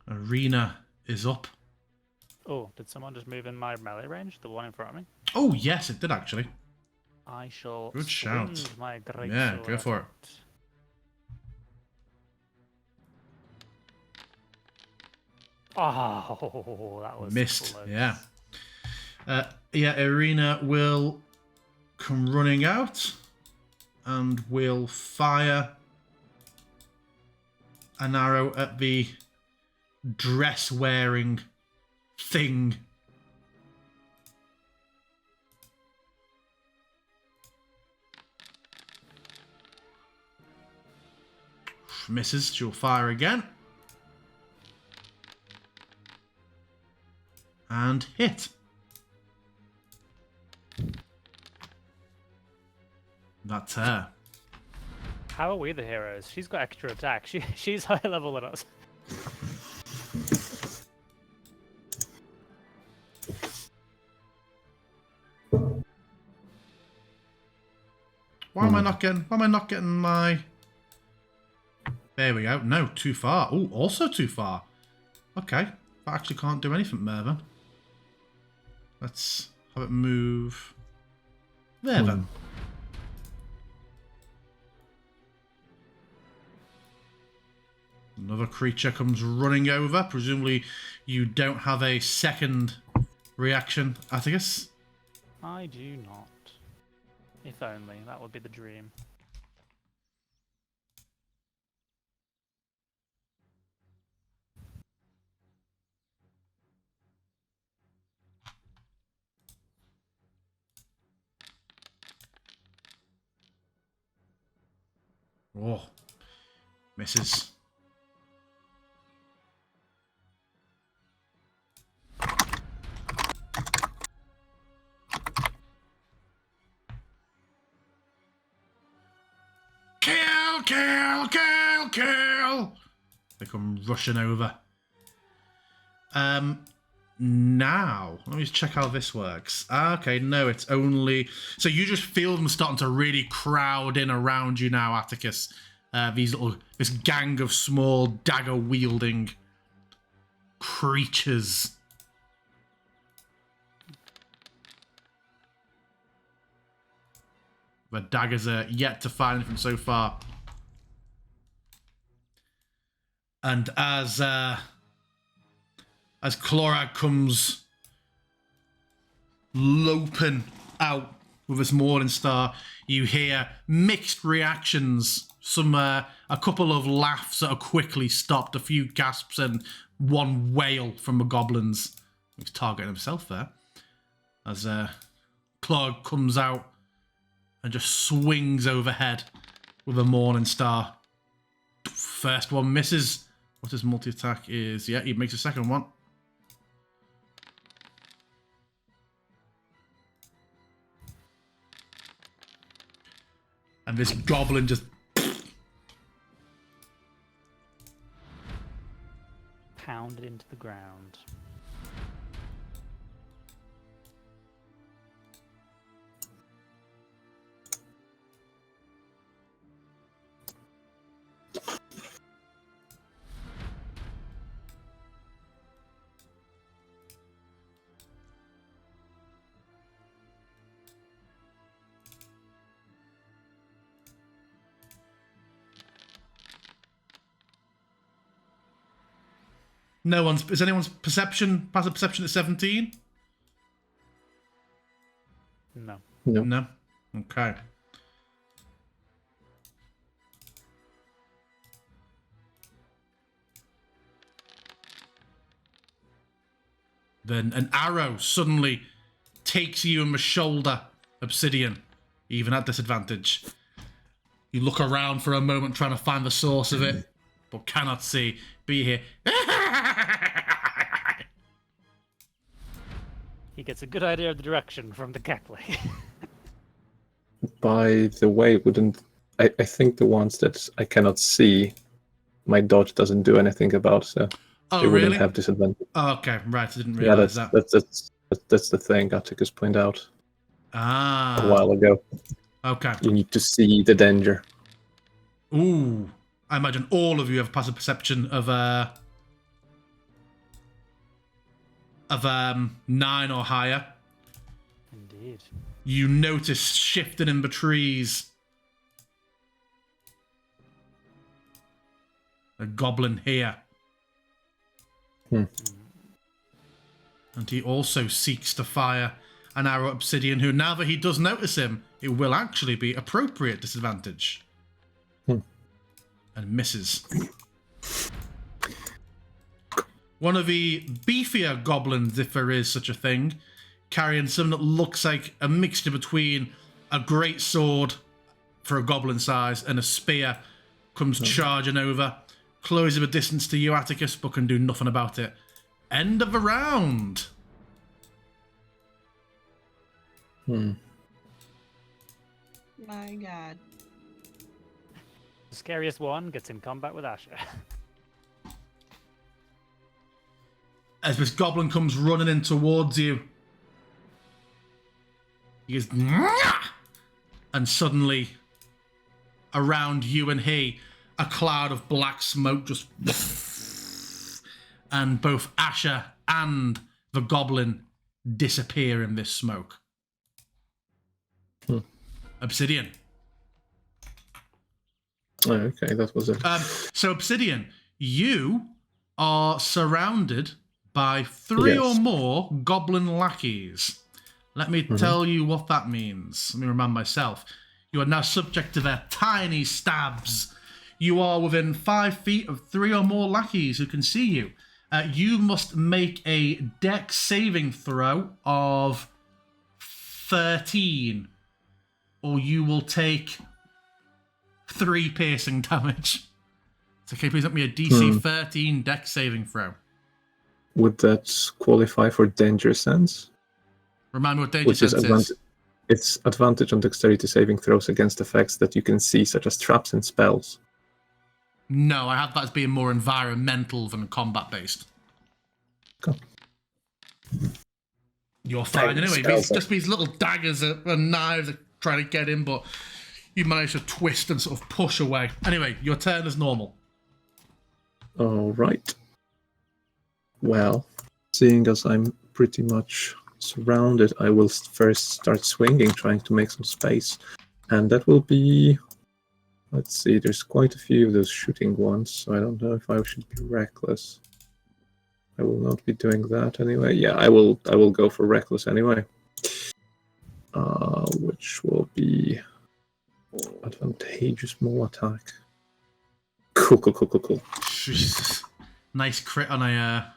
Arena is up. Oh, did someone just move in my melee range? The one in front of me? Oh, yes, it did actually. I shall Good shout. swing my great Yeah, sword go for it. at Oh, that was Missed, close. yeah. Yeah, Arena will come running out and will fire an arrow at the dress-wearing thing. Misses. She'll fire again. And hit. That's her. How are we the heroes? She's got extra attack. She's higher level than us. Why am I not getting my... There we go. No, too far. Oh, also too far. Okay. I actually can't do anything there then. Let's have it move there then. Another creature comes running over. Presumably you don't have a second reaction, Atticus. I do not. If only. That would be the dream. Oh, misses. Kill, kill, kill, kill! They come rushing over. Now, let me just check how this works. Okay, no, it's only... So you just feel them starting to really crowd in around you now, Atticus. This gang of small dagger-wielding creatures. The daggers are yet to find anything so far. And as Clorag comes loping out with his Morning Star, you hear mixed reactions. A couple of laughs that are quickly stopped, a few gasps, and one wail from the goblins. He's targeting himself there. As Clorag comes out and just swings overhead with a Morning Star. First one misses. What his multi-attack is? Yeah, he makes a second one. And this goblin just into the ground. Is anyone's passive perception at 17? No. No. No? Okay. Then an arrow suddenly takes you in the shoulder, Obsidian, even at disadvantage. You look around for a moment trying to find the source of it, but cannot see. But you hear... He gets a good idea of the direction from the cackling. By the way, wouldn't I think the ones that I cannot see, my dodge doesn't do anything about, so Oh, they wouldn't really? have disadvantage. Oh, okay, right. I didn't Yeah, realize that. that's the thing Atticus pointed out Ah. a while ago. Okay. You need to see the danger. Ooh. I imagine all of you have passive perception of 9 or higher. Indeed. You notice shifting in the trees a goblin here. And he also seeks to fire an arrow at Obsidian, who, now that he does notice him, it will actually be appropriate disadvantage. And misses. One of the beefier goblins, if there is such a thing, carrying something that looks like a mixture between a great sword for a goblin size and a spear, comes charging over, closes a distance to you, Atticus, but can do nothing about it. End of the round. My God. The scariest one gets in combat with Asher. As this goblin comes running in towards you, he goes, "Nyah!" And suddenly, around you and he, a cloud of black smoke just, and both Asher and the goblin disappear in this smoke. Obsidian. Oh, okay, that was it. So Obsidian, you are surrounded by 3 Yes. or more goblin lackeys. Let me tell you what that means. Let me remind myself. You are now subject to their tiny stabs. You are within 5 feet of 3 or more lackeys who can see you. You must make a dex saving throw of 13, or you will take 3 piercing damage. So can you please let me a DC 13 dex saving throw? Would that qualify for danger sense? Remind me what danger Which is sense is. It's advantage on dexterity saving throws against effects that you can see, such as traps and spells. No, I have that as being more environmental than combat based. Okay. You're fine anyway. Just these little daggers and knives are trying to get in, but you manage to twist and sort of push away. Anyway, your turn is normal. All right. Well, seeing as I'm pretty much surrounded, I will first start swinging, trying to make some space. And that will be... Let's see, there's quite a few of those shooting ones, so I don't know if I should be reckless. I will not be doing that anyway. Yeah, I will go for reckless anyway. Which will be advantageous more attack. Cool. Jesus. Nice crit on a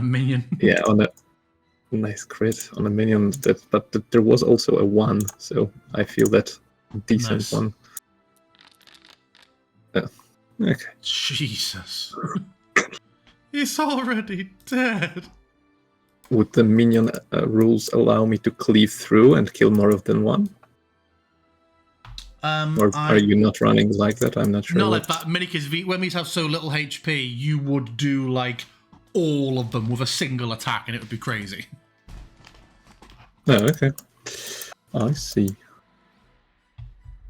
minion. Yeah, on a nice crit on a minion. But there was also a 1, so I feel that decent Nice. one. Okay. Jesus. He's already dead. Would the minion rules allow me to cleave through and kill more than one? Or are you not running like that? I'm not sure. Not like that. Minik's when we have so little HP, you would do like all of them with a single attack, and it would be crazy. Oh, okay. I see.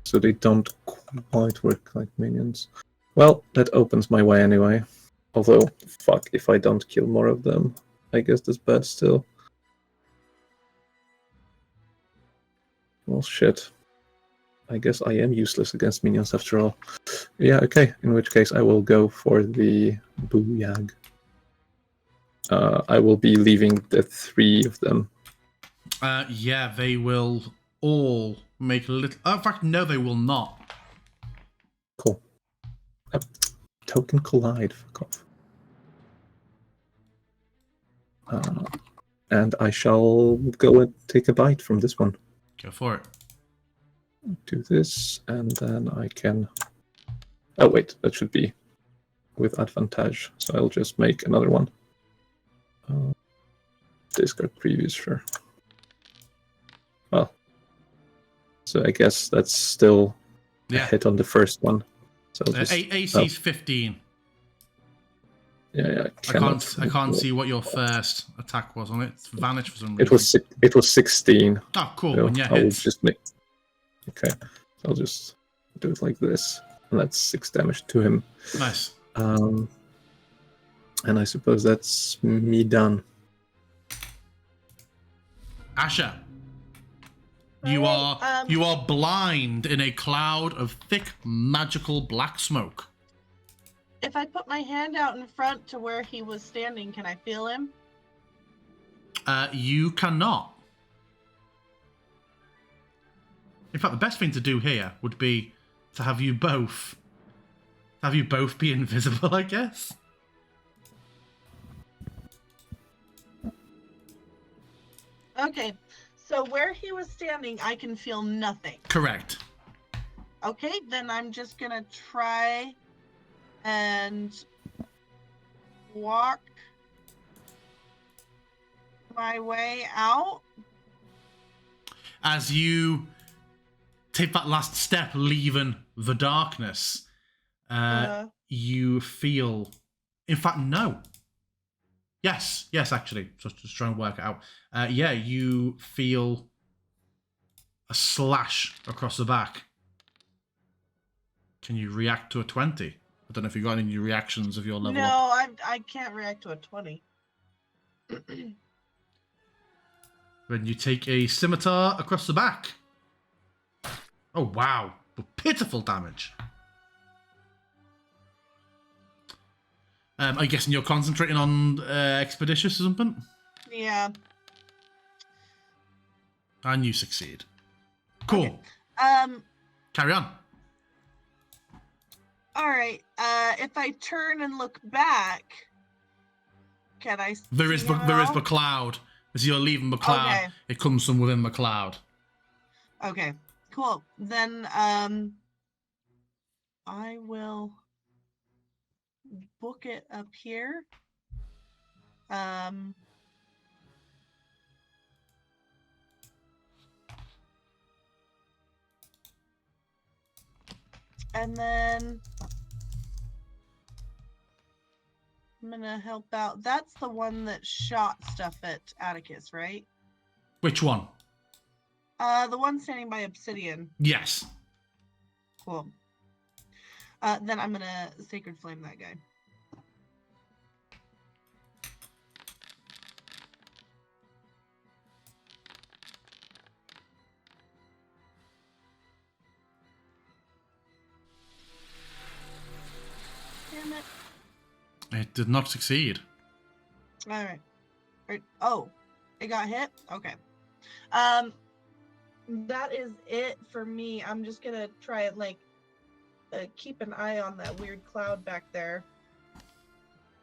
So they don't quite work like minions. Well, that opens my way anyway. Although, fuck, if I don't kill more of them, I guess that's bad still. Well, shit. I guess I am useless against minions after all. Yeah, okay. In which case, I will go for the Booyag. I will be leaving the 3 of them. Yeah, they will all make a little... Oh, in fact, no, they will not. Cool. Token collide, fuck off. And I shall go and take a bite from this one. Go for it. Do this, and then I can... Oh wait, that should be with advantage, so I'll just make another one. Discard previous, sure. Well, so I guess that's still a hit on the first one. So I'll just, AC's 15. Yeah, I can't see what your first attack was on it. It's vanished for some reason. It was 16. Oh, cool. So And yeah, I'll hits. just make. Okay, I'll just do it like this, and that's 6 damage to him. Nice. And I suppose that's me done. Asher, you are blind in a cloud of thick magical black smoke. If I put my hand out in front to where he was standing, can I feel him? You cannot. In fact, the best thing to do here would be to have you both be invisible, I guess. Okay, so where he was standing, I can feel nothing. Correct. Okay, then I'm just gonna try and walk my way out. As you take that last step, leaving the darkness, you feel... In fact, no. Yes, actually. Just trying to work it out. Yeah, you feel a slash across the back. Can you react to a 20? I don't know if you got any reactions of your level up. No, I can't react to a 20. Then you take a scimitar across the back. Oh, wow. Pitiful damage. I'm guessing you're concentrating on Expeditious or something? Yeah. And you succeed. Cool. Okay. Carry on. All right. If I turn and look back, can I see There is him at all? the cloud. As you're leaving the cloud, Okay. it comes from within the cloud. Okay, cool. Then I will book it up here. And then I'm gonna help out. That's the one that shot stuff at Atticus, right? Which one? The one standing by Obsidian. Yes. Cool. Then I'm gonna Sacred Flame that guy. Damn it. It did not succeed. All right. Oh, it got hit? Okay. That is it for me. I'm just gonna try and keep an eye on that weird cloud back there.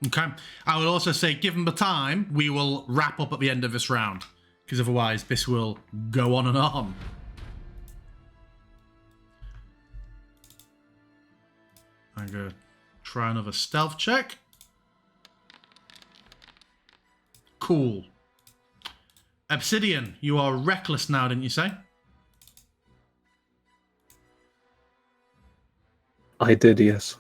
Okay. I will also say, given the time, we will wrap up at the end of this round. Because otherwise, this will go on and on. I'm going to try another stealth check. Cool. Obsidian, you are reckless now, didn't you say? I did, yes.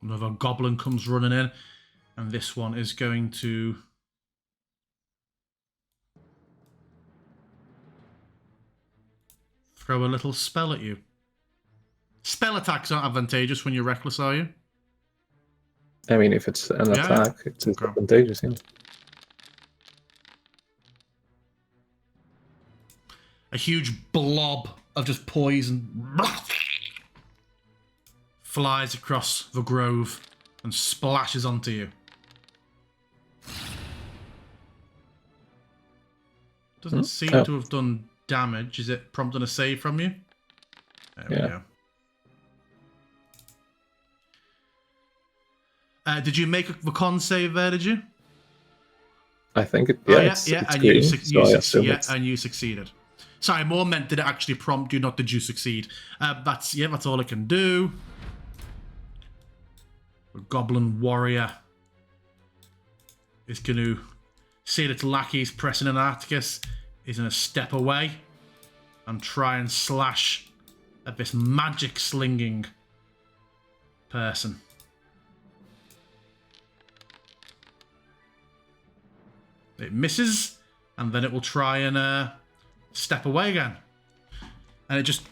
Another goblin comes running in, and this one is going to throw a little spell at you. Spell attacks aren't advantageous when you're reckless, are you? I mean, if it's an Yeah. attack, it's Okay. advantageous, yeah. A huge blob of just poison flies across the grove and splashes onto you. Doesn't seem to have done damage. Is it prompting a save from you? There we go. Did you make the con save there, did you? I think it. Oh, Yeah, it's and green, you and you succeeded. Sorry, more meant did it actually prompt you, not did you succeed? That's all it can do. The goblin warrior is going to see that its lackeys pressing an Atticus is going to step away and try and slash at this magic slinging person. It misses, and then it will try and step away again. And it just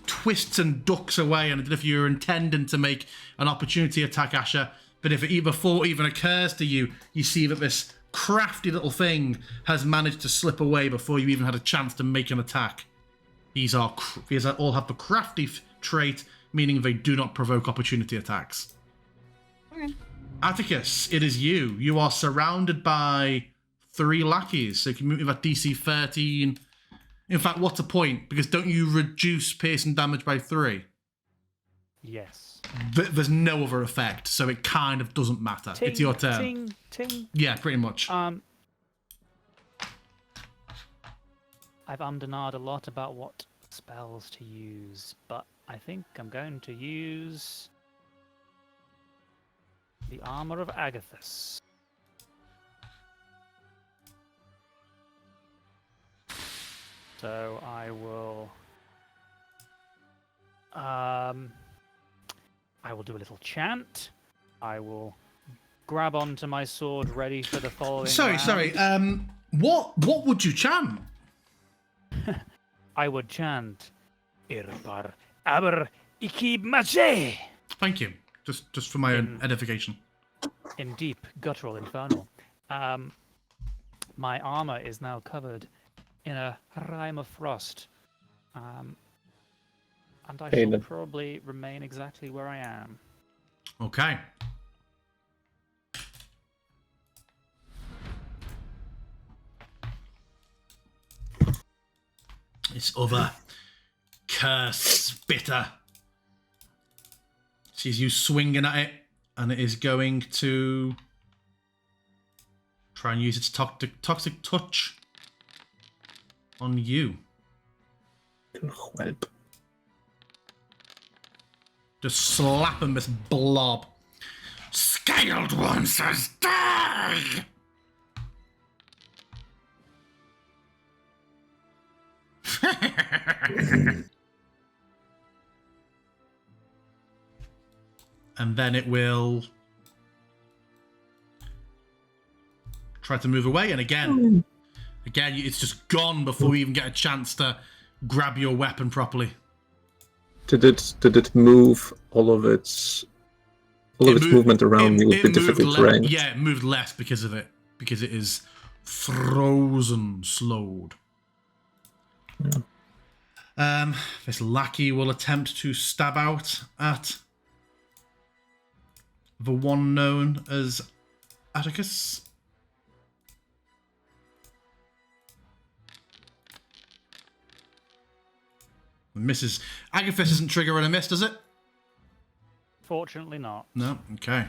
twists and ducks away. And I don't know if you're intending to make an opportunity attack, Asher, but if it before it even occurs to you, you see that this crafty little thing has managed to slip away before you even had a chance to make an attack. These all have the crafty trait, meaning they do not provoke opportunity attacks. Okay. Atticus, it is you. You are surrounded by 3 lackeys, so you can move with that DC 13. In fact, what's the point? Because don't you reduce piercing damage by 3? Yes. There's no other effect, so it kind of doesn't matter. Ting, it's your turn. Ting, ting. Yeah, pretty much. I've ummed a lot about what spells to use, but I think I'm going to use the Armor of Agathis. So I will do a little chant. I will grab onto my sword, ready for the following round. What would you chant? I would chant Irpar Aber Ikib Mache Thank you. Just for my own edification. in deep guttural infernal. My armor is now covered in a rime of frost. And I shall probably remain exactly where I am. Okay. This other cursed spitter sees you swinging at it, and it is going to try and use its toxic touch on you. Help. Just slapping this blob. Scaled one says die! And then it will try to move away, and again, it's just gone before we even get a chance to grab your weapon properly. Did it move all of its movement around me would be difficult terrain? Yeah, it moved less because of it. Because it is frozen slowed. Yeah. This lackey will attempt to stab out at the one known as Atticus. Misses. Agathis isn't trigger and a miss, does it? Fortunately not. No? Okay.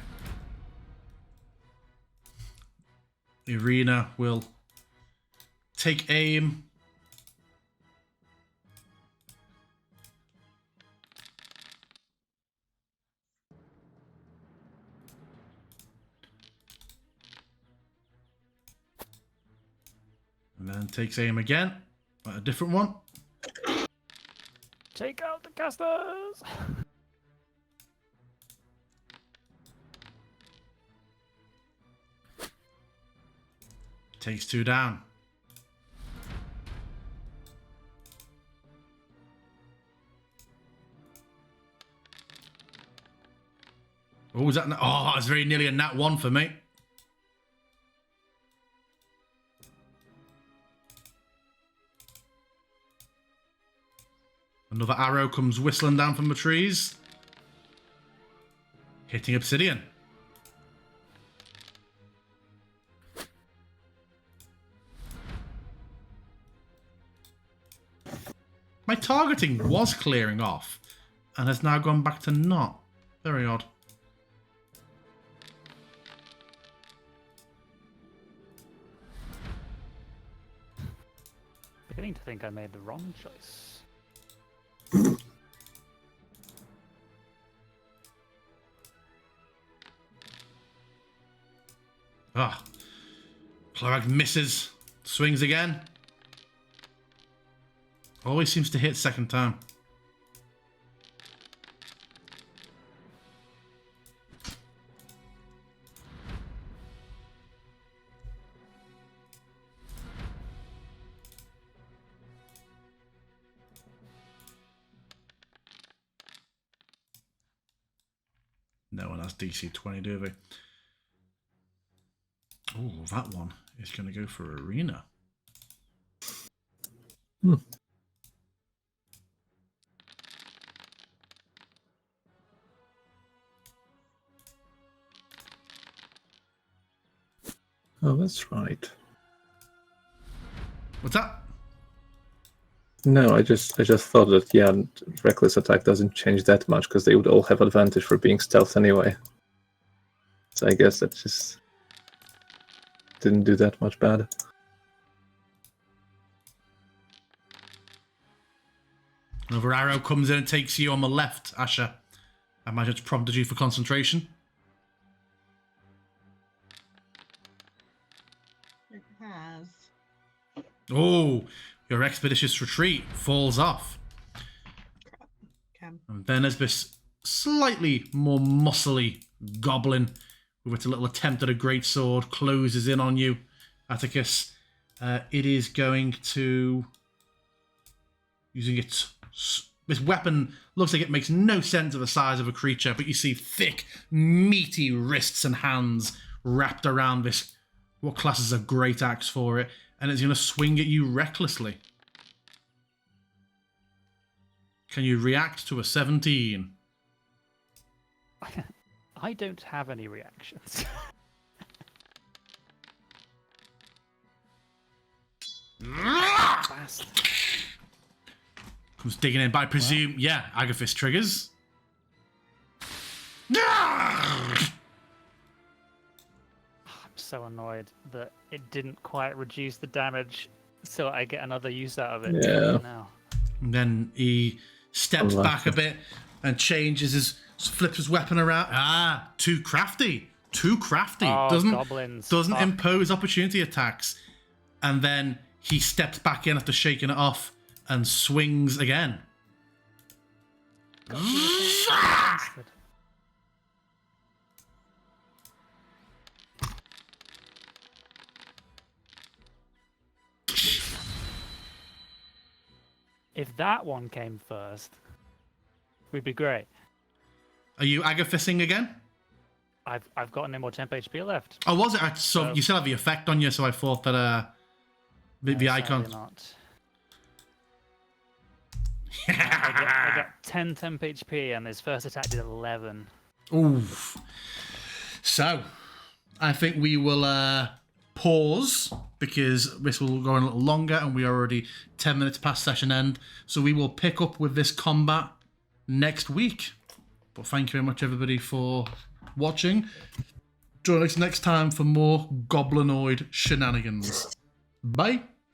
Irina will take aim. And then takes aim again at a different one. Take out the casters! Takes 2 down. Oh, was that? Oh, that was very nearly a nat 1 for me. Another arrow comes whistling down from the trees. Hitting obsidian. My targeting was clearing off and has now gone back to not. Very odd. Beginning to think I made the wrong choice. Ah. Clorag misses. Swings again. Always seems to hit second time. No one has DC 20, do they? Oh, that one is going to go for Arena. Oh, that's right. What's that? No, I just thought that, yeah, reckless attack doesn't change that much because they would all have advantage for being stealth anyway. So I guess that just didn't do that much bad. Another arrow comes in and takes you on the left, Asher. I imagine it's prompted you for concentration. It has. Oh, your expeditious retreat falls off. Okay. And then there's this slightly more muscly goblin with its little attempt at a great sword closes in on you, Atticus. It is going to... Using its... This weapon looks like it makes no sense of the size of a creature, but you see thick, meaty wrists and hands wrapped around this, what classes a great axe for it, and it's going to swing at you recklessly. Can you react to a 17? I don't have any reactions. Bastard. Comes digging in, but I presume, yeah, Agathis triggers. I'm so annoyed that it didn't quite reduce the damage, so I get another use out of it. Yeah. Now. And then he steps back a bit and changes flips his weapon around. Ah, too crafty. Too crafty. Oh, doesn't goblins. doesn't Fuck. impose opportunity attacks. And then he steps back in after shaking it off and swings again. Bastard. If that one came first, we'd be great. Are you Agathissing again? I've got no more temp HP left. Oh, was it? So you still have the effect on you, so I thought that the No, icon. sadly not. I got 10 temp HP and his first attack did 11. Oof. So, I think we will pause because this will go on a little longer and we are already 10 minutes past session end. So we will pick up with this combat next week. But thank you very much, everybody, for watching. Join us next time for more goblinoid shenanigans. Bye.